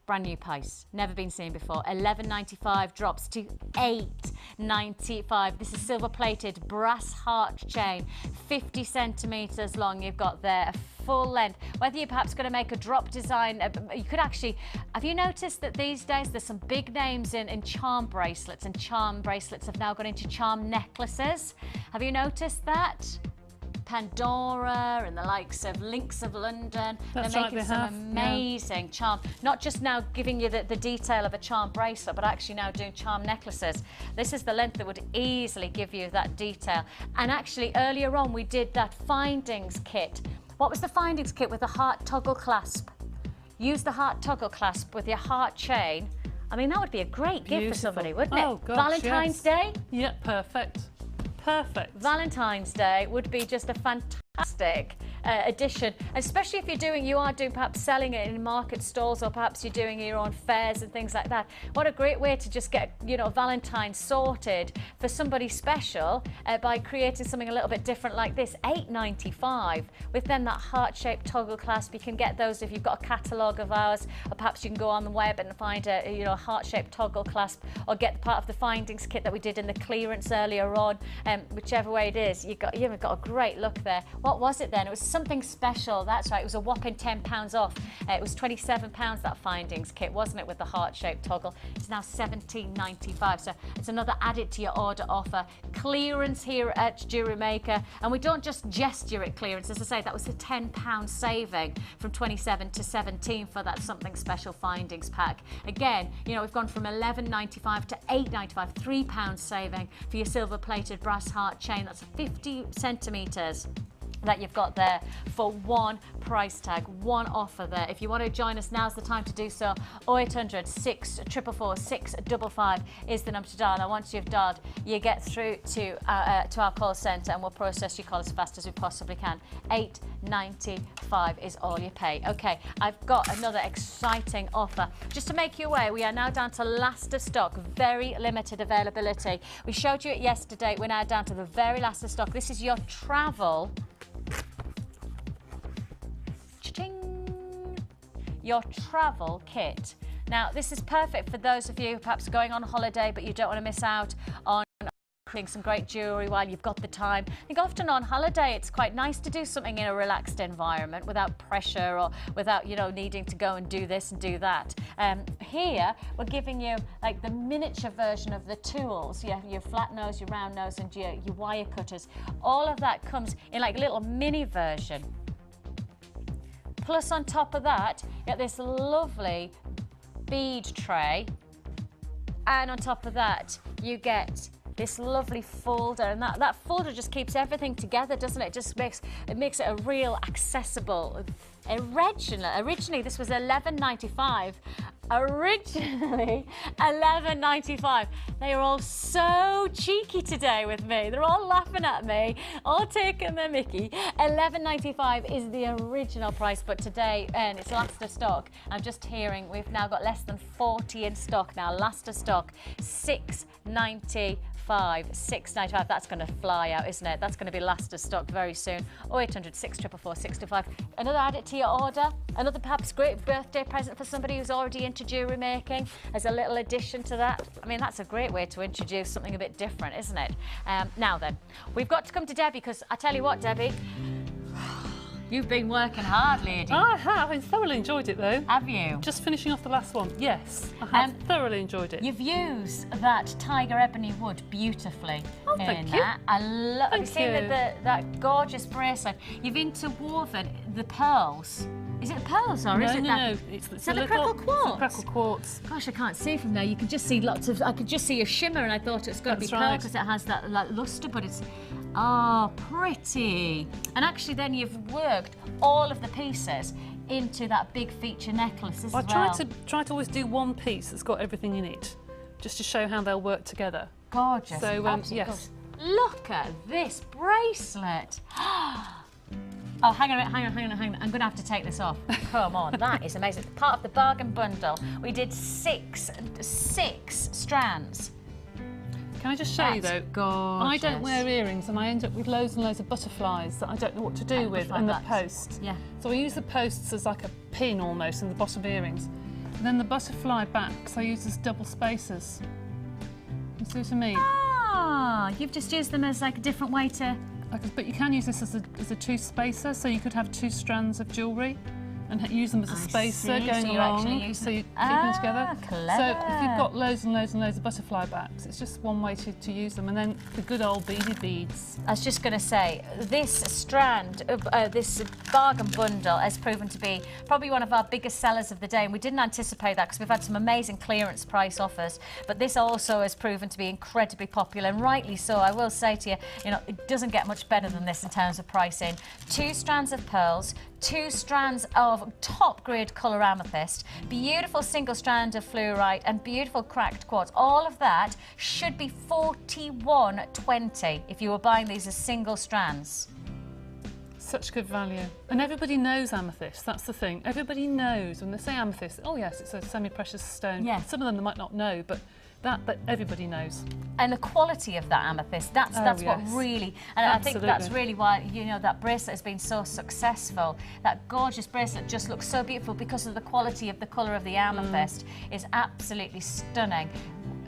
brand new price, never been seen before. $11.95 drops to $8.95. This is silver plated brass heart chain, 50 centimetres long. You've got there a full length. Whether you're perhaps going to make a drop design, you could actually, have you noticed that these days there's some big names in charm bracelets, and charm bracelets have now gone into charm necklaces? Have you noticed that? Pandora and the likes of Links of London. That's They're right, making they some have, amazing charm. Not just now giving you the detail of a charm bracelet, but actually now doing charm necklaces. This is the length that would easily give you that detail. And actually earlier on we did that findings kit. What was the findings kit with the heart toggle clasp? Use the heart toggle clasp with your heart chain. I mean, that would be a great gift for somebody, wouldn't it? Oh, gosh, Valentine's Day? Yeah, perfect. Perfect. Valentine's Day would be just a fantastic addition, especially if you are doing perhaps selling it in market stalls, or perhaps you're doing your own fairs and things like that. What a great way to just get, you know, Valentine's sorted for somebody special by creating something a little bit different like this. $8.95 with then that heart-shaped toggle clasp. You can get those if you've got a catalogue of ours, or perhaps you can go on the web and find a heart-shaped toggle clasp, or get part of the findings kit that we did in the clearance earlier on. Whichever way it is, you've got a great look there. What was it then? It was something special. That's right, it was a whopping £10 off. It was £27, that findings kit, wasn't it, with the heart-shaped toggle? It's now $17.95, so it's another added to your order offer. Clearance here at Jewellery Maker, and we don't just gesture at clearance. As I say, that was a £10 saving from 27 to 17 for that something special findings pack. Again, you know, we've gone from $11.95 to $8.95, £3 saving for your silver-plated brass heart chain. That's 50 centimetres that you've got there for one price tag, one offer there. If you want to join us, now's the time to do so. 0800 644 655 is the number to dial. Now, once you've dialed, you get through to our call centre, and we'll process your call as fast as we possibly can. $8.95 is all you pay. Okay, I've got another exciting offer. Just to make you aware, we are now down to last of stock, very limited availability. We showed you it yesterday. We're now down to the very last of stock. This is your travel. Your travel kit. Now, this is perfect for those of you perhaps going on holiday, but you don't want to miss out on creating some great jewellery while you've got the time. I think often on holiday it's quite nice to do something in a relaxed environment without pressure, or without, you know, needing to go and do this and do that. Here we're giving you like the miniature version of the tools. You have your flat nose, your round nose, and your wire cutters. All of that comes in like a little mini version. Plus, on top of that, you get this lovely bead tray, and on top of that, you get this lovely folder, and that folder just keeps everything together, doesn't it? It just makes it a real accessible. Originally, this was $11.95. Originally $11.95. They are all so cheeky today with me. They're all laughing at me, all taking their mickey. $11.95 is the original price, but today, and it's last of stock. I'm just hearing we've now got less than 40 in stock now. Last of stock, $6.95. $6.95. That's going to fly out, isn't it? That's going to be last of stock very soon. 0800 644 625. Another add it to your order. Another perhaps great birthday present for somebody who's already into jewellery making as a little addition to that. I mean, that's a great way to introduce something a bit different, isn't it? Now then, we've got to come to Debbie, because I tell you what, Debbie, you've been working hard, lady. I have. I thoroughly enjoyed it, though. Have you? Just finishing off the last one. Yes, I have thoroughly enjoyed it. You've used that tiger ebony wood beautifully. Oh, thank you. I love. Have you seen you. that gorgeous bracelet? You've interwoven the pearls. Is it the pearls, or is it that? No, it's the crackle quartz. It's the crackle quartz. Gosh, I can't see from there. You can just see lots of. I could just see a shimmer, and I thought it's got to be pearl because it has that like luster, but it's. Oh, pretty. And actually then you've worked all of the pieces into that big feature necklace as well. I try to always do one piece that's got everything in it, just to show how they'll work together. Gorgeous. So, yes. yes. Look at this bracelet. Oh, hang on. I'm going to have to take this off. Come on, that is amazing. Part of the bargain bundle, we did six strands. Can I just show you though? Gorgeous. I don't wear earrings and I end up with loads and loads of butterflies that I don't know what to do with, and the post. Yeah. So I use the posts as like a pin almost in the bottom of earrings. And then the butterfly backs I use as double spacers. You see what I mean? Ah, you've just used them as like a different way to... But you can use this as a two spacer, so you could have two strands of jewellery and use them as a spacer going along, so you keep them together. Clever. So if you've got loads and loads and loads of butterfly backs, it's just one way to use them. And then the good old beady beads. I was just going to say, this strand, this bargain bundle has proven to be probably one of our biggest sellers of the day, and we didn't anticipate that because we've had some amazing clearance price offers, but this also has proven to be incredibly popular, and rightly so. I will say to you, it doesn't get much better than this in terms of pricing. 2 strands of pearls, 2 strands of top grade colour amethyst, beautiful single strand of fluorite and beautiful cracked quartz. All of that should be $41.20 if you were buying these as single strands. Such good value. And everybody knows amethyst, that's the thing. Everybody knows when they say amethyst, oh yes, it's a semi-precious stone. Yeah. Some of them they might not know, but that everybody knows. And the quality of that amethyst, that's what really, and I think that's really why, that bracelet has been so successful. That gorgeous bracelet just looks so beautiful because of the quality of the colour of the amethyst is absolutely stunning.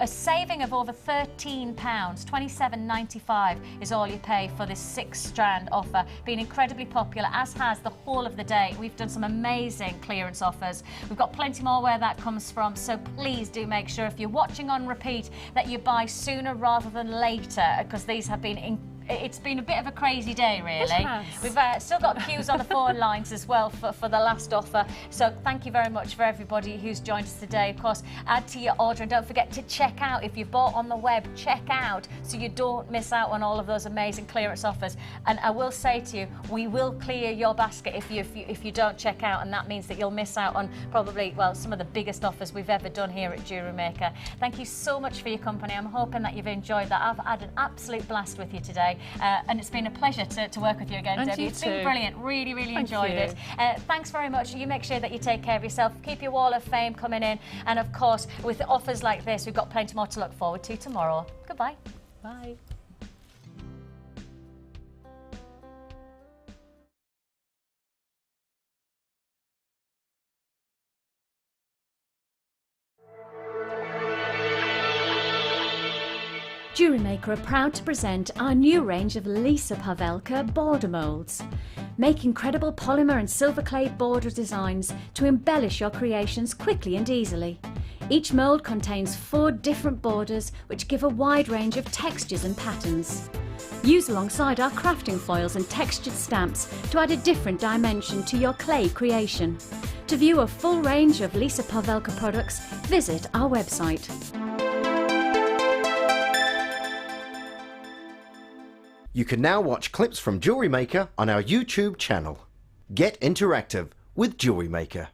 A saving of over £13, £27.95 is all you pay for this 6-strand offer. Been incredibly popular, as has the whole of the day. We've done some amazing clearance offers. We've got plenty more where that comes from, so please do make sure if you're watching on repeat that you buy sooner rather than later, because these have been it's been a bit of a crazy day, really. We've still got queues on the phone lines as well for the last offer. So thank you very much for everybody who's joined us today. Of course, add to your order and don't forget to check out. If you bought on the web, check out so you don't miss out on all of those amazing clearance offers. And I will say to you, we will clear your basket if you don't check out, and that means that you'll miss out on probably, well, some of the biggest offers we've ever done here at Jewellery Maker. Thank you so much for your company. I'm hoping that you've enjoyed that. I've had an absolute blast with you today. And it's been a pleasure to work with you again, and Debbie. It's been brilliant. Really, really enjoyed it. Thanks very much. You make sure that you take care of yourself. Keep your wall of fame coming in. And of course, with offers like this, we've got plenty more to look forward to tomorrow. Goodbye. Bye. Jewellery Maker are proud to present our new range of Lisa Pavelka border moulds. Make incredible polymer and silver clay border designs to embellish your creations quickly and easily. Each mould contains 4 different borders which give a wide range of textures and patterns. Use alongside our crafting foils and textured stamps to add a different dimension to your clay creation. To view a full range of Lisa Pavelka products, visit our website. You can now watch clips from Jewellery Maker on our YouTube channel. Get interactive with Jewellery Maker.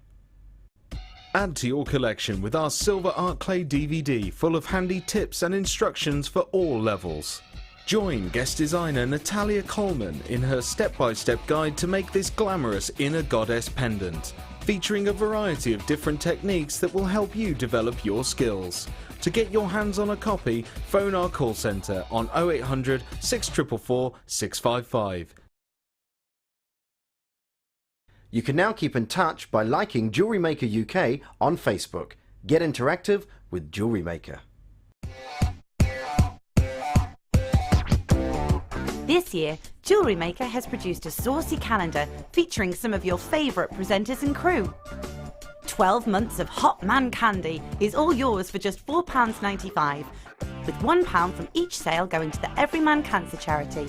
Add to your collection with our Silver Art Clay DVD full of handy tips and instructions for all levels. Join guest designer Natalia Coleman in her step-by-step guide to make this glamorous inner goddess pendant, featuring a variety of different techniques that will help you develop your skills. To get your hands on a copy, phone our call centre on 0800 644 655. You can now keep in touch by liking Jewellery Maker UK on Facebook. Get interactive with Jewellery Maker. This year, Jewellery Maker has produced a saucy calendar featuring some of your favourite presenters and crew. 12 months of hot man candy is all yours for just £4.95, with £1 from each sale going to the Everyman Cancer Charity.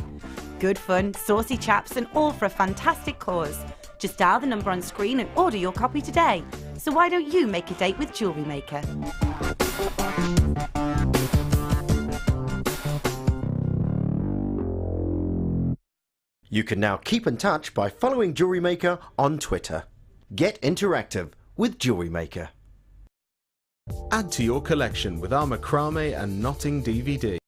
Good fun, saucy chaps, and all for a fantastic cause. Just dial the number on screen and order your copy today. So why don't you make a date with Jewellery Maker? You can now keep in touch by following Jewellery Maker on Twitter. Get interactive with Jewellery Maker. Add to your collection with our macrame and knotting DVD.